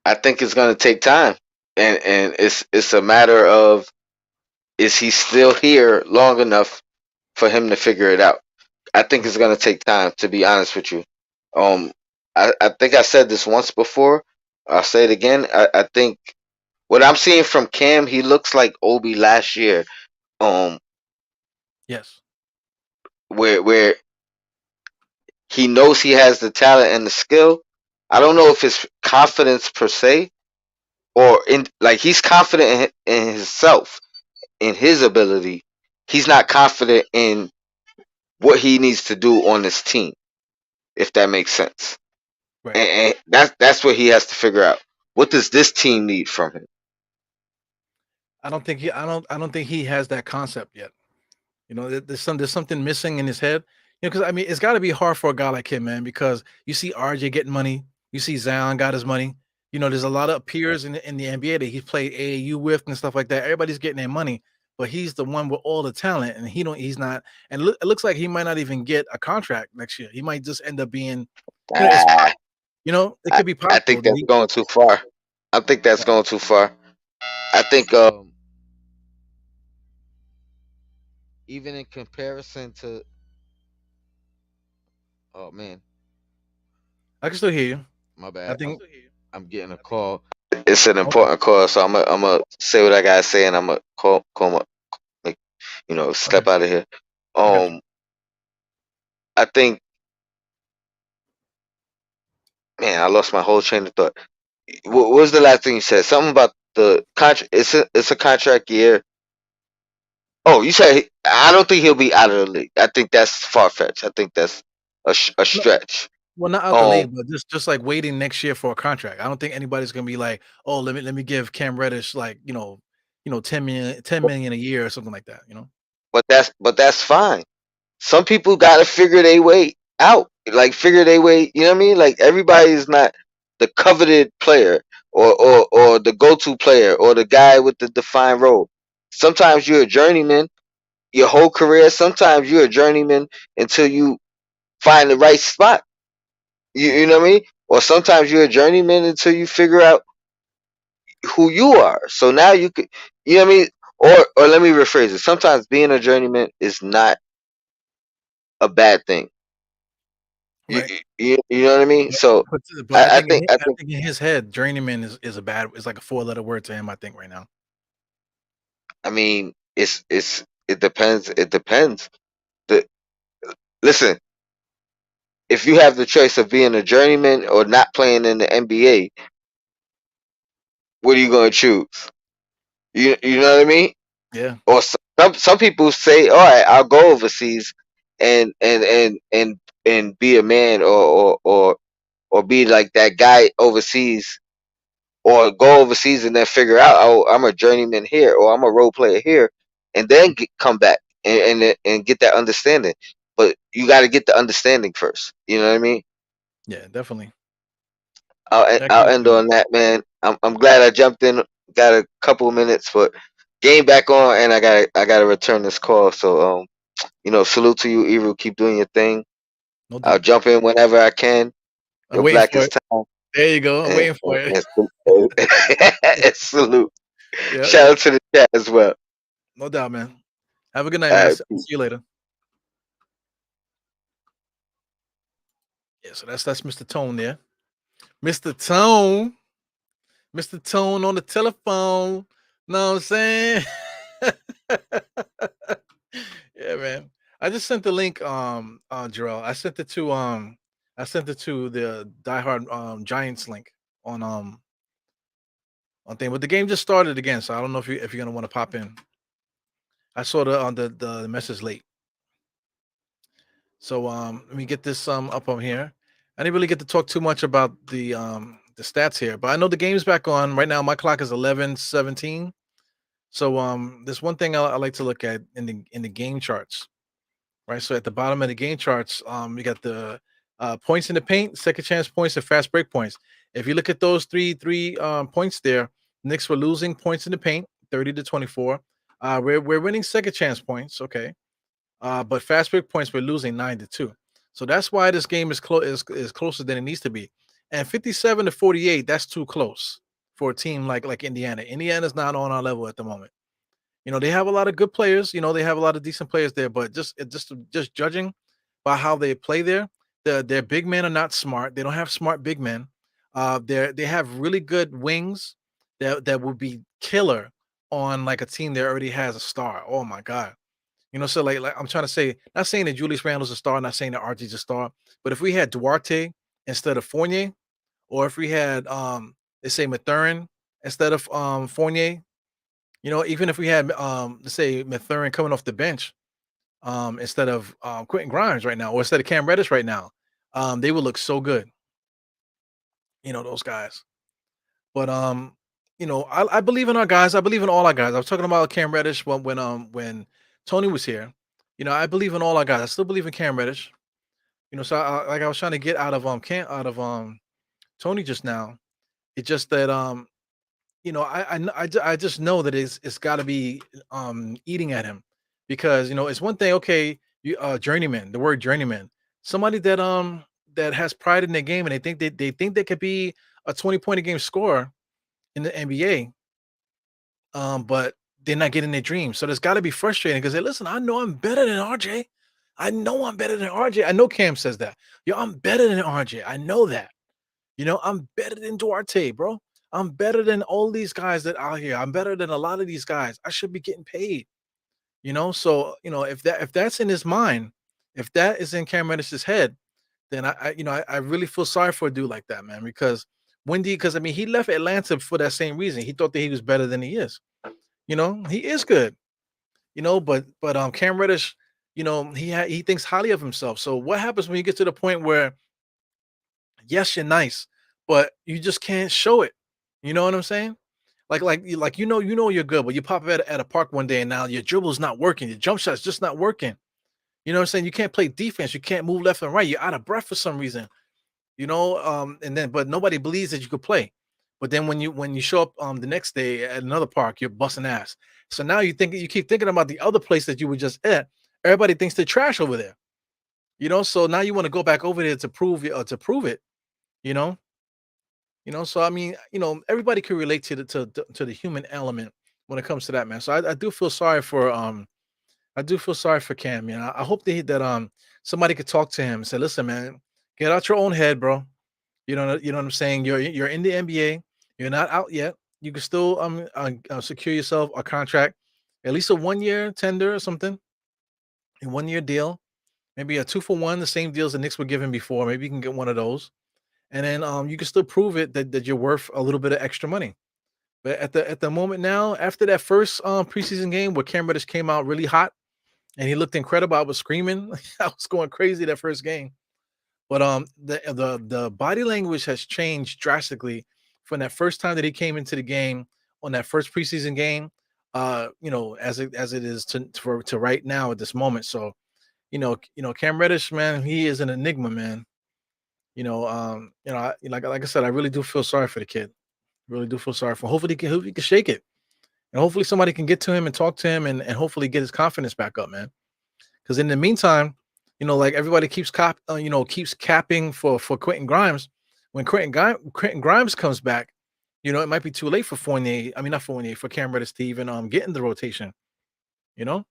I think it's gonna take time, and it's a matter of is he still here long enough for him to figure it out. I think Mhm. it's gonna take time, to be honest with you. Um, I think I said this once before. I'll say it again. I think what I'm seeing from Cam, he looks like Obi last year. Um, Yes. where he knows he has the talent and the skill. I don't know if it's confidence per se, or in like he's confident in himself, in his ability. He's not confident in what he needs to do on this team, if that makes sense. Right. And that's what he has to figure out. What does this team need from him? I don't think he has that concept yet. You know, there's something missing in his head. You know, because I mean, it's got to be hard for a guy like him, man. Because you see RJ getting money, you see Zion got his money. You know, there's a lot of peers in the NBA that he's played AAU with and stuff like that. Everybody's getting their money, but he's the one with all the talent, and he's not. And it looks like he might not even get a contract next year. He might just end up being, you know, it's Ah, you know, it I, could be I possible think that that's going too far. I think that's going too far. I think even in comparison to, oh man, I can still hear you. my I bad. think I'm getting a call. It's an okay, important call, so I'm gonna say what I gotta say, and I'm gonna like, okay, step out of here. I got you. Um, I think, man, I lost my whole train of thought. What was the last thing you said? Something about the contract. It's a contract year. Oh, you said I don't think he'll be out of the league. I think that's far fetched. I think that's a stretch. Well, not out the Um, league, but just like waiting next year for a contract. I don't think anybody's gonna be like, "Oh, let me give Cam Reddish like, 10 million a year or something like that," you know? but that's fine. Some people got to figure their way out, like figure their way. You know what I mean? Like everybody is not the coveted player or the go-to player or the guy with the defined role. Sometimes you're a journeyman your whole career. Sometimes you're a journeyman until you find the right spot. You Yeah, know what I mean? Or sometimes you're a journeyman until you figure out who you are. So now you could, you know what I mean? Or let me rephrase it. Sometimes being a journeyman is not a bad thing. You right. you know what I mean? But So but I think I I think think in his head, journeyman is a bad it's like a four-letter word to him, I think, right now. I mean it depends. It depends. The listen, if you have the choice of being a journeyman or not playing in the NBA, what are you going to choose? You know what I mean? Yeah, Or some people say, all right, I'll go overseas and be a man or be like that guy overseas or go overseas and then figure out, oh, I'm a journeyman here or I'm a role player here, and then come back and get that understanding. But you got to get the understanding first. You know what I mean? yeah, definitely. I I'll agree with end you. on that, man. I'm glad I jumped in. Got a couple of minutes, but game back on, and I gotta return this call. So salute to you, Eru. Keep doing your thing. No I'll doubt. jump in whenever I can. I'm Your waiting black for is it. time, There you go. I'm and, waiting for it. and salute. Yeah, Shout out to the chat as well. no doubt, man. Have a good night, All man. right, I'll see you later. Yeah, so that's Mr. Tone there. Mr. Tone. Mr. Tone on the telephone. Know what I'm saying? Yeah, man. I just sent the link, Jarrell. I sent it to the diehard Giants link on on thing. But the game just started again, so I don't know if you're gonna want to pop in. I saw the message late. So let me get this up on here. I didn't really get to talk too much about the stats here, but I know the game's back on right now. My clock is 11:17. So there's one thing I like to look at in the game charts, right? So at the bottom of the game charts, you got the points in the paint, second chance points, and fast break points. If you look at those three points there, Knicks were losing points in the paint, 30-24. We're winning second chance points, okay. But fast break points we're losing 9-2. So that's why this game is closer than it needs to be. And 57-48, that's too close for a team like Indiana. Indiana's not on our level at the moment. You know, they have a lot of good players. You know, they have a lot of decent players there, but just judging by how they play there, their big men are not smart. They don't have smart big men. They have really good wings that would be killer on like a team that already has a star. Oh my god. So like I'm trying to say, not saying that Julius Randle's a star, not saying that RJ's a star, but if we had Duarte instead of Fournier, or if we had let's say Mathurin instead of Fournier, even if we had let's say Mathurin coming off the bench instead of Quentin Grimes right now, or instead of Cam Reddish right now, they would look so good, those guys. But I believe in our guys. I believe in all our guys. I was talking about Cam Reddish when Tony was here. I believe in all our guys. I still believe in Cam Reddish. So like I was trying to get out of Tony just now. It's just that I just know that it's got to be eating at him, because it's one thing. Okay, you journeyman. The word journeyman. Somebody that has pride in their game, and they think they could be a 20-point a game scorer in the NBA, but they're not getting their dreams. So there's got to be frustrating because, hey, listen, I know I'm better than RJ. I know I'm better than RJ. I know Cam says that. Yo, I'm better than RJ. I know that. I'm better than Duarte, bro. I'm better than all these guys that out here. I'm better than a lot of these guys. I should be getting paid. So if that's in his mind, if that is in Cam Reddish's head, then I really feel sorry for a dude like that, man. Because I mean, he left Atlanta for that same reason. He thought that he was better than he is. He is good. But Cam Reddish, he thinks highly of himself. So what happens when you get to the point where, yes, you're nice, but you just can't show it? You know what I'm saying? Like you're good, but you pop up at a park one day and now your dribble's not working, your jump shot's just not working. You know what I'm saying? You can't play defense, you can't move left and right, you're out of breath for some reason. And then but nobody believes that you could play. But then when you show up the next day at another park, you're busting ass. So now you keep thinking about the other place that you were just at. Everybody thinks they're trash over there. So now you want to go back over there to prove it, you know. So I mean, everybody can relate to the human element when it comes to that, man. So I do feel sorry for Cam, man. I hope that somebody could talk to him and say, listen, man, get out your own head, bro. You know what I'm saying? You're in the NBA. You're not out yet. You can still secure yourself a contract, at least a 1 year tender or something, a 1 year deal, maybe a 2 for 1, the same deals the Knicks were giving before. Maybe you can get one of those, and then you can still prove it that you're worth a little bit of extra money. But at the moment now, after that first preseason game where Cam Reddish came out really hot and he looked incredible, I was screaming, I was going crazy that first game. But the body language has changed drastically from that first time that he came into the game on that first preseason game, as it is to right now at this moment. So, Cam Reddish, man, he is an enigma, man. Like I said, I really do feel sorry for the kid. Really do feel sorry for. Hopefully he can shake it, and hopefully somebody can get to him and talk to him, and hopefully get his confidence back up, man. Because in the meantime, like everybody keeps capping for Quentin Grimes. When Quentin Grimes comes back, it might be too late for Fournier. I mean, not Fournier, for Cam Reddish to even get in the rotation. You know,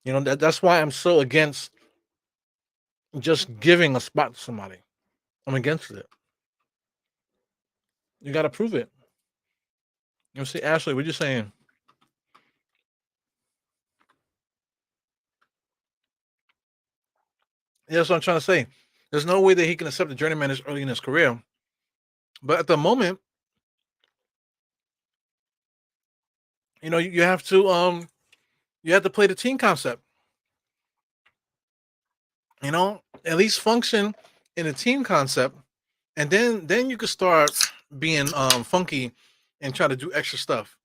that's why I'm so against just giving a spot to somebody. I'm against it. You got to prove it. See, Ashley, what you saying? Yeah, that's what I'm trying to say. There's no way that he can accept the journeyman this early in his career. But at the moment, you have to play the team concept. At least function in a team concept, and then you could start being funky and try to do extra stuff.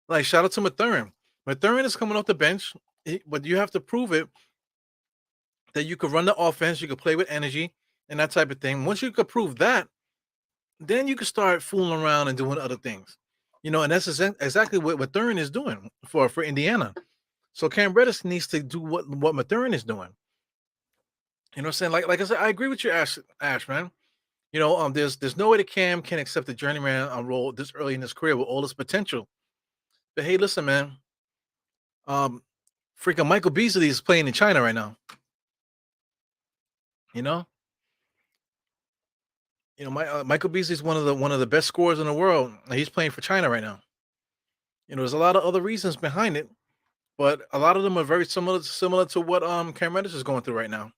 Like shout out to Mathurin. Mathurin is coming off the bench, but you have to prove it that you could run the offense, you could play with energy and that type of thing. Once you could prove that, then you could start fooling around and doing other things. And that's exactly what Mathurin is doing for Indiana. So Cam Reddish needs to do what Mathurin is doing. You know what I'm saying? Like I said, I agree with you, Ash, man. There's no way that Cam can accept the journeyman role this early in his career with all his potential. But hey, listen, man. Um, freaking Michael Beasley is playing in China right now. You know, Michael Beasley is one of the best scorers in the world. And he's playing for China right now. There's a lot of other reasons behind it, but a lot of them are very similar to what Cam Reddish is going through right now.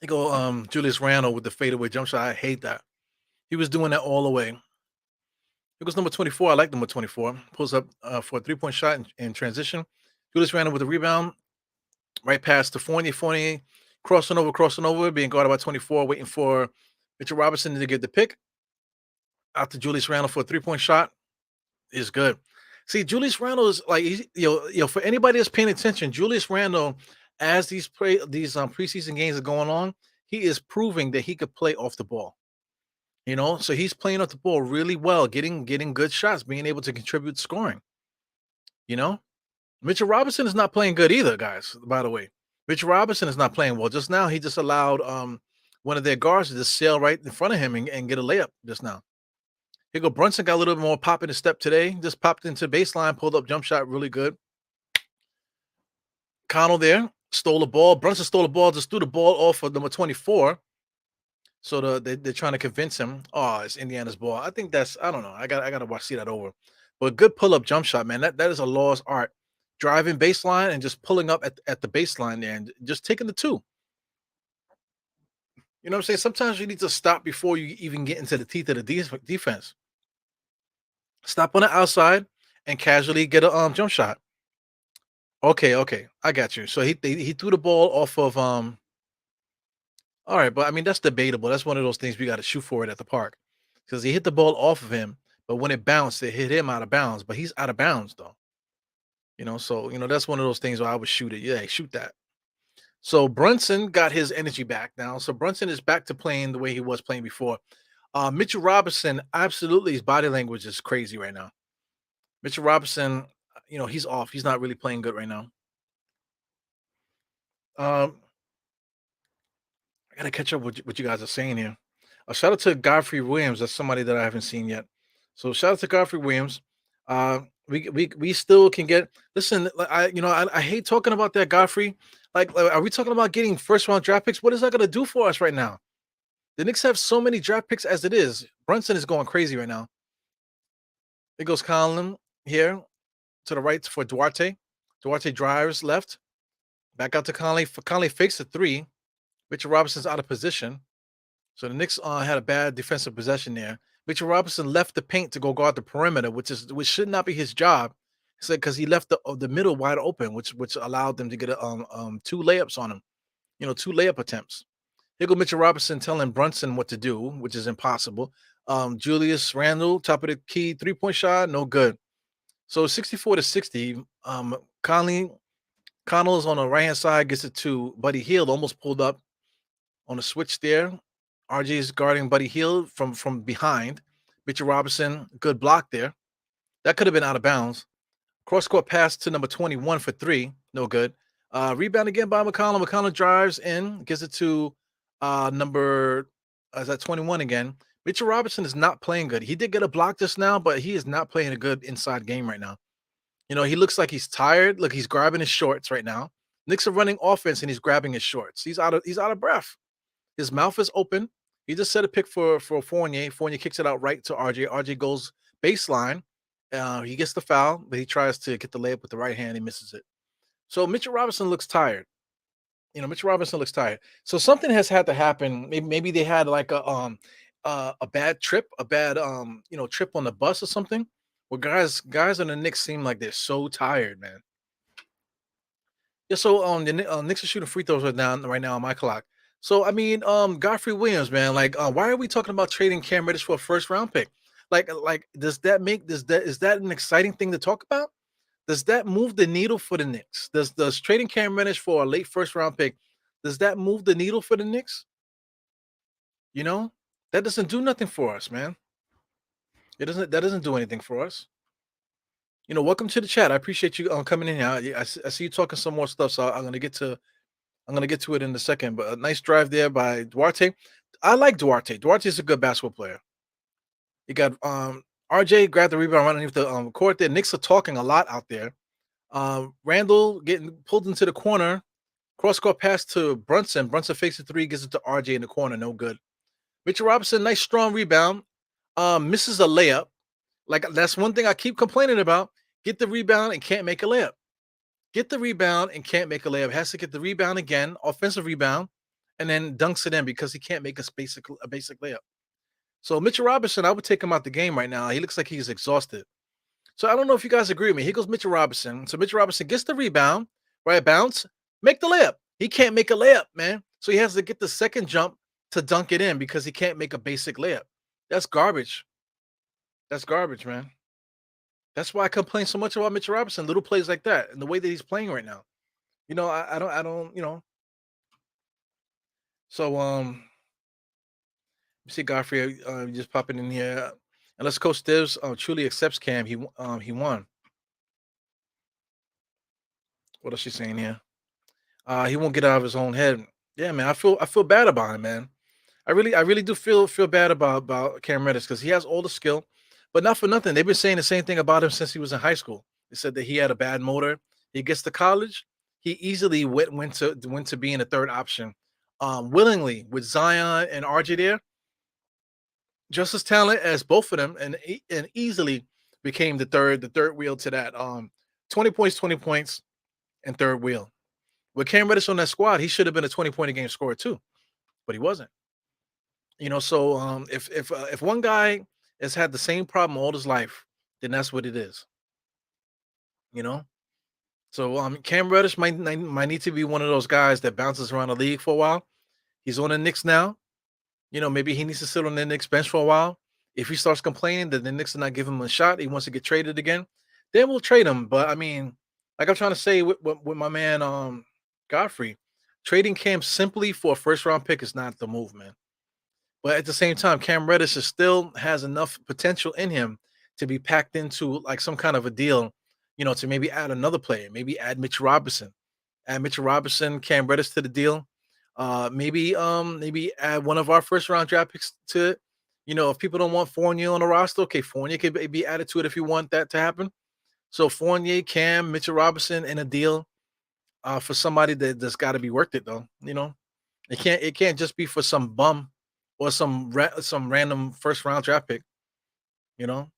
You go Julius Randle with the fadeaway jump shot. I hate that. He was doing that all the way. It was number 24. I like number 24. Pulls up for a 3-point shot in transition. Julius Randle with the rebound, right past to Fournier. Fournier crossing over, being guarded by 24, waiting for Mitchell Robinson to get the pick. Out to Julius Randle for a 3-point shot is good. See, Julius Randle is like for anybody that's paying attention, Julius Randle, as these preseason games are going on, he is proving that he could play off the ball. So he's playing off the ball really well, getting good shots, being able to contribute scoring. You know, Mitchell Robinson is not playing good either, guys. By the way, Mitchell Robinson is not playing well. Just now, he just allowed one of their guards to just sail right in front of him and get a layup just now. Here go Brunson, got a little bit more pop in his step today. Just popped into baseline, pulled up jump shot really good. Connell there stole the ball. Brunson stole the ball, just threw the ball off of number 24. So they're trying to convince him. Oh, it's Indiana's ball. I think that's, I don't know. I gotta see that over. But good pull up jump shot, man. That is a lost art. Driving baseline and just pulling up at the baseline there and just taking the two. You know what I'm saying? Sometimes you need to stop before you even get into the teeth of the defense. Stop on the outside and casually get a jump shot. Okay, I got you. So he threw the ball off of All right, but I mean that's debatable. That's one of those things we got to shoot for it at the park because he hit the ball off of him, but when it bounced, it hit him out of bounds. But he's out of bounds though. So that's one of those things where I would shoot it. Yeah, shoot that. So Brunson got his energy back now. So Brunson is back to playing the way he was playing before. Mitchell Robinson, absolutely, his body language is crazy right now. Mitchell Robinson, he's off. He's not really playing good right now. Um, I gotta catch up with what you guys are saying here. Shout out to Godfrey Williams. That's somebody that I haven't seen yet. So shout out to Godfrey Williams. We still can get. Listen, I hate talking about that Godfrey. Like, are we talking about getting first round draft picks? What is that gonna do for us right now? The Knicks have so many draft picks as it is. Brunson is going crazy right now. It goes Conlon here to the right for Duarte. Duarte drives left. Back out to Conley. Conley fakes a three. Mitchell Robinson's out of position. So the Knicks had a bad defensive possession there. Mitchell Robinson left the paint to go guard the perimeter, which should not be his job. He said because he left the middle wide open, which allowed them to get two layups on him. Two layup attempts. Here go Mitchell Robinson telling Brunson what to do, which is impossible. Julius Randle, top of the key, 3-point shot, no good. So 64-60. Connell is on the right hand side, gets it to Buddy Hield, almost pulled up on the switch there. RJ is guarding Buddy Hield from behind. Mitchell Robinson, good block there. That could have been out of bounds. Cross court pass to number 21 for three, no good. Rebound again by McCollum. McCollum drives in, gives it to number is that 21 again. Mitchell Robinson is not playing good. He did get a block just now, but he is not playing a good inside game right now. He looks like he's tired. Look, he's grabbing his shorts right now. Knicks are running offense and he's grabbing his shorts. He's out of breath. His mouth is open. He just set a pick for Fournier. Fournier kicks it out right to RJ. RJ goes baseline. He gets the foul, but he tries to get the layup with the right hand. He misses it. So Mitchell Robinson looks tired. Mitchell Robinson looks tired. So something has had to happen. Maybe they had like a bad trip, a bad trip on the bus or something. Where guys on the Knicks seem like they're so tired, man. Yeah, so the Knicks are shooting free throws right now on my clock. So I mean, Godfrey Williams, man, like why are we talking about trading Cam Reddish for a first round pick? Like does that is that an exciting thing to talk about? Does that move the needle for the Knicks? Does trading Cam Reddish for a late first round pick, does that move the needle for the Knicks? You know, that doesn't do nothing for us, man. That doesn't do anything for us. Welcome to the chat. I appreciate you coming in here. I see you talking some more stuff, so I'm gonna get to it in a second. But a nice drive there by Duarte. I like Duarte. Duarte is a good basketball player. You got RJ grabbed the rebound right underneath the court there. Knicks are talking a lot out there. Randall getting pulled into the corner. Cross court pass to Brunson. Brunson fakes a three, gets it to RJ in the corner. No good. Mitchell Robinson, nice strong rebound. Misses a layup. Like that's one thing I keep complaining about. Get the rebound and can't make a layup. Get the rebound and can't make a layup. Has to get the rebound again, offensive rebound, and then dunks it in because he can't make a basic layup. So Mitchell Robinson, I would take him out the game right now. He looks like he's exhausted. So I don't know if you guys agree with me. Here goes Mitchell Robinson. So Mitchell Robinson gets the rebound, right? Bounce, make the layup. He can't make a layup, man. So he has to get the second jump to dunk it in because he can't make a basic layup. That's garbage. That's garbage, man. That's why I complain so much about Mitchell Robinson. Little plays like that and the way that he's playing right now. I don't. So you see Godfrey just popping in here. Unless Coach Stibbs truly accepts Cam, he won. What else she saying here? He won't get out of his own head. Yeah, man. I feel bad about him, man. I really do feel bad about Cam Reddish because he has all the skill, but not for nothing. They've been saying the same thing about him since he was in high school. They said that he had a bad motor. He gets to college, he easily went to being a third option, willingly with Zion and RJ there, just as talented as both of them, and easily became the third wheel to that 20 points, 20 points, and third wheel. With Cam Reddish on that squad, he should have been a 20 point a game scorer too, but he wasn't. So if one guy has had the same problem all his life, then that's what it is. You know. So Cam Reddish might need to be one of those guys that bounces around the league for a while. He's on the Knicks now. Maybe he needs to sit on the Knicks bench for a while. If he starts complaining that the Knicks are not giving him a shot, he wants to get traded again, then we'll trade him. But I mean, like I'm trying to say with my man Godfrey, trading Cam simply for a first round pick is not the move, man. But at the same time, Cam Reddish still has enough potential in him to be packed into like some kind of a deal, to maybe add another player, maybe add Mitchell Robinson, Cam Reddish to the deal. Maybe add one of our first round draft picks to it. If people don't want Fournier on the roster, okay, Fournier could be added to it if you want that to happen. So Fournier, Cam, Mitchell Robinson in a deal for somebody that's got to be worth it though. It can't just be for some bum or some random first round draft pick, you know,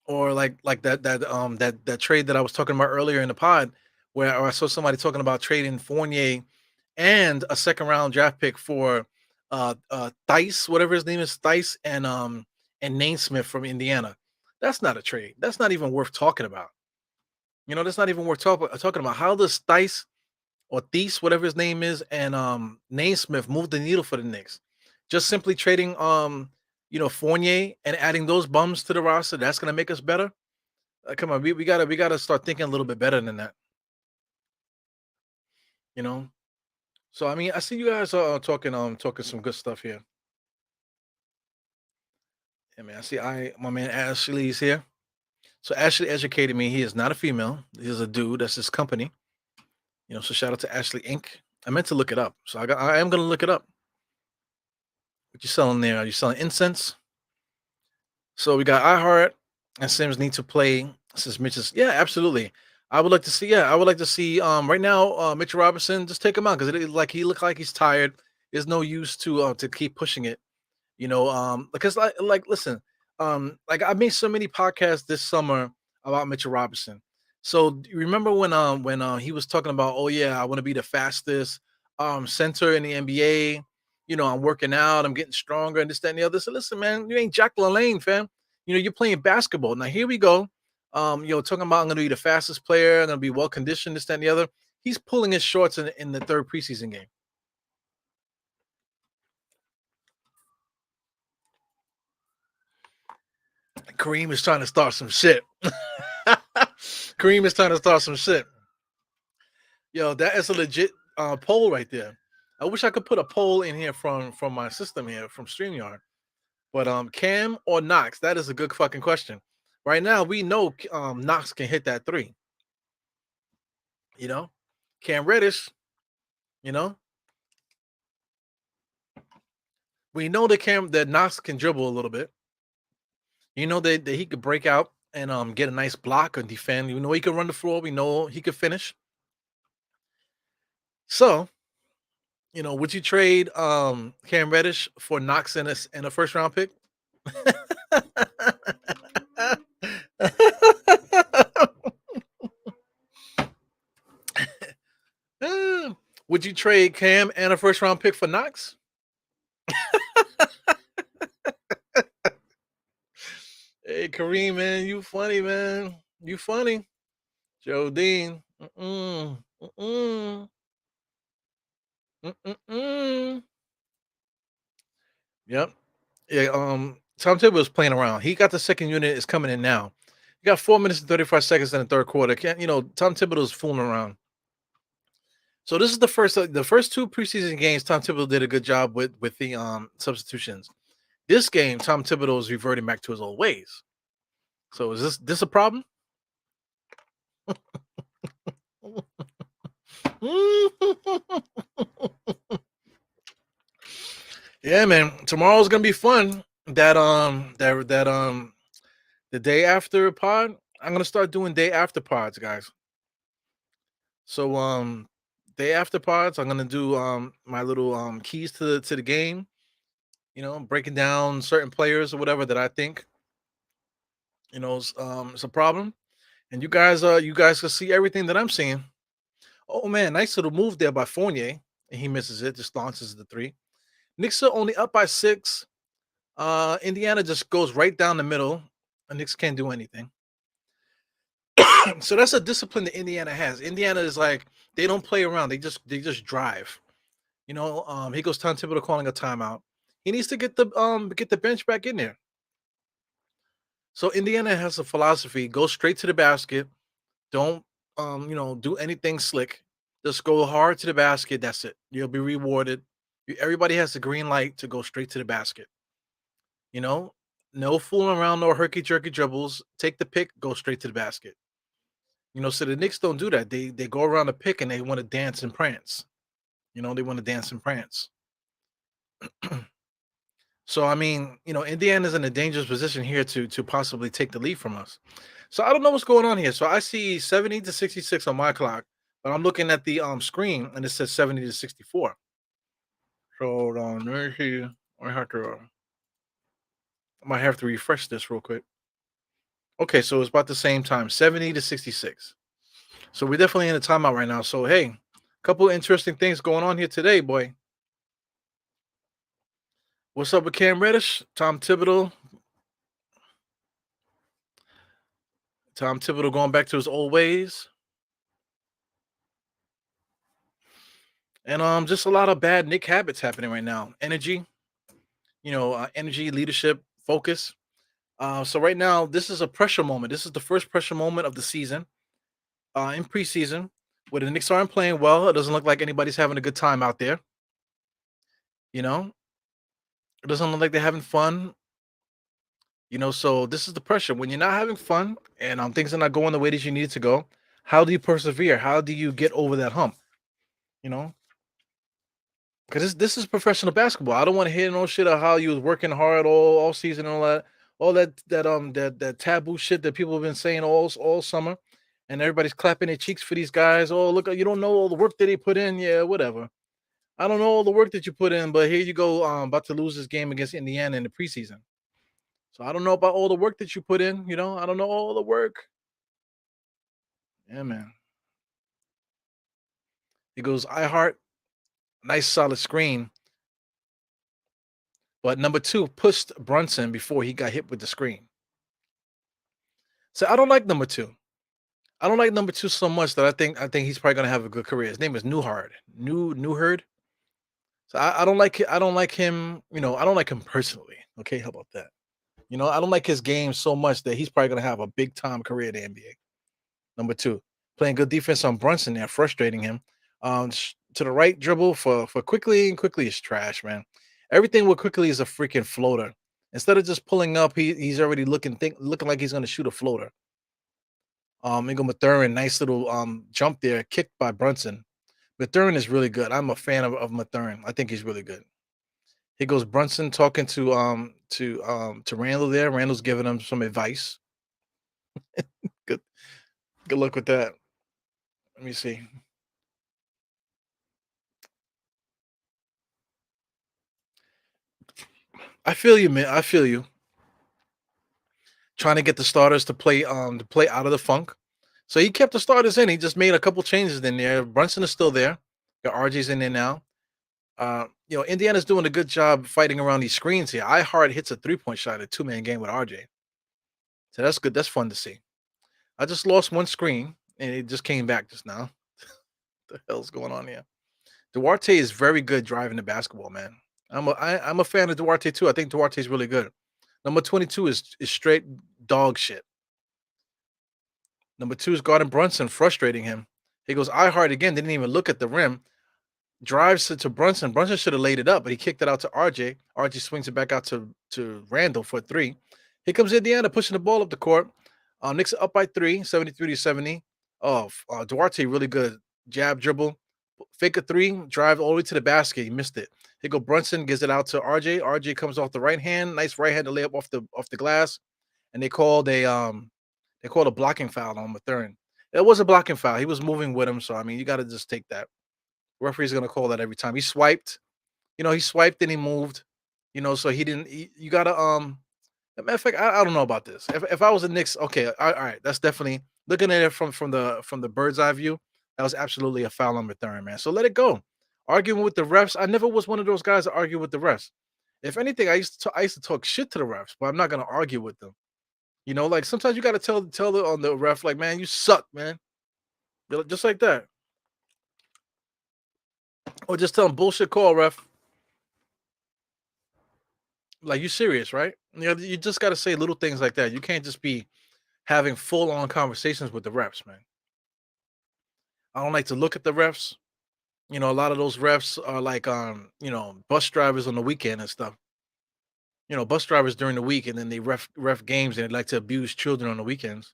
or like that trade that I was talking about earlier in the pod, where I saw somebody talking about trading Fournier and a second round draft pick for Thice, whatever his name is, Thice and Naismith from Indiana. That's not a trade. That's not even worth talking about. That's not even worth talking about. How does Thice or Thies, whatever his name is, and Naismith moved the needle for the Knicks. Just simply trading Fournier and adding those bums to the roster, that's gonna make us better. Come on, we gotta start thinking a little bit better than that, you know. So I mean, I see you guys are talking some good stuff here. Yeah, man. I see my man Ashley's here. So Ashley educated me. He is not a female. He's a dude. That's his company. So shout out to Ashley Inc. I meant to look it up. So I am gonna look it up. What you selling there? Are you selling incense? So we got iHeart and Sims need to play since Mitch is, yeah, absolutely. I would like to see right now Mitchell Robinson just take him out because it is like he look like he's tired. There's no use to keep pushing it, because like listen, like I made so many podcasts this summer about Mitchell Robinson. So do you remember when he was talking about, oh yeah, I want to be the fastest center in the NBA. I'm working out, I'm getting stronger, and this, that, and the other. So listen, man, you ain't Jack LaLanne, fam. You're playing basketball. Now here we go. Talking about I'm gonna be the fastest player, I'm gonna be well conditioned, this, that, and the other. He's pulling his shorts in the third preseason game. Kareem is trying to start some shit. Kareem is trying to start some shit. Yo, that is a legit poll right there. I wish I could put a poll in here from my system here from StreamYard. But Cam or Knox, that is a good fucking question. Right now, we know Knox can hit that three. You know, Cam Reddish. You know, we know that Knox can dribble a little bit. That he could break out and get a nice block or defend. We know he could run the floor. We know he could finish. So, would you trade Cam Reddish for Knox and a first round pick? Would you trade Cam and a first round pick for Knox? Hey, Kareem, man, you funny, man. You funny. Joe Dean. Mm-mm. Mm-mm. Mm-mm. Yep. Yeah, Tom Thibodeau is playing around. He got the second unit, is coming in now. You got 4 minutes and 35 seconds in the third quarter. Can't Tom Thibodeau's fooling around. So this is the first two preseason games. Tom Thibodeau did a good job with the substitutions. This game, Tom Thibodeau is reverting back to his old ways. So is this a problem? Yeah, man. Tomorrow's gonna be fun. The day after pod, I'm gonna start doing day after pods, guys. So day after pods, I'm gonna do my little keys to the game. Breaking down certain players or whatever that I think is a problem. And you guys can see everything that I'm seeing. Oh man, nice little move there by Fournier, and he misses it. Just launches the three. Knicks are only up by 6. Indiana just goes right down the middle. And Knicks can't do anything. So that's a discipline that Indiana has. Indiana is like they don't play around. They just drive. Here goes Tom Thibodeau calling a timeout. He needs to get the bench back in there. So Indiana has a philosophy: go straight to the basket. Don't do anything slick. Just go hard to the basket. That's it. You'll be rewarded. Everybody has the green light to go straight to the basket. You know, no fooling around, no herky jerky dribbles. Take the pick, go straight to the basket. So the Knicks don't do that. They go around the pick and they want to dance and prance. They want to dance and prance. So I mean, Indiana's in a dangerous position here to possibly take the lead from us. So I don't know what's going on here. So I see 70 to 66 on my clock, but I'm looking at the screen and it says 70 to 64. So hold on, let me see. I might have to refresh this real quick. Okay, so it's about the same time, 70 to 66. So we're definitely in a timeout right now. So hey, a couple interesting things going on here today, boy. What's up with Cam Reddish? Tom Thibodeau going back to his old ways. And just a lot of bad Nick habits happening right now. Energy, energy, leadership, focus. So right now, this is a pressure moment. This is the first pressure moment of the season, in preseason, where the Knicks aren't playing well. It doesn't look like anybody's having a good time out there. You know, it doesn't look like they're having fun. So this is the pressure when you're not having fun and things are not going the way that you need it to go. How do you persevere? How do you get over that hump? You know, because this is professional basketball. I don't want to hear no shit of how you was working hard all season and all that taboo shit that people have been saying all summer, and everybody's clapping their cheeks for these guys. Oh, look, you don't know all the work that they put in. Yeah, whatever. I don't know all the work that you put in, but here you go, about to lose this game against Indiana in the preseason. So I don't know about all the work that you put in. I don't know all the work. Yeah, man. He goes, I heart, nice solid screen. But number two pushed Brunson before he got hit with the screen. So I don't like number two. I don't like number two so much that I think he's probably gonna have a good career. His name is Newhard. Newherd. So I don't like I don't like him, I don't like him personally. Okay, how about that? I don't like his game so much that he's probably gonna have a big time career in the NBA. Number two, playing good defense on Brunson there, frustrating him. To the right dribble for quickly, and quickly is trash, man. Everything with quickly is a freaking floater. Instead of just pulling up, he's already looking like he's gonna shoot a floater. Ingo Mathurin, nice little jump there, kicked by Brunson. Mathurin is really good. I'm a fan of Mathurin. I think he's really good. Here goes Brunson talking to Randall there. Randall's giving him some advice. Good good luck with that. Let me see. I feel you, man. I feel you. Trying to get the starters to play out of the funk. So he kept the starters in. He just made a couple changes in there. Brunson is still there. Got RJ's in there now. Indiana's doing a good job fighting around these screens here. I hard hits a 3-point shot in a two-man game with RJ. So that's good. That's fun to see. I just lost one screen and it just came back just now. The hell's going on here? Duarte is very good driving the basketball, man. I'm a fan of Duarte too. I think Duarte's really good. Number 22 is straight dog shit. Number 2 is Gordon Brunson frustrating him. He goes I hard again, didn't even look at the rim. Drives to Brunson. Brunson should have laid it up, but he kicked it out to RJ. RJ swings it back out to Randall for a three. Here comes Indiana pushing the ball up the court. Knicks are up by 3, 73-70. Oh, Duarte really good. Jab dribble, fake a three, drive all the way to the basket. He missed it. Here go Brunson, gives it out to RJ. RJ comes off the right hand, nice right hand to layup off the glass, and they called a blocking foul on Mathurin. It was a blocking foul. He was moving with him, so I mean you got to just take that. Referee's gonna call that every time. He swiped, he swiped and he moved, so he didn't. You gotta matter of fact, I don't know about this. If I was a Knicks, okay, all right, that's definitely looking at it from the bird's eye view. That was absolutely a foul on Mathurin, man. So let it go. Arguing with the refs, I never was one of those guys that argue with the refs. If anything, I used to talk shit to the refs, but I'm not gonna argue with them. Like sometimes you gotta tell the ref, like, man, you suck, man. Just like that. Or just tell them bullshit call, ref. Like, you serious, right? You just got to say little things like that. You can't just be having full on conversations with the refs, man. I don't like to look at the refs. A lot of those refs are like, bus drivers on the weekend and stuff. Bus drivers during the week, and then they ref games, and they like to abuse children on the weekends.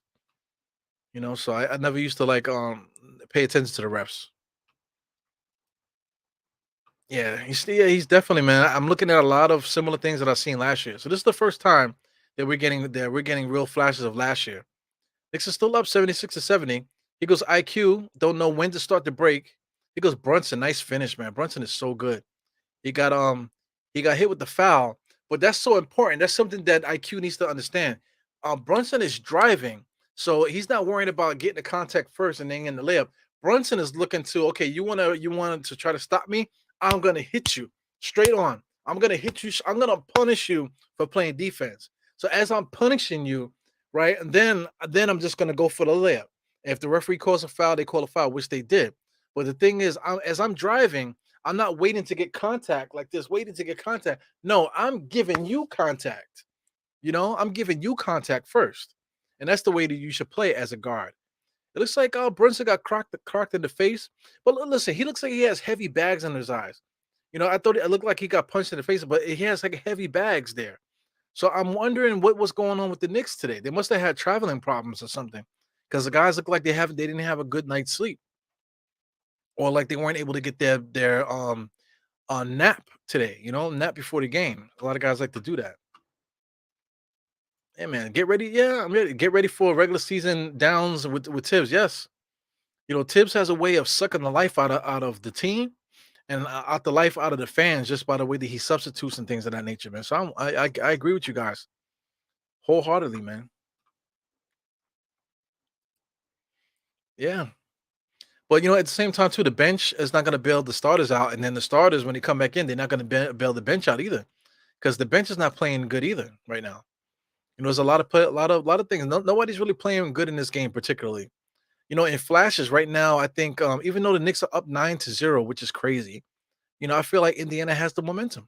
So I never used to like pay attention to the refs. Yeah, he's definitely, man. I'm looking at a lot of similar things that I've seen last year. So this is the first time that we're getting real flashes of last year. Knicks is still up 76-70. He goes IQ, don't know when to start the break. He goes Brunson, nice finish, man. Brunson is so good. He got he got hit with the foul, but that's so important. That's something that IQ needs to understand. Brunson is driving, so he's not worrying about getting the contact first and then in the layup. Brunson is looking to, okay, you wanted to try to stop me. I'm gonna hit you straight on. I'm gonna hit you. I'm gonna punish you for playing defense. So as I'm punishing you, right, and then I'm just gonna go for the layup. If the referee calls a foul, they call a foul, which they did. But the thing is, as I'm driving, I'm not waiting to get contact like this, waiting to get contact. No, I'm giving you contact. I'm giving you contact first. And that's the way that you should play as a guard. It looks like Brunson got crocked in the face. But listen, he looks like he has heavy bags under his eyes. I thought it looked like he got punched in the face, but he has like heavy bags there. So I'm wondering what was going on with the Knicks today. They must have had traveling problems or something. Because the guys look like they didn't have a good night's sleep. Or like they weren't able to get their nap today, nap before the game. A lot of guys like to do that. Yeah, man, get ready. Yeah, I'm ready. Get ready for regular season downs with Tibbs. Yes, Tibbs has a way of sucking the life out of the team and out the life out of the fans just by the way that he substitutes and things of that nature, man. So I agree with you guys wholeheartedly, man. Yeah, but at the same time too, the bench is not going to bail the starters out, and then the starters when they come back in, they're not going to bail the bench out either, because the bench is not playing good either right now. There's a lot of a lot of things. Nobody's really playing good in this game, particularly. In flashes right now, I think even though the Knicks are up 9-0, which is crazy, I feel like Indiana has the momentum.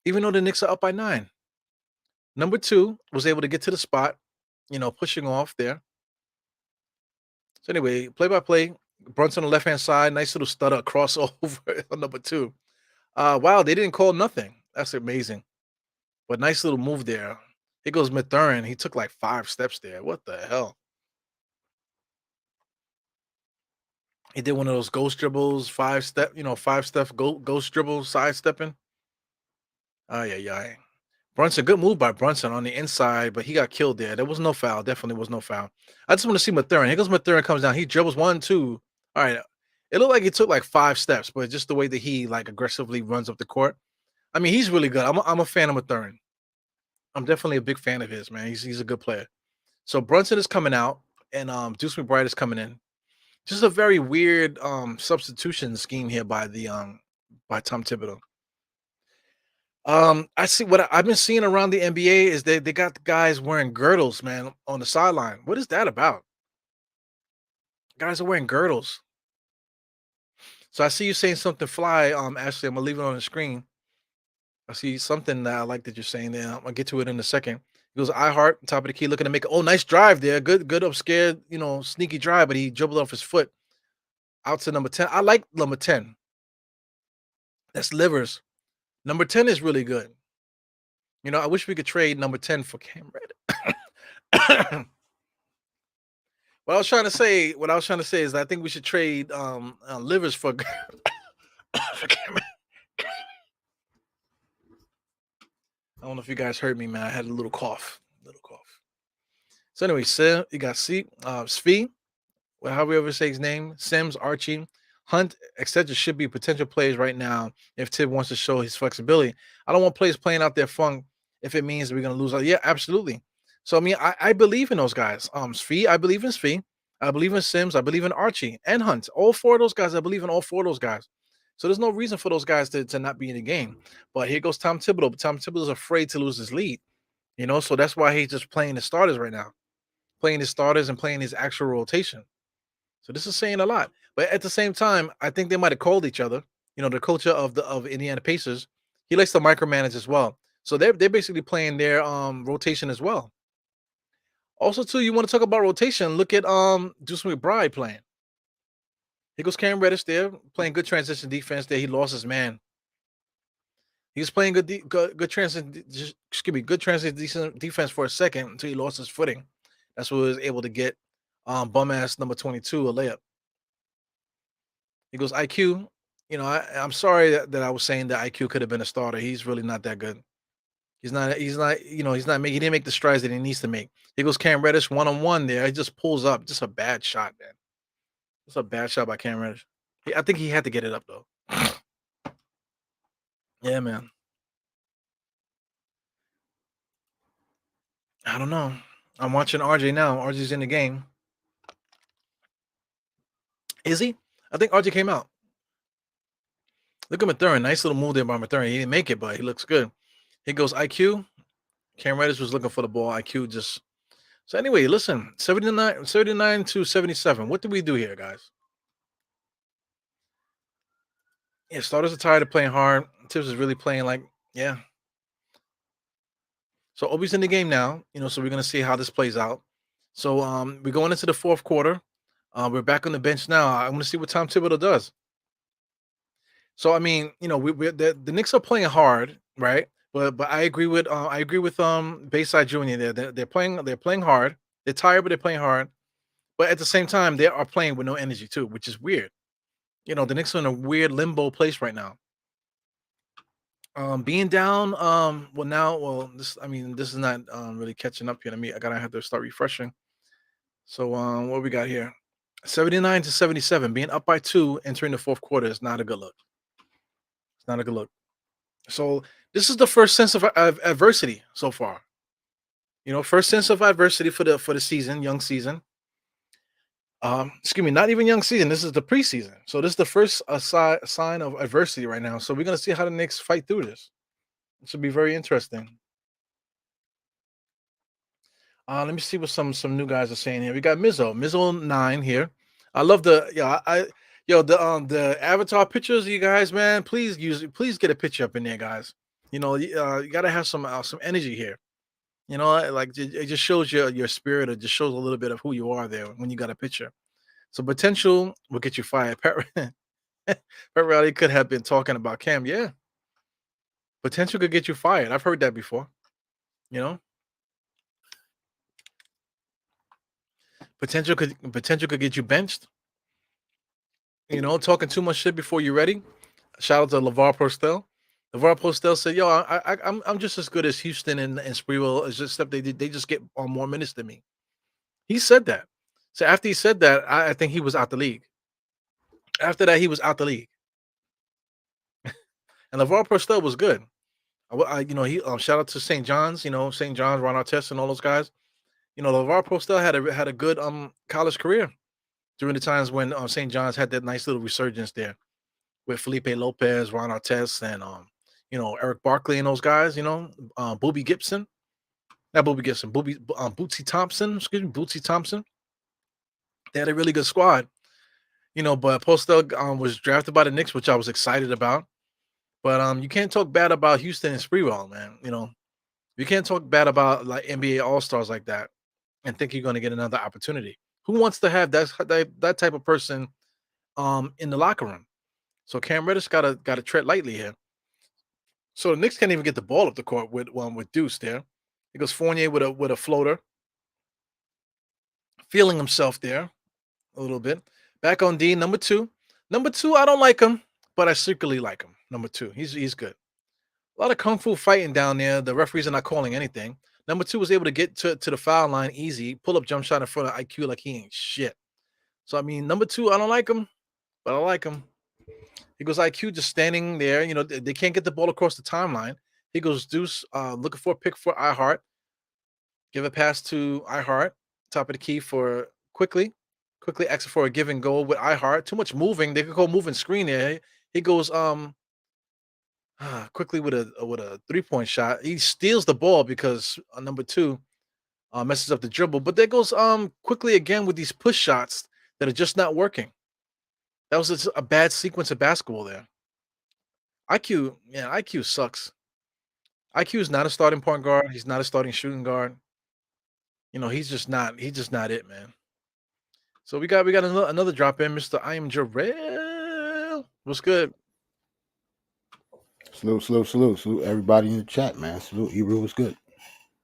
Even though the Knicks are up by 9. Number 2 was able to get to the spot, pushing off there. So anyway, play by play, Brunson on the left hand side, nice little stutter crossover on number 2. Wow, they didn't call nothing. That's amazing. But nice little move there. Here goes Mathurin. He took like 5 steps there. What the hell? He did one of those ghost dribbles, 5 step ghost dribbles, sidestepping. Oh yeah, yeah. Brunson, good move by Brunson on the inside, but he got killed there. There was no foul. Definitely was no foul. I just want to see Mathurin. Here goes Mathurin, comes down. He dribbles 1, 2. All right. It looked like he took like 5 steps, but just the way that he like aggressively runs up the court. I mean, he's really good. I'm a fan of Mathurin. I'm definitely a big fan of his, man. He's a good player. So Brunson is coming out, and Deuce McBride is coming in. Just a very weird substitution scheme here by Tom Thibodeau. I see what I've been seeing around the NBA is they got the guys wearing girdles, man, on the sideline. What is that about? Guys are wearing girdles. So I see you saying something fly, Ashley. I'm gonna leave it on the screen. I see something that I like that you're saying there. I'm gonna get to it in a second. He goes, I heart, top of the key, looking to make it. Oh, nice drive there. Good up scared, sneaky drive, but he dribbled off his foot out to number 10. I like number 10. That's livers. Number 10 is really good. I wish we could trade number 10 for Cam Reddish. What I was trying to say is I think we should trade livers for, for Cam. I don't know if you guys heard me, man. I had a little cough. Little cough. So anyway, you got Svi, well, however you ever say his name, Sims, Archie, Hunt, etc. should be potential plays right now if Tib wants to show his flexibility. I don't want players playing out their funk if it means we're gonna lose. Yeah, absolutely. So I mean, I believe in those guys. Svi, I believe in Svi. I believe in Sims. I believe in Archie and Hunt. All four of those guys, I believe in all four of those guys. So there's no reason for those guys to not be in the game. But here goes Tom Thibodeau. But Tom Thibodeau's afraid to lose his lead. So that's why he's just playing the starters right now, playing his starters and playing his actual rotation. So this is saying a lot. But at the same time, I think they might have called each other. The coach of Indiana Pacers, he likes to micromanage as well. So they're basically playing their rotation as well. Also, too, you want to talk about rotation? Look at Deuce McBride playing. Here goes Cam Reddish there, playing good transition defense there. He lost his man. He was playing good transition, good transition defense for a second until he lost his footing. That's what he was able to get bum ass number 22 a layup. He goes IQ. I'm sorry that I was saying that IQ could have been a starter. He's really not that good. He's not. He's not. He's not making. He didn't make the strides that he needs to make. He goes Cam Reddish 1-on-1 there. He just pulls up. Just a bad shot, man. Just a bad shot by Cam Reddish. I think he had to get it up though. Yeah, man. I don't know. I'm watching RJ now. RJ's in the game. Is he? I think RJ came out. Look at Mathurin. Nice little move there by Mathurin. He didn't make it, but he looks good. He goes IQ. Cam Reddish was looking for the ball. IQ just. So anyway, listen, 79 to 77. What do we do here, guys? Yeah, starters are tired of playing hard. Tips is really playing like, yeah. So Obi's in the game now, so we're gonna see how this plays out. So we're going into the fourth quarter. We're back on the bench now. I'm gonna see what Tom Thibodeau does. So I mean, the Knicks are playing hard, right? But I agree with Bayside Junior there. They're playing hard. They're tired, but they're playing hard. But at the same time, they are playing with no energy too, which is weird. The Knicks are in a weird limbo place right now. Being down, this is not really catching up yet. I gotta have to start refreshing. So what we got here? 79 to 77, being up by two entering the fourth quarter is not a good look. It's not a good look. So this is the first sense of adversity so far. First sense of adversity for the season, young season. Excuse me, not even young season. This is the preseason. So this is the first sign of adversity right now. So we're gonna see how the Knicks fight through this. It should be very interesting. Let me see what some new guys are saying here. We got Mizzo 9 here. I love the avatar pictures, you guys, man. Please get a picture up in there, guys. You gotta have some energy here. Like it just shows your spirit. It just shows a little bit of who you are there when you got a picture. So potential will get you fired. Pat Riley could have been talking about Cam. Yeah, potential could get you fired. I've heard that before. You know, potential could get you benched. Talking too much shit before you're ready. Shout out to LeVar Postel. LeVar Postel said, "Yo, I'm just as good as Houston and Sprewell. It's just that they just get on more minutes than me." He said that. So after he said that, I think he was out the league. After that, he was out the league. And LeVar Postel was good. He shout out to St. John's. St. John's, Ron Artest, and all those guys. LeVar Postel had a good college career. during the times when St. John's had that nice little resurgence there with Felipe Lopez, Ron Artest, and Eric Barkley and those guys. Booby Gibson, not Booby Gibson, Bootsy Thompson. Excuse me, Bootsy Thompson. They had a really good squad. But Postel was drafted by the Knicks, which I was excited about. But you can't talk bad about Houston and Sprewell, man. You can't talk bad about like NBA All Stars like that and think you're going to get another opportunity. Who wants to have that type of person in the locker room? So Cam Reddish got to tread lightly here. So the Knicks can't even get the ball up the court with Deuce there. It goes Fournier with a floater, feeling himself there a little bit. Back on D, number two. Number two, I don't like him, but I secretly like him. Number two, he's good. A lot of kung fu fighting down there. The referees are not calling anything. Number two was able to get to the foul line easy, pull up jump shot in front of IQ like he ain't shit. So I mean, number two, I don't like him, but I like him. He goes IQ just standing there. They can't get the ball across the timeline. He goes Deuce, looking for a pick for iHeart. Give a pass to iHeart. Top of the key for quickly. Quickly exit for a give and go with iHeart. Too much moving. They could go moving screen there. He goes quickly with a 3-point shot. He steals the ball because number two messes up the dribble. But there goes quickly again with these push shots that are just not working. That was just a bad sequence of basketball there. IQ sucks. IQ is not a starting point guard. He's not a starting shooting guard. He's just not it, man. So we got another drop in, Mr. I am Jarrell. What's good? Salute everybody in the chat, man. Salute, Ebro was good.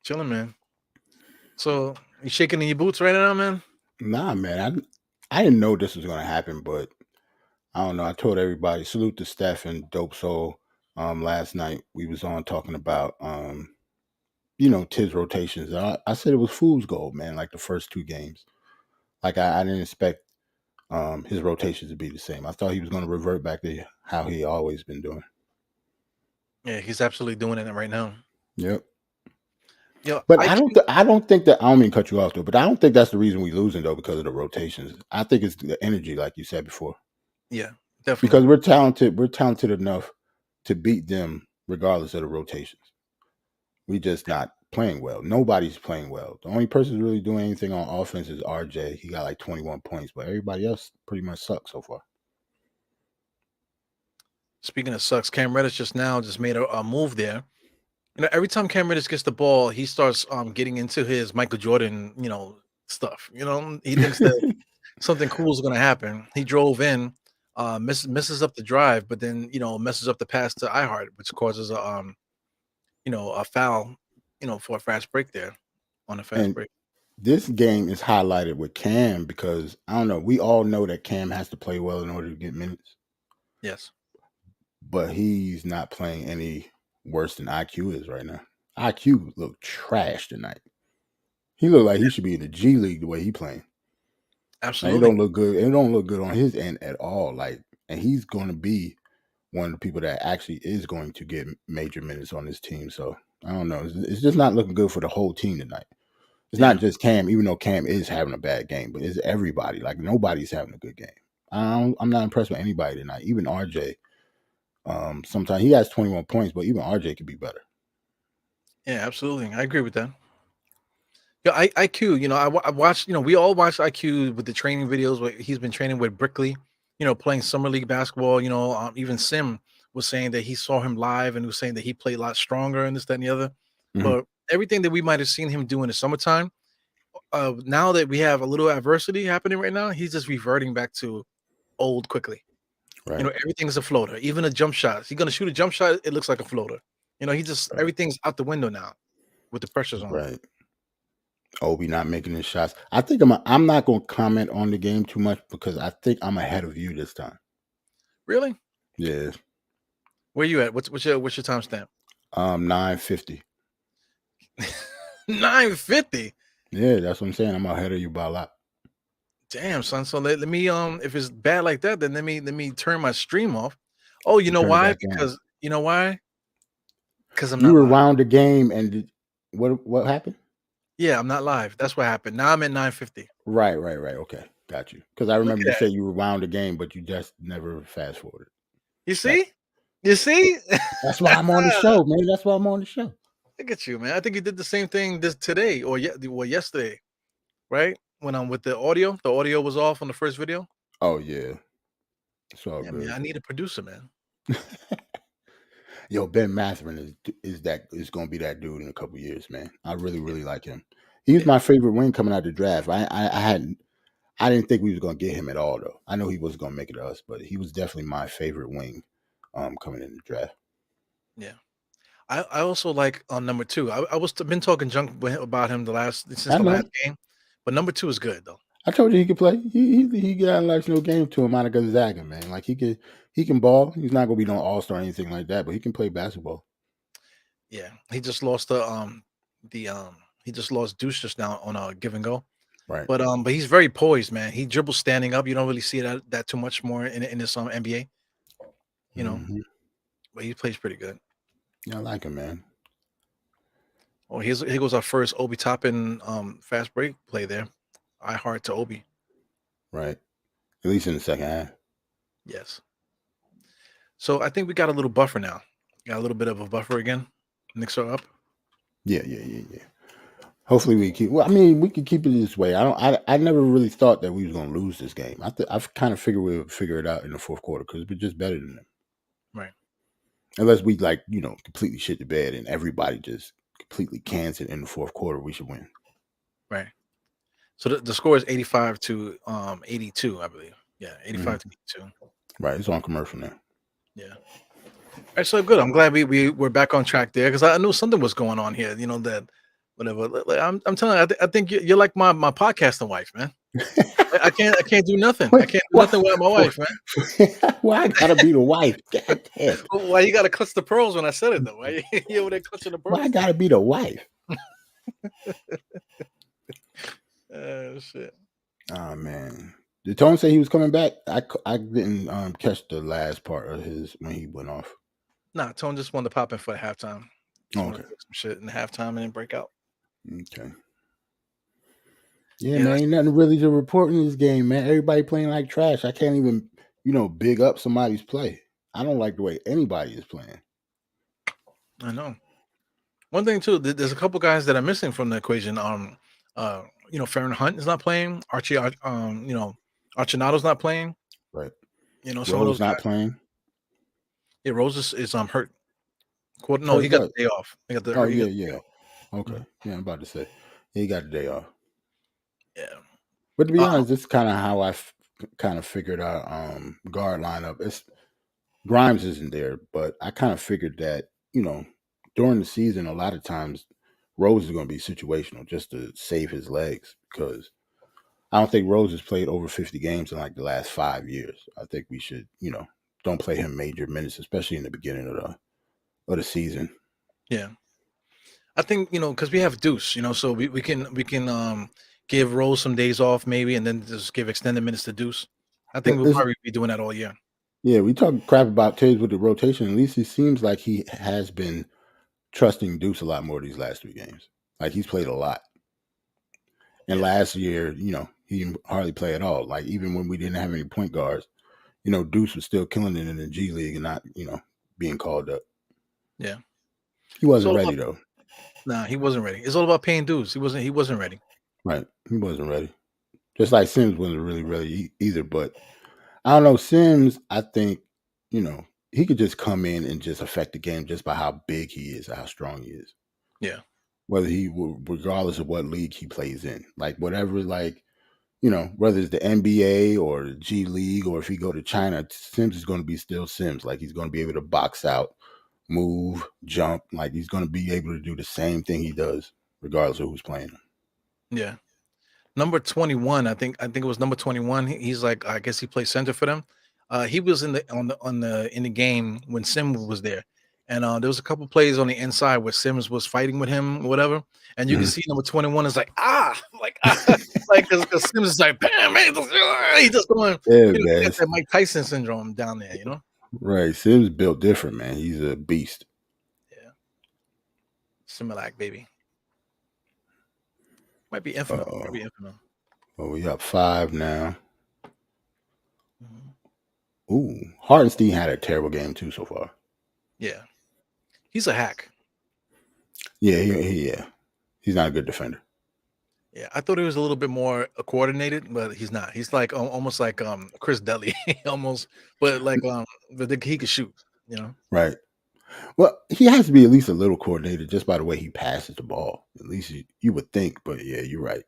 Chilling, man. So you shaking in your boots right now, man? Nah, man. I didn't know this was gonna happen, but I don't know. I told everybody, salute to Steph and Dope Soul. Last night we was on talking about Tiz rotations. I said it was fool's gold, man, like the first two games. Like I didn't expect his rotations to be the same. I thought he was gonna revert back to how he always been doing. Yeah, he's absolutely doing it right now. Yep. Yo, But I don't think that, I don't mean to cut you off though, but I don't think that's the reason we losing though, because of the rotations. I think it's the energy, like you said before. Yeah, definitely. Because we're talented. We're talented enough to beat them regardless of the rotations. We just not playing well. Nobody's playing well. The only person who's really doing anything on offense is RJ. He got like 21 points, but everybody else pretty much sucks so far. Speaking of sucks, Cam Reddish just made a move there. Every time Cam Reddish gets the ball, he starts getting into his Michael Jordan, stuff. He thinks that something cool is going to happen. He drove in, misses up the drive, but then messes up the pass to iHeart, which causes a foul, for a fast break there on a fast break. This game is highlighted with Cam because I don't know. We all know that Cam has to play well in order to get minutes. Yes, but he's not playing any worse than IQ is right now. IQ looked trash tonight. He looked like he should be in the G League the way he playing. absolutely. Like, it don't look good. It don't look good on his end at all. Like, and he's going to be one of the people that actually is going to get major minutes on this team. So I don't know. It's just not looking good for the whole team tonight. It's not just Cam, even though Cam is having a bad game, but it's everybody. Like, nobody's having a good game. I'm not impressed with anybody tonight. Even RJ. Sometimes he has 21 points, but even RJ could be better. Yeah, absolutely. I agree with that. Yeah, IQ, I watched, we all watched IQ with the training videos where he's been training with Brickley, playing summer league basketball. Even Sim was saying that he saw him live and was saying that he played a lot stronger and this, that, and the other. Mhm. But everything that we might have seen him do in the summertime, now that we have a little adversity happening right now, he's just reverting back to old quickly. Right. Everything's a floater, even a jump shot. He's gonna shoot a jump shot, it looks like a floater. Right. Everything's out the window now with the pressures on. Right. Obi not making his shots. I think I'm not going to comment on the game too much because I think I'm ahead of you this time. Really? Yeah. Where you at? What's your timestamp? 9:50. 9:50. Yeah, that's what I'm saying. I'm ahead of you by a lot. Damn, son. So let me if it's bad like that, then let me turn my stream off. Oh, you know Turn it why? back on. Because you know why? Because I'm You not were live. around the game and what happened? Yeah, I'm not live. That's what happened. Now I'm at 9:50. Right. Okay. Got you. Because I Look remember at you that. said you rewound the game, but you just never fast forwarded. You Got see? You see? That's why I'm on the show, man. That's why I'm on the show. Look at you, man. I think you did the same thing this today or yesterday, right? When I'm with the audio was off on the first video. Oh yeah, it's all Yeah, man. good. I need a producer, man. Yo, Ben Matherin is gonna be that dude in a couple years, man. I really like him. He was Yeah, my favorite wing coming out the draft. I didn't think we was gonna get him at all though. I know he wasn't gonna make it to us, but he was definitely my favorite wing coming in the draft. yeah. I also like number two. I was been talking junk about him since I the know. last game, but number two is good though. I told you he could play. He got like no game to him out of Gonzaga, man. Like he can ball. He's not gonna be no all star or anything like that, but he can play basketball. Yeah, he just lost the he just lost Deuce just now on a give and go. Right. But he's very poised, man. He dribbles standing up. You don't really see that too much more in this NBA, you know. Hmm. But he plays pretty good. Yeah, I like him, man. Oh, here goes our first Obi Toppin fast break play there. I heart to Obi. Right. At least in the second half. Yes. So I think we got a little buffer now. Got a little bit of a buffer again. Knicks are up. Yeah. Hopefully we keep. Well, I mean, we could keep it this way. I never really thought that we was gonna lose this game. I've kind of figured we would figure it out in the fourth quarter because we're just better than them. Right. Unless we completely shit the bed and everybody just completely cans it in the fourth quarter, we should win. Right. So the score is 85 to 82, I believe. Yeah, 85 to 82. Right. It's on commercial now. Yeah. All right, so good. I'm glad we're back on track there because I knew something was going on here. You know that whatever. I'm telling you, I think you're like my podcasting wife, man. I can't do nothing. I can't do nothing without my wife, man. Well, I gotta be the wife. God damn. Why you gotta clutch the pearls when I said it though? Why you over there clutching the pearls? Why I gotta be the wife? Shit. Oh man. Did Tone say he was coming back? I didn't catch the last part of his when he went off. Nah, Tone just wanted to pop in for the halftime. Just wanted Okay. to fix some shit in the halftime and then break out. Okay. Yeah, Yeah, man, ain't nothing really to report in this game, man. Everybody playing like trash. I can't even, big up somebody's play. I don't like the way anybody is playing. I know. One thing too, there's a couple guys that are missing from the equation. Farron Hunt is not playing. Archinado's not playing. Right. Some of Rose those not guys. playing. Yeah, Rose is hurt. No, Hurt he got what? the day off. He got the. Oh he got the day yeah. off. Okay. Yeah, I'm about to say he got the day off. Yeah. But to be honest, this is kind of how I kind of figured out guard lineup. It's Grimes isn't there, but I kind of figured that during the season, a lot of times Rose is going to be situational just to save his legs because I don't think Rose has played over 50 games in like the last 5 years. I think we should, don't play him major minutes, especially in the beginning of the season. Yeah. I think because we have Deuce, so we can give Rose some days off maybe, and then just give extended minutes to Deuce. I think we'll probably be doing that all year. Yeah, we talk crap about Taves with the rotation. At least it seems like he has been trusting Deuce a lot more these last 3 games. Like he's played a lot. And last year, he didn't hardly play at all. Like even when we didn't have any point guards, Deuce was still killing it in the G League and not, being called up. Yeah. He wasn't ready though. Nah, he wasn't ready. It's all about paying dues. He wasn't ready. Right. He wasn't ready. Just like Sims wasn't really ready either. But I don't know. Sims, I think, he could just come in and just affect the game just by how big he is, how strong he is. Yeah. Regardless of what league he plays in, like whatever, like, whether it's the NBA or the G League or if he go to China, Sims is going to be still Sims. Like he's going to be able to box out, move, jump. Like he's going to be able to do the same thing he does, regardless of who's playing him. Yeah. Number 21, I think it was number 21. He's like, I guess he plays center for them. He was in the game when Sims was there, and there was a couple plays on the inside where Sims was fighting with him or whatever, and you can see number 21 is like like because Sims is like bam, man, he just going man. That Mike Tyson syndrome down there, Right, Sims built different, man. He's a beast. Yeah, Similac baby. Might be Infinite. Well, we up 5 now. Mhm. Ooh, Hardenstein had a terrible game too so far. Yeah, he's a hack. Yeah, yeah. He's not a good defender. Yeah, I thought he was a little bit more coordinated, but he's not. He's like almost like Chris Dudley, almost, but like he could shoot. You know. Right. Well, he has to be at least a little coordinated just by the way he passes the ball. At least you would think, but yeah, you're right.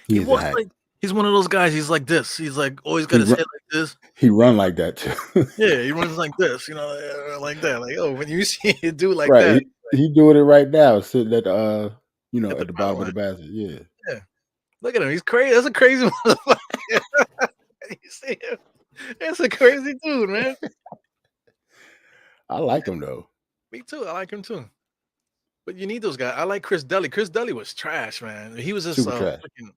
He He is a walks hack. like he's one of those guys. He's like this. He's like always got He his run, head like this. he run like that too. Yeah, he runs like this. Like that. Like when you see a dude like Right. that He doing it right now, sitting at at the at the foul bottom of the line, basket. Yeah. yeah, look at him. He's crazy. That's a crazy motherfucker. You see him? That's a crazy dude, man. I like him though. Me too. I like him too. But you need those guys. I like Chris Dudley. Chris Dudley was trash, man. He was just Super trash. freaking.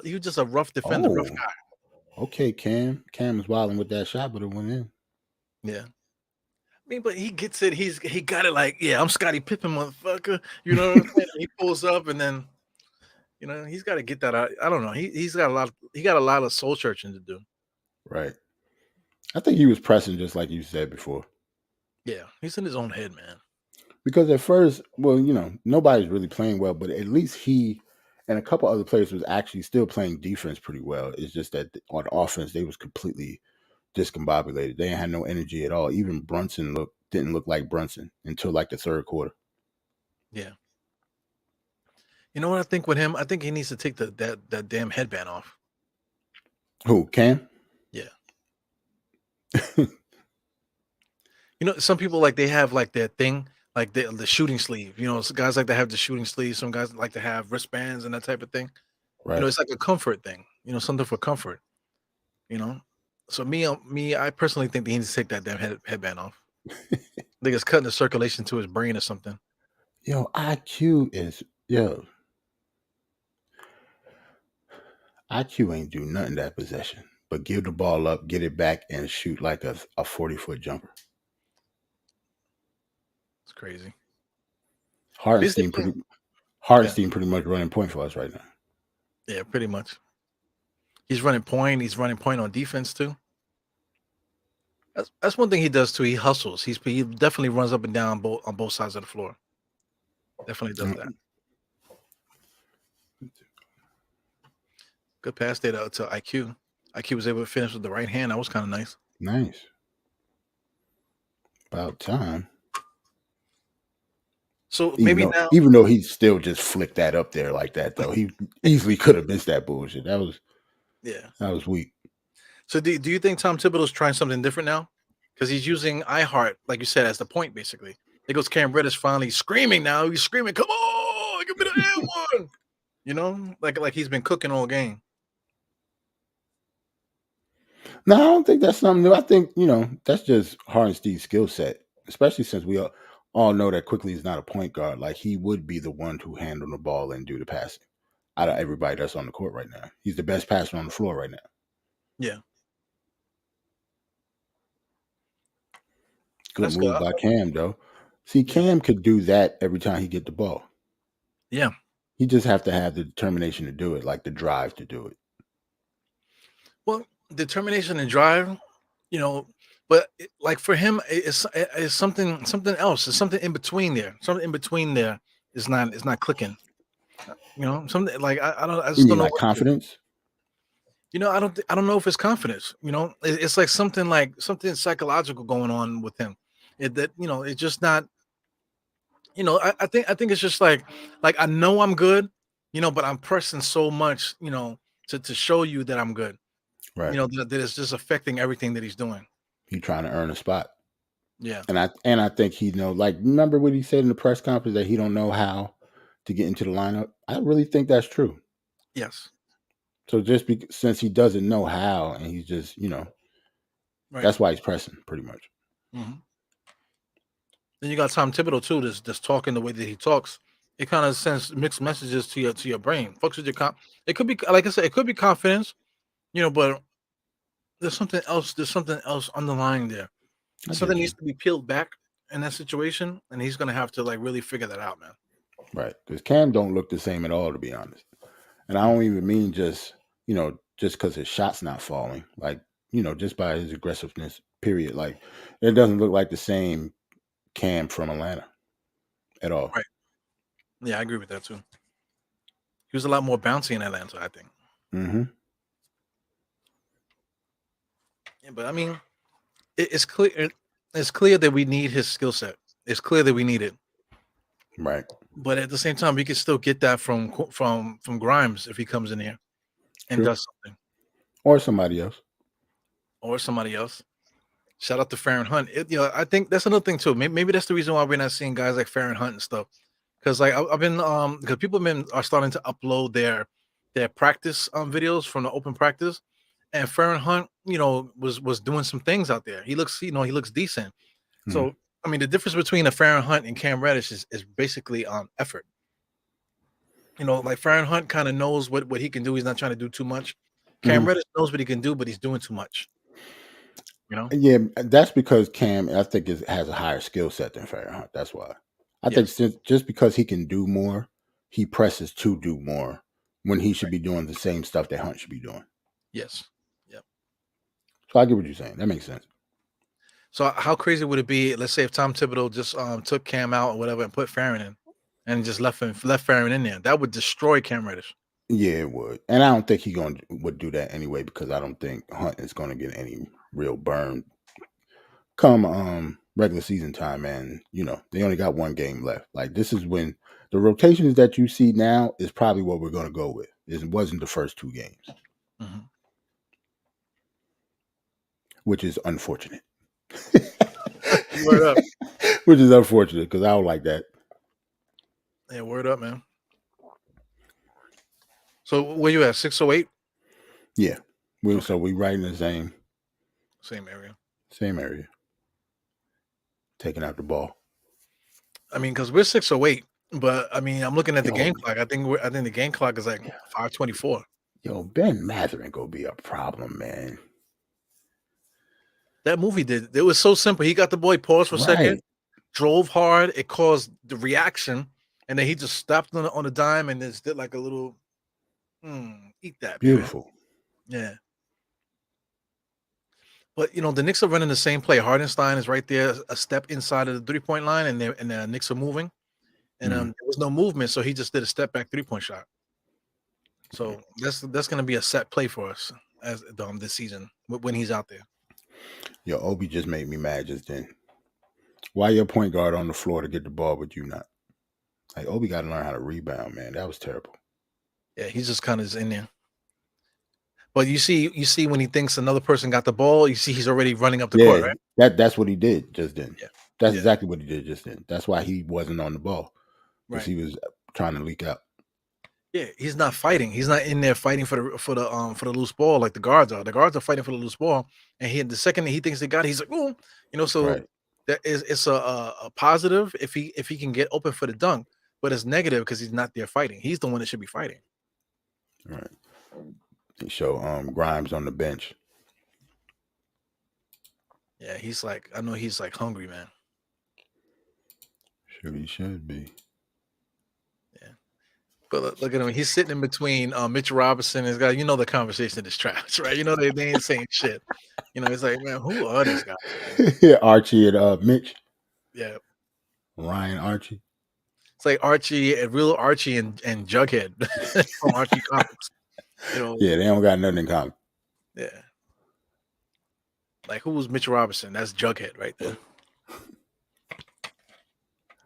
He was just a rough defender, rough Oh, guy. okay, Cam. Cam is wilding with that shot, but it went in. Yeah. I mean, but he gets it. He got it like, yeah, I'm Scottie Pippen, motherfucker. You know what I'm saying? He pulls up and then, he's got to get that out. I don't know. He's got a lot. He got a lot of soul searching to do. Right. I think he was pressing just like you said before. Yeah, he's in his own head, man. Because at first, well, nobody's really playing well, but at least he and a couple other players was actually still playing defense pretty well. It's just that on offense they was completely discombobulated. They had no energy at all. Even Brunson didn't look like Brunson until like the third quarter. Yeah. You know what I think with him? I think he needs to take that damn headband off. Who, Cam? Yeah. Some people like they have like their thing, like the shooting sleeve. Some guys like to have the shooting sleeve. Some guys like to have wristbands and that type of thing. Right. It's like a comfort thing. Something for comfort. You know. So I personally think that he needs to take that damn headband off. I think it's cutting the circulation to his brain or something. IQ ain't do nothing that possession, but give the ball up, get it back, and shoot like a 40-foot jumper. It's crazy. Hardenstein pretty much running point for us right now. Yeah, pretty much. He's running point. He's running point on defense too. That's one thing he does too. He hustles. He definitely runs up and down on both sides of the floor. Definitely does that. Good pass there to IQ. IQ was able to finish with the right hand. That was kind of nice. Nice. About time. So maybe now, even though he still just flicked that up there like that, though, he easily could have missed that bullshit. That was weak. So do you think Tom Thibodeau's trying something different now? Because he's using iHeart, like you said, as the point basically. There goes Cam Reddish finally screaming now. He's screaming, "Come on, give me the N1!" Like he's been cooking all game. No, I don't think that's something new. I think, that's just Hardenstein's skill set, especially since we all know that Quickly is not a point guard. Like, he would be the one to handle the ball and do the passing out of everybody that's on the court right now. He's the best passer on the floor right now. Yeah. Good move by Cam, though. See, Cam could do that every time he get the ball. Yeah. He just have to have the determination to do it, like the drive to do it. Well, determination and drive, but like for him, it's something else. It's something in between there. Something in between there is not clicking. Something like I don't. I just You don't mean know. like confidence? I don't know if it's confidence. It's like something psychological going on with him. It's just not. I think it's just like I know I'm good, but I'm pressing so much, to show you that I'm good. Right. That it's just affecting everything that he's doing. He's trying to earn a spot. Yeah. And I think he like, remember what he said in the press conference that he don't know how to get into the lineup? I really think that's true. Yes. So just since he doesn't know how, and he's just, right. That's why he's pressing pretty much. Mm-hmm. Then you got Tom Thibodeau too, just talking the way that he talks. It kind of sends mixed messages to your brain. Fucks with your It could be, like I said, it could be confidence, but there's something else. There's something else underlying there. Something needs to be peeled back in that situation, and he's gonna have to like really figure that out, man. Right, because Cam don't look the same at all, to be honest. And I don't even mean just, just because his shot's not falling. Like, just by his aggressiveness, period. Like, it doesn't look like the same Cam from Atlanta at all. Right. Yeah, I agree with that too. He was a lot more bouncy in Atlanta, I think. Mm-hmm. Yeah, but I mean, it's clear. It's clear that we need his skill set. It's clear that we need it. Right. But at the same time, we can still get that from Grimes if he comes in here and True. does something, Or somebody else. or somebody else. Shout out to Farron Hunt. I think that's another thing too. Maybe that's the reason why we're not seeing guys like Farron Hunt and stuff. Because like I've been because people are starting to upload their practice videos from the open practice, and Farron Hunt was doing some things out there. He looks he looks decent. Mhm. So I mean the difference between a Farron Hunt and Cam Reddish is basically effort. Like Farron Hunt kind of knows what he can do. He's not trying to do too much. Cam Mhm. Reddish knows what he can do, but he's doing too much. You know? Yeah, that's because Cam, I think, has a higher skill set than Farron Hunt. That's why. I think Yes. just because he can do more, he presses to do more when he should Right. be doing the same stuff that Hunt should be doing. Yes. Yep. So I get what you're saying. That makes sense. So how crazy would it be? Let's say if Tom Thibodeau just took Cam out or whatever and put Farron in, and just left Farron in there. That would destroy Cam Reddish. Yeah, it would. And I don't think he would do that anyway because I don't think Hunt is going to get any real burn come regular season time. And they only got one game left. Like, this is when the rotations that you see now is probably what we're going to go with. It wasn't the first two games, Mhm. which is unfortunate. Word up. Which is unfortunate because I don't like that. Yeah, word up, man. So where you at? 608? Yeah. Okay. So we right in the Same area. same area. Taking out the ball. I mean, because we're 608, but I mean, I'm looking at the Yo. game clock. I think the game clock is like 5:24. Yo, Ben Matherin gonna be a problem, man. That movie it was so simple. He got the boy paused for a second, Right. drove hard. It caused the reaction, and then he just stopped on the dime and just did like a little, eat that, baby. Beautiful. Yeah. But the Knicks are running the same play. Hardenstein is right there, a step inside of the 3-point line, and the Knicks are moving, and Mhm. there was no movement, so he just did a step back 3-point shot. So that's going to be a set play for us as this season when he's out there. Yo, Obi just made me mad just then. Why your point guard on the floor to get the ball, but you not? Like, Obi got to learn how to rebound, man. That was terrible. Yeah, he's just kind of in there. But you see when he thinks another person got the ball, you see he's already running up the court, right? That's what he did just then. Yeah. That's Yeah. exactly what he did just then. That's why he wasn't on the ball because Right. he was trying to leak out. Yeah, he's not fighting. He's not in there fighting for the loose ball like the guards are. The guards are fighting for the loose ball, and the second that he thinks they got it, he's like, "Oh," So Right. it's a positive if he can get open for the dunk, but it's negative because he's not there fighting. He's the one that should be fighting. Right. They show Grimes on the bench. Yeah, I know he's like hungry, man. Sure, he should be. Yeah, but look at him. He's sitting in between Mitch Robinson and his guy. The conversation is trash, right? They ain't saying shit. It's like, man, who are these guys? Archie and Mitch. Yeah. Ryan Archie. It's like Archie, real Archie and Jughead from Archie Comics. Yeah, they don't got nothing in common. Yeah. Like, who was Mitch Robinson? That's Jughead right there.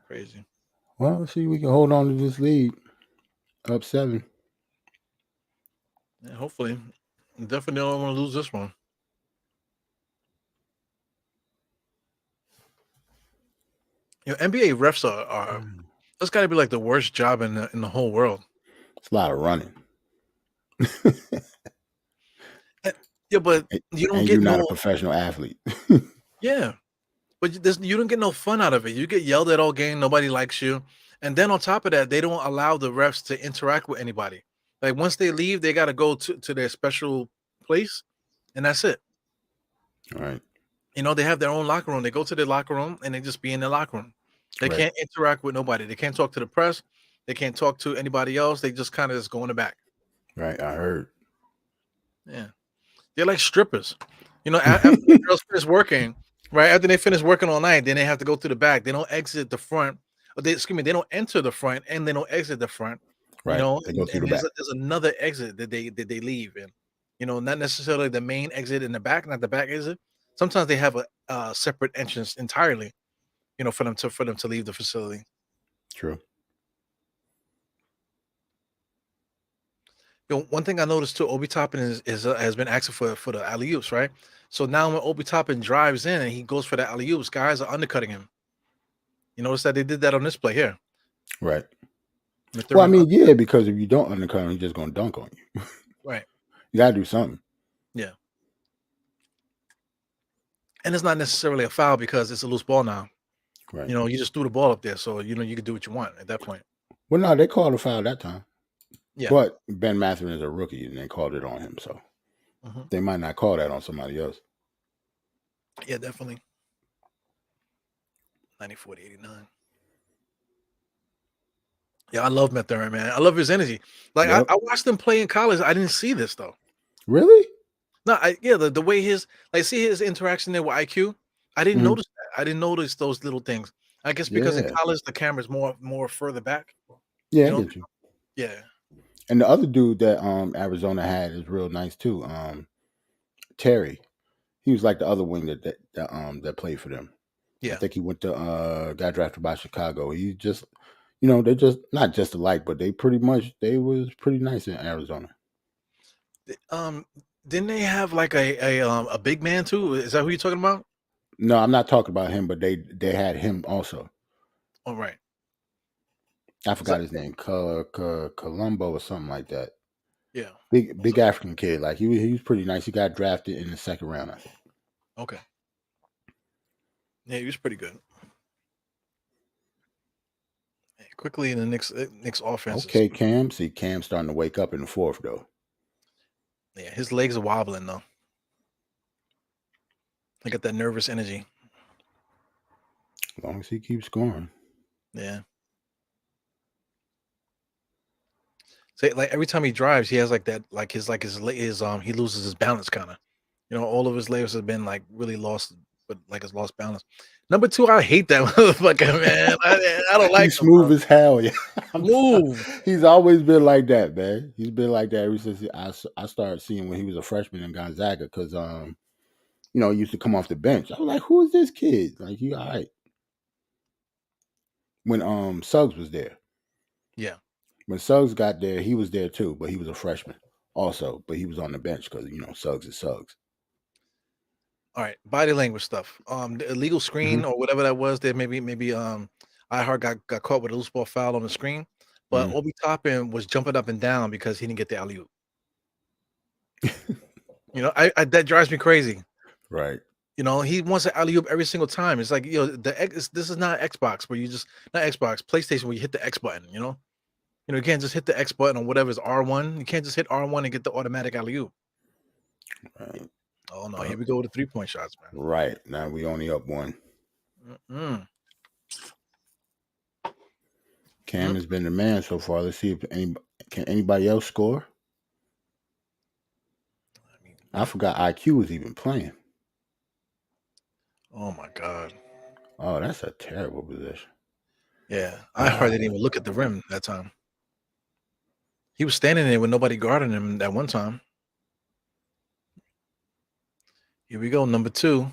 Crazy. Well, see, we can hold on to this lead. Up 7. Yeah, hopefully. Definitely don't want to lose this one. NBA refs are that's got to be like the worst job in the whole world. It's a lot of running. Yeah, but you don't get you're not a professional athlete. Yeah, but you don't get no fun out of it. You get yelled at all game. Nobody likes you, and then on top of that, they don't allow the refs to interact with anybody. Like once they leave, they got to go to their special place, and that's it. All right. They have their own locker room. They go to their locker room and they just be in their locker room. They Right. can't interact with nobody. They can't talk to the press. They can't talk to anybody else. They just kind of just go in the back. Right, I heard. Yeah, they're like strippers. You know, after the girls finish working, right after they finish working all night, then they have to go through the back. They don't exit the front. Or they excuse me, they don't enter the front and they don't exit the front. You Right, know, they go through and the back. there's another exit that they leave, and not necessarily the main exit in the back, not the back exit. Sometimes they have a separate entrance entirely. For them to leave the facility. True. One thing I noticed too, Obi Toppin has been asking for the alley oops, right? So now when Obi Toppin drives in and he goes for the alley oops, guys are undercutting him. You notice that they did that on this play here. Right. The Well, I third mean, yeah, because if you don't undercut him, he's just gonna dunk on you. right, You gotta do something. yeah, and it's not necessarily a foul because it's a loose ball now. Right. You just threw the ball up there, so you can do what you want at that point. Well, no, they called a foul that time. Yeah, But Ben Mathurin is a rookie and they called it on him, so hmm they might not call that on somebody else. yeah, definitely. 94-89. Yeah, I love Mathurin, man. I love his energy. Like I, Yep. I watched him play in college. I didn't see this though. Really? No, the way see his interaction there with IQ. I didn't Mhm. notice that. I didn't notice those little things. I guess because in Yeah. college the camera's more further back. Yeah, You I know? get you. Yeah, And the other dude that Arizona had is real nice too. Terry. He was like the other wing that played for them. I yeah. think he went to got drafted by Chicago. He just they're just not just alike, but they was pretty nice in Arizona. Um, didn't they have like a big man too? Is that who you're talking about? No, I'm not talking about him, but they had him also. Oh, right. I Was that forgot his name, Colombo or something like that. yeah. Was Big it, African kid. Like he was pretty nice. He got drafted in the second round, I think. okay. Yeah, he was pretty good. Yeah, quickly in the Knicks offenses. Okay, Cam. See, Cam's starting to wake up in the fourth though. Yeah, his legs are wobbling though. I got that nervous energy. As long as he keeps scoring. Yeah. Say like every time he drives, he has like that, he loses his balance kind of. All of his legs have been like really lost, but like his lost balance. Number two, I hate that motherfucker, man. I don't like He's him, bro. smooth as hell. Yeah, Move. he's always been like that, man. He's been like that ever since I started seeing when he was a freshman in Gonzaga. Because he used to come off the bench. I was like, who is this kid? Like, he all right. When Suggs was there. Yeah. When Suggs got there, he was there too, but he was a freshman also. But he was on the bench because Suggs is Suggs. All right. Body language stuff. The illegal Hmm. screen or whatever that was. There maybe iHeart got caught with a loose ball foul on the screen, but Hmm. Obi Toppin was jumping up and down because he didn't get the alley oop. I that drives me crazy. Right. He wants an alley oop every single time. It's like this is not Xbox where you just not Xbox PlayStation where you hit the X button. You can't just hit the X button on whatever's R1. You can't just hit R1 and get the automatic alley oop. Right. Oh no, here we go with the 3-point shots, man. Right. Now we only up one. Mm-mm. Cam Mm. has been the man so far. Let's see if anybody else score. I forgot IQ was even playing. Oh my God. Oh, that's a terrible position. Yeah, I hardly didn't even look at the rim that time. He was standing there with nobody guarding him that one time. Here we go, number two.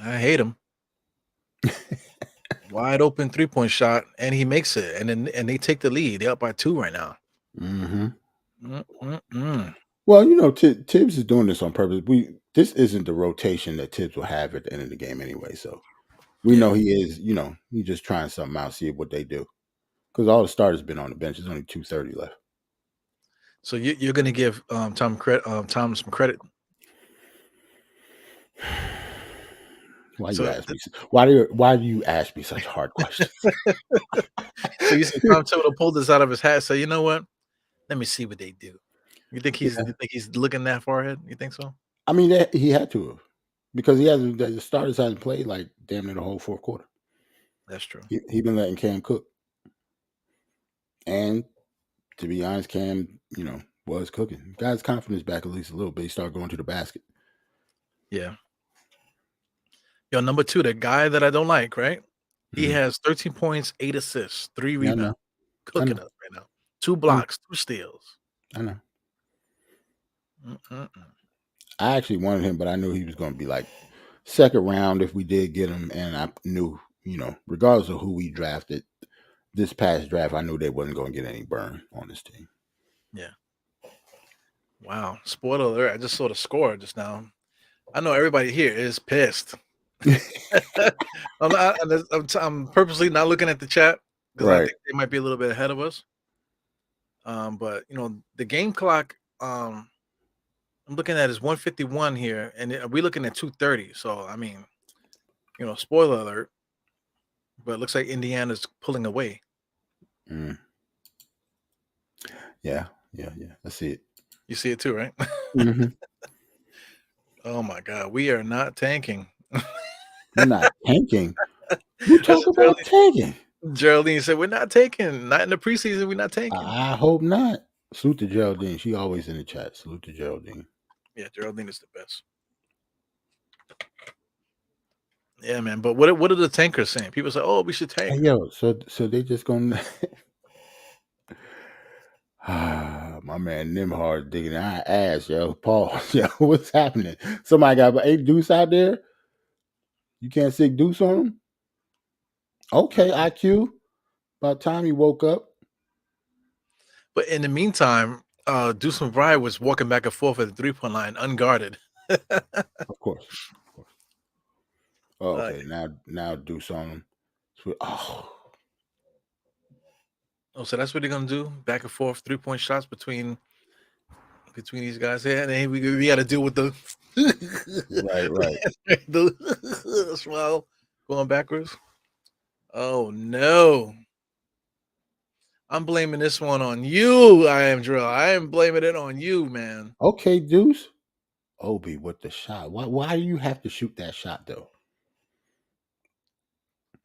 I hate him. Wide open 3-point shot, and he makes it, and they take the lead. They're up by 2 right now. Mm-hmm. Mm-mm-mm. Well, Tibbs is doing this on purpose. This isn't the rotation that Tibbs will have at the end of the game anyway. So we know Yeah. he is. He's just trying something out, see what they do. Because all the starters been on the bench. There's only 2:30 left. So you're going to give Tom some credit. Why you So ask me? Why do you ask me such hard questions? so you see Tom Thibodeau pulled this out of his hat. So you know what? Let me see what they do. Yeah. You think he's looking that far ahead? You think so? I mean, he had to have because the starters hasn't played like damn near the whole fourth quarter. That's true. He been letting Cam cook, and to be honest, Cam, was cooking. Got his confidence back at least a little bit. He started going to the basket. Yeah. Yo, number 2, the guy that I don't like, right? He Mhm. has 13 points, 8 assists, 3 Yeah, I rebounds, know. I cooking know. us right now. 2 I know. blocks, 2 steals. I know. Mm-mm-mm. I actually wanted him, but I knew he was going to be like second round if we did get him. And I knew, regardless of who we drafted this past draft, I knew they wasn't going to get any burn on this team. Yeah. Wow. Spoiler alert, I just saw the score just now. I know everybody here is pissed. I'm purposely not looking at the chat because I Right. think they might be a little bit ahead of us. But the game clock, I'm looking at is 151 here, and we're looking at 2:30. So I mean, spoiler alert, but it looks like Indiana's pulling away. Mm. Yeah. I see it. You see it too, right? Mm-hmm. Oh my God, we are not tanking. We're not tanking. You That's talk what about tanking. Geraldine said. We're not taking. Not in the preseason. We're not taking. I hope not. Salute to Geraldine. She always in the chat. Salute to Geraldine. Yeah, Geraldine is the best. Yeah, man. But what are the tankers saying? People say, "Oh, we should tank." Hey yo, so they just gonna my man Nimhard digging our ass, yo. Paul, yo, what's happening? Somebody got about 8 deuce out there. You can't stick deuce on him? Okay, IQ. About time you woke up. But in the meantime, Deuce McBride was walking back and forth at the 3-point line, unguarded. Of course. Oh, Uh, okay. Now deuce on him. Oh, so that's what they're gonna do? Back and forth 3-point shots between these guys here, and then we got to deal with the right. the smile going backwards. Oh no. I'm blaming this one on you. I am Drill. I am blaming it on you, man. Okay, deuce. Obi with the shot. Why do you have to shoot that shot though?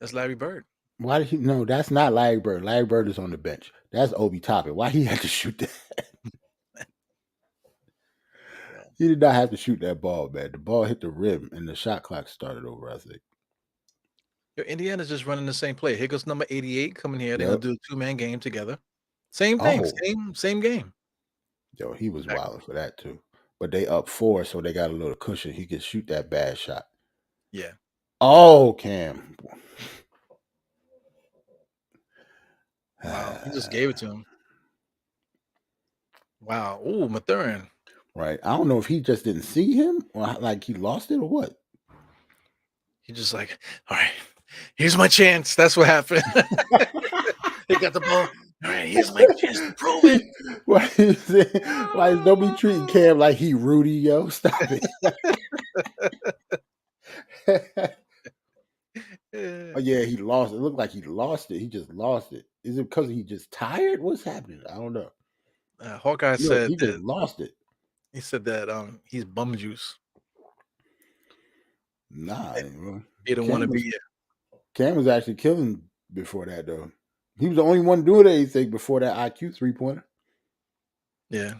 That's Larry Bird. Why did he? No, that's not Larry Bird. Larry Bird is on the bench. That's Obi Toppin. Why he had to shoot that? Yeah. He did not have to shoot that ball, man. The ball hit the rim and the shot clock started over, I think. Indiana's just running the same play. Here goes number 88 coming here. They're Yep. gonna do a 2-man game together. Same thing. Oh, Same game. yo, he was Exactly. wilding for that too. But they up 4, so they got a little cushion. He could shoot that bad shot. Yeah. Oh, Cam. Wow. He just gave it to him. Wow. Ooh, Mathurin. Right. I don't know if he just didn't see him or like he lost it or what. He just like, all right, here's my chance. That's what happened. He got the ball. All right, here's my chance to prove it. Why don't be treating Cam like he Rudy, yo? Stop it. Oh yeah, he lost. It looked like he lost it. He just lost it. Is it because he just tired? What's happening? I don't know. Hawkeye Look, said he just that lost it. he's bum juice. Nah, He didn't want to be here. Cam was actually killing before that though. He was the only one doing anything before that IQ 3-pointer. Yeah.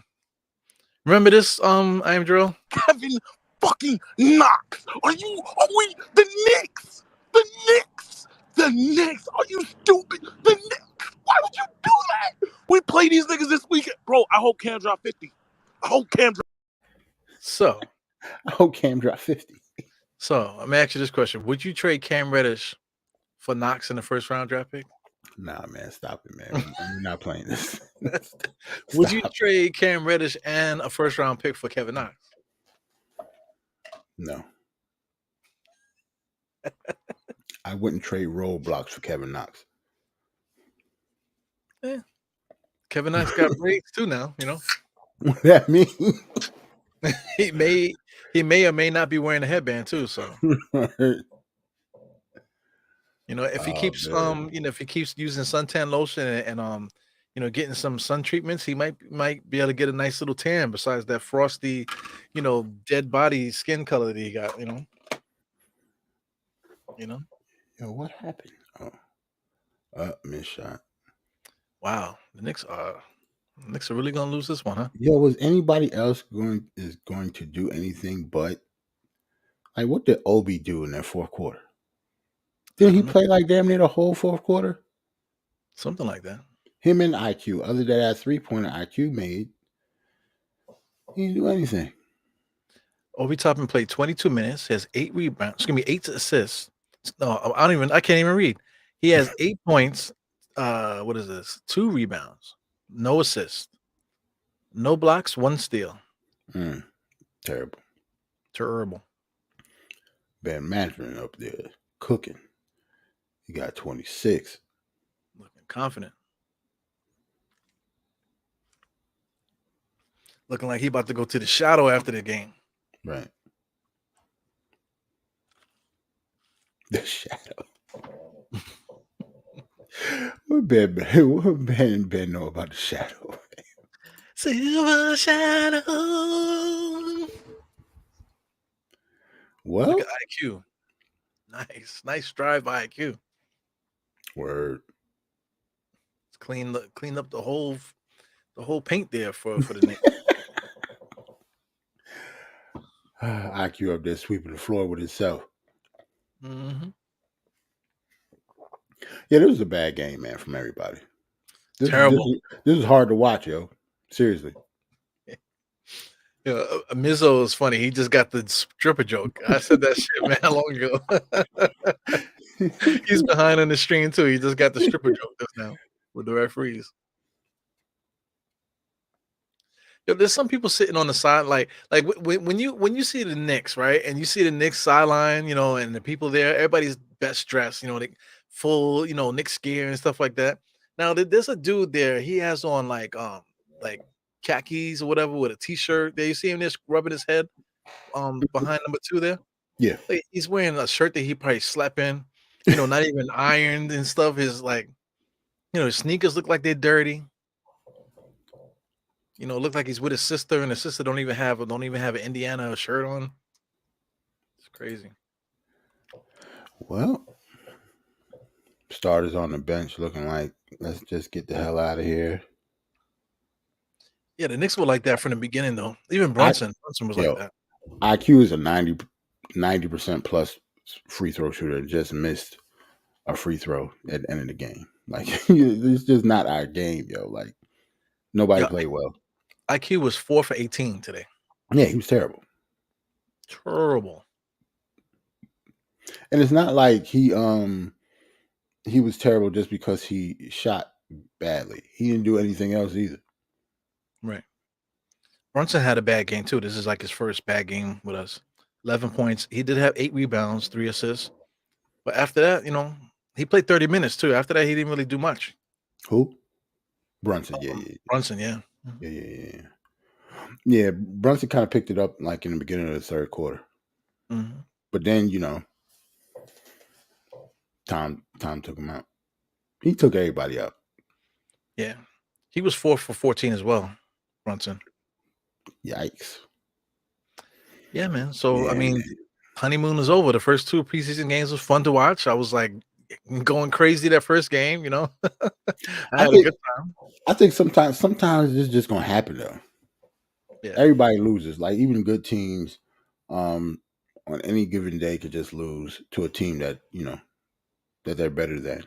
Remember this? I am Drill. Kevin fucking Knox. Are we the Knicks? The Knicks. The Knicks. Are you stupid? The Knicks. Why would you do that? We play these niggas this weekend. Bro, I hope Cam drop 50. I hope Cam drop. So I hope Cam dropped 50. So let me ask you this question: would you trade Cam Reddish for Knox in the first round draft pick? Nah, man, stop it, man. We're not playing this. Would you trade Cam Reddish and a first round pick for Kevin Knox? No. I wouldn't trade roadblocks for Kevin Knox. Yeah. Kevin Knox got braids too now, What that mean? he may or may not be wearing a headband too. So if he keeps if he keeps using suntan lotion and getting some sun treatments, he might be able to get a nice little tan besides that frosty, dead body skin color that he got, Yo, what happened? Oh, missed shot. Wow, the Knicks are Knicks are really gonna lose this one, huh? Yo, was anybody else going to do anything but like what did Obi do in that fourth quarter? I Didn't he don't know. play like damn near the whole fourth quarter? Something like that. Him and IQ, other than that 3-pointer IQ made, he didn't do anything. Obi Toppin played 22 minutes, has 8 rebounds, excuse me, 8 assists. No, I can't even read. He has 8 points. What is this? 2 rebounds, no assists, no blocks, 1 steal. Terrible. Terrible. Bad management up there cooking. He got 26. Looking confident. Looking like he about to go to the shadow after the game. Right. The shadow. What Ben know about the shadow? Silver shadow. Well, Look at IQ. Nice drive by IQ. word. It's cleaned up the whole paint there for the Knicks. IQ up there sweeping the floor with himself. Mm-hmm. Yeah, this was a bad game, man, from everybody. Terrible. This is hard to watch, yo. Seriously. Mizzo is funny. He just got the stripper joke. I said that shit, man, how long ago? He's behind on the stream too. He just got the stripper joke just now with the referees. There's some people sitting on the side, like when you see the Knicks, right, and you see the Knicks sideline, and the people there, everybody's best dressed, they full, Knicks gear and stuff like that. Now there's a dude there. He has on like khakis or whatever with a t-shirt. There, you see him just rubbing his head behind number 2 there. Yeah. Like, he's wearing a shirt that he probably slept in, not even ironed and stuff. His his sneakers look like they're dirty. Look like he's with his sister, and his sister don't even have an Indiana shirt on. It's crazy. Well, starters on the bench looking like let's just get the hell out of here. Yeah, the Knicks were like that from the beginning, though. Even Brunson was like that. IQ is a 90% plus free throw shooter. Just missed a free throw at the end of the game. Like it's just not our game, yo. Like nobody played well. IQ was 4 for 18 today. Yeah, he was terrible. Terrible. And it's not like he was terrible just because he shot badly. He didn't do anything else either. Right. Brunson had a bad game too. This is like his first bad game with us. 11 points. He did have 8 rebounds, 3 assists. But after that, he played 30 minutes too. After that, he didn't really do much. Who? Brunson. Yeah. Brunson, yeah. Yeah, Brunson kind of picked it up like in the beginning of the third quarter. Mm-hmm. But then, Tom took him out. He took everybody out. Yeah. He was 4 for 14 as well, Brunson. Yikes. Yeah, man. So, Yeah, I mean, honeymoon is over. The first 2 preseason games was fun to watch. I was like going crazy that first game, I had a good time. I think sometimes it's just gonna happen though. Yeah. Everybody loses. Like even good teams, on any given day could just lose to a team that that they're better than.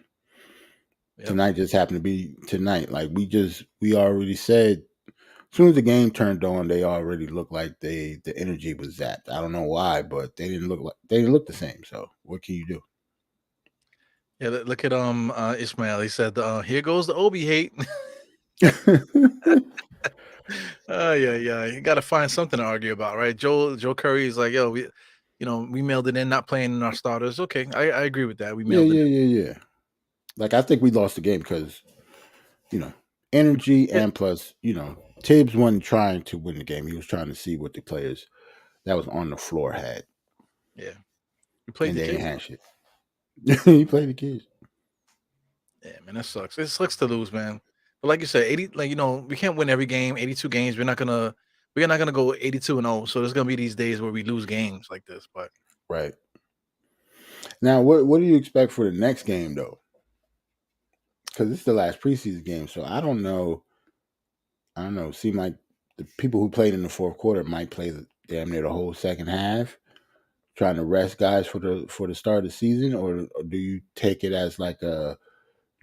Yep. Tonight just happened to be tonight. Like we already said, as soon as the game turned on, they already looked like the energy was zapped. I don't know why, but they didn't look the same. So what can you do? Yeah, look at Ismail. He said, "Here goes the Obi hate." Yeah. You got to find something to argue about, right? Joe Curry is like, "Yo, we mailed it in, not playing in our starters." Okay, I agree with that. We mailed it. Yeah. Like I think we lost the game because energy and plus Tibbs wasn't trying to win the game. He was trying to see what the players that was on the floor had. Yeah, we played the kids. Had shit. He played the kids. Yeah, man, that sucks. It sucks to lose, man. But like you said, 80, we can't win every game. 82 games. We're not gonna go 82-0. So there's gonna be these days where we lose games like this. But right now, what do you expect for the next game though? Because it's the last preseason game, so I don't know I don't know. It seemed like the people who played in the fourth quarter might play damn near the whole second half, trying to rest guys for the start of the season, or do you take it as like a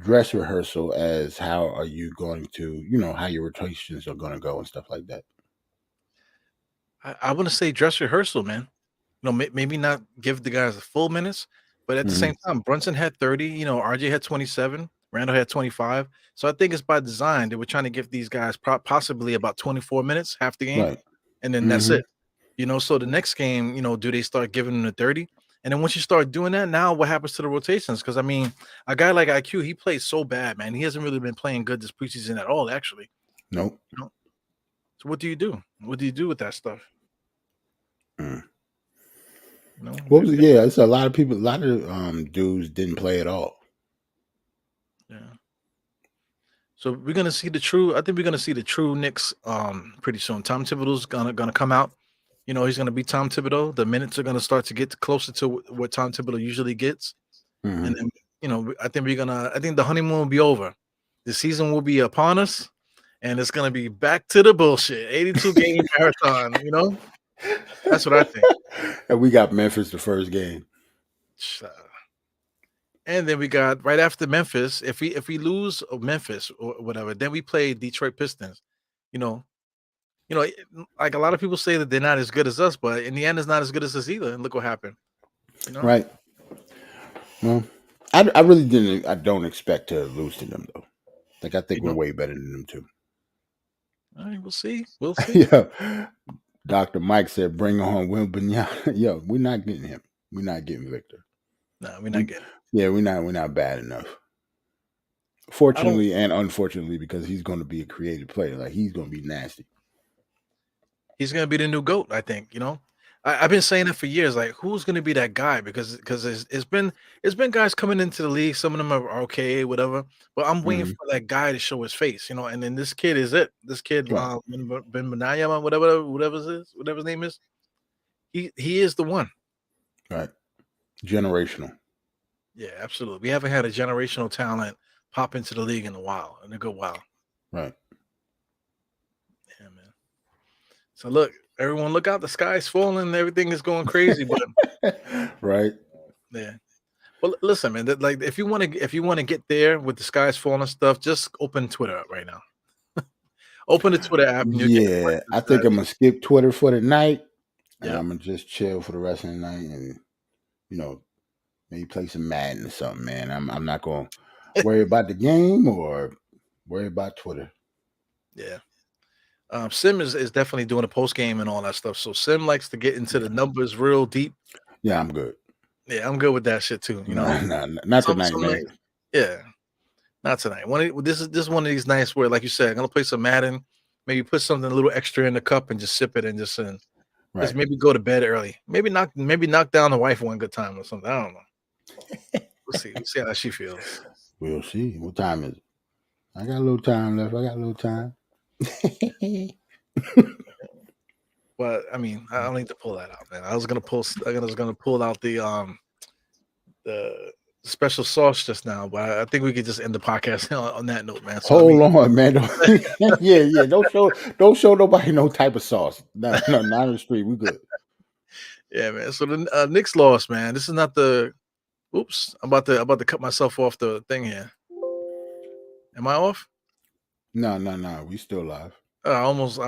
dress rehearsal as how are you going to, how your rotations are going to go and stuff like that? I want to say dress rehearsal, man. Maybe not give the guys the full minutes, but at the Hmm. same time, Brunson had 30, RJ had 27, Randall had 25. So I think it's by design that we're trying to give these guys possibly about 24 minutes, half the game, Right. and then that's Hmm. it. So the next game, do they start giving them the 30? And then once you start doing that, now what happens to the rotations? Because I mean, a guy like IQ, he plays so bad, man. He hasn't really been playing good this preseason at all, actually. Nope. You know? So what do you do? What do you do with that stuff? Mm. We, What was it? Yeah, it's a lot of people. A lot of dudes didn't play at all. yeah. So we're gonna see the true. I think we're gonna see the true Knicks pretty soon. Tom Thibodeau's gonna come out. He's gonna be Tom Thibodeau. The minutes are gonna start to get closer to what Tom Thibodeau usually gets, Hmm. and then I think we're gonna. I think the honeymoon will be over. The season will be upon us, and it's gonna be back to the bullshit. 82 game marathon. That's what I think. And we got Memphis the first game. And then we got right after Memphis. If we lose Memphis or whatever, then we play Detroit Pistons. You know, like a lot of people say that they're not as good as us, but in the end, it's not as good as us either. And look what happened. Right. Well, I really didn't. I don't expect to lose to them though. Like I think we're way better than them too. All right, we'll see. We'll see. Yeah. Dr. Mike said, "Bring on Wilbur." Yeah, yo, we're not getting him. We're not getting Victor. No, we're not getting. Yeah, we're not bad enough. I don't. Fortunately and unfortunately, because he's going to be a creative player. Like he's going to be nasty. He's gonna be the new GOAT. I think. I've been saying it for years. Like, who's gonna be that guy? Because it's been guys coming into the league. Some of them are okay, whatever. But I'm waiting Mhm. for that guy to show his face. And then this kid is it. This kid, Right. Ben Benayama, whatever his name is. He is the one. Right. Generational. Yeah, absolutely. We haven't had a generational talent pop into the league in a good while. Right. Yeah, man. So look, everyone, look out! The sky's falling. Everything is going crazy. But Right. yeah. Well, listen, man. Like, if you want to get there with the sky's falling stuff, just open Twitter up right now. Open the Twitter app, and you'll get right Yeah, to the I think sky's I'm gonna skip Twitter for the night, and Yeah. I'm gonna just chill for the rest of the night, and maybe play some Madden or something. Man, I'm not gonna worry about the game or worry about Twitter. Yeah. Sim is definitely doing a post game and all that stuff. So Sim likes to get into the numbers real deep. Yeah, I'm good. Yeah, I'm good with that shit too. Not tonight, Some man. nights- yeah. Not tonight. This is one of these nights where, like you said, I'm gonna play some Madden. Maybe put something a little extra in the cup and just sip it and just Right. maybe go to bed early. Maybe knock down the wife one good time or something. I don't know. We'll see. We'll see how she feels. We'll see. What time is it? I got a little time left. I got a little time. But I mean, I don't need to pull that out, man. I was gonna pull out the special sauce just now, but I think we could just end the podcast on that note, man. So, Hold on, man. Yeah. Don't show nobody no type of sauce. No, not on the street. We good. Yeah, man. So the Knicks lost, man. This is not the. Oops, I'm about to cut myself off the thing here. Am I off? No. We still live. I almost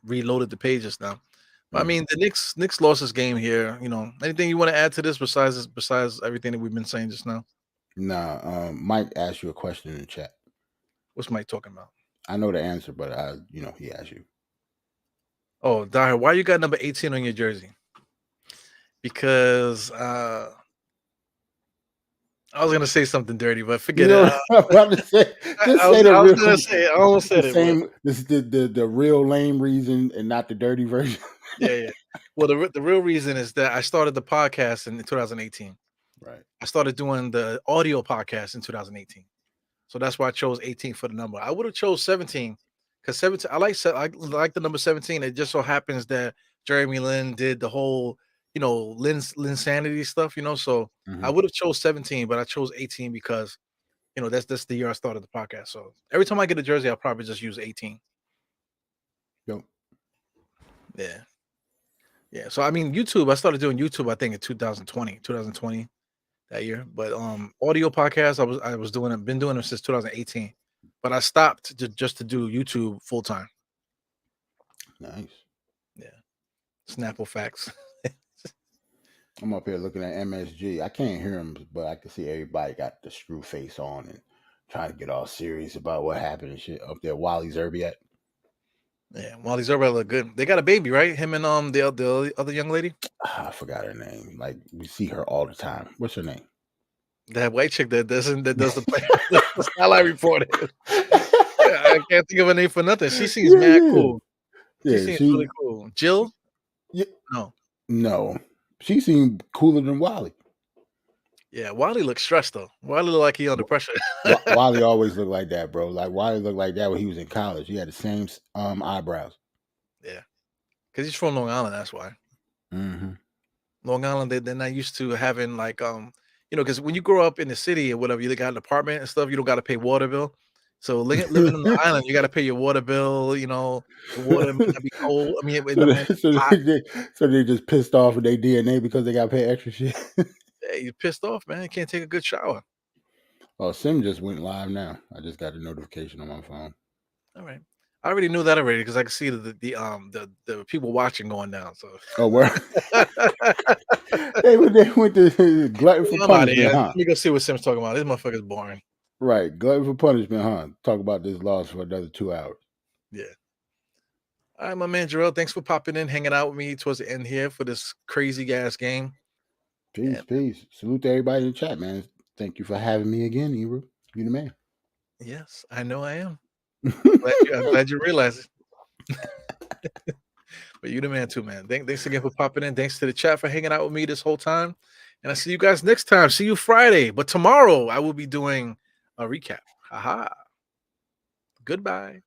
reloaded the pages now. But I Mhm. mean, the Knicks lost this game here. Anything you want to add to this besides everything that we've been saying just now? Nah. Mike asked you a question in the chat. What's Mike talking about? I know the answer, but he asked you. Oh, Dahir, why you got number 18 on your jersey? Because I was gonna say something dirty, but forget it. I'm about to say, just I say the was real. gonna say it. I almost said the it. same. This is the real lame reason and not the dirty version. Yeah. Well, the real reason is that I started the podcast in 2018. Right. I started doing the audio podcast in 2018. So that's why I chose 18 for the number. I would have chose 17 because 17. I like the number 17. It just so happens that Jeremy Lin did the whole, Linsanity stuff. So I would have chose 17, but I chose 18 because that's the year I started the podcast. So every time I get a jersey, I'll probably just use 18. Yeah. Yeah. So I mean, YouTube. I started doing YouTube. I think in 2020 that year. But audio podcasts. I was doing it. Been doing them since 2018. But I stopped just to do YouTube full time. Nice. Yeah. Snapple facts. I'm up here looking at MSG. I can't hear him, but I can see everybody got the screw face on and trying to get all serious about what happened and shit up there. Wally Zerbiak. Yeah. Wally Zerba look good. They got a baby, right? Him and the other young lady. I forgot her name. Like we see her all the time. What's her name? That white chick that does the play the highlight report. I can't think of her name for nothing. She seems mad cool. She Yeah, seems really cool. Jill? Yeah, No. no, she seemed cooler than Wally. Yeah, Wally looks stressed though. Wally look like he under pressure. Wally always looked like that, bro. Like Wally looked like that when he was in college. He had the same eyebrows. Yeah, because he's from Long Island. That's why. Mm-hmm. Long Island, they're not used to having like because when you grow up in the city or whatever, you got an apartment and stuff. You don't got to pay water bill. So living on the island, you got to pay your water bill. The water may not be cold. I mean, it So, might be hot. they just pissed off with their DNA because they got to pay extra shit. Hey, you're pissed off, man. You can't take a good shower. Oh, Sim just went live now. I just got a notification on my phone. All right. I already knew that already because I could see the people watching going down. So Oh, where they went to glutton for I'm out of punishment, here. huh? Let me go see what Sim's talking about. This motherfucker's boring. Right, glutton for punishment, huh? Talk about this loss for another 2 hours. Yeah. All right, my man Jarrell. Thanks for popping in, hanging out with me towards the end here for this crazy gas game. Peace, peace. Salute to everybody in the chat, man. Thank you for having me again, Ebro. You the man. Yes, I know I am. I'm glad you realize it. But you the man too, man. Thanks again for popping in. Thanks to the chat for hanging out with me this whole time. And I see you guys next time. See you Friday. But tomorrow I will be doing a recap. Haha. Goodbye.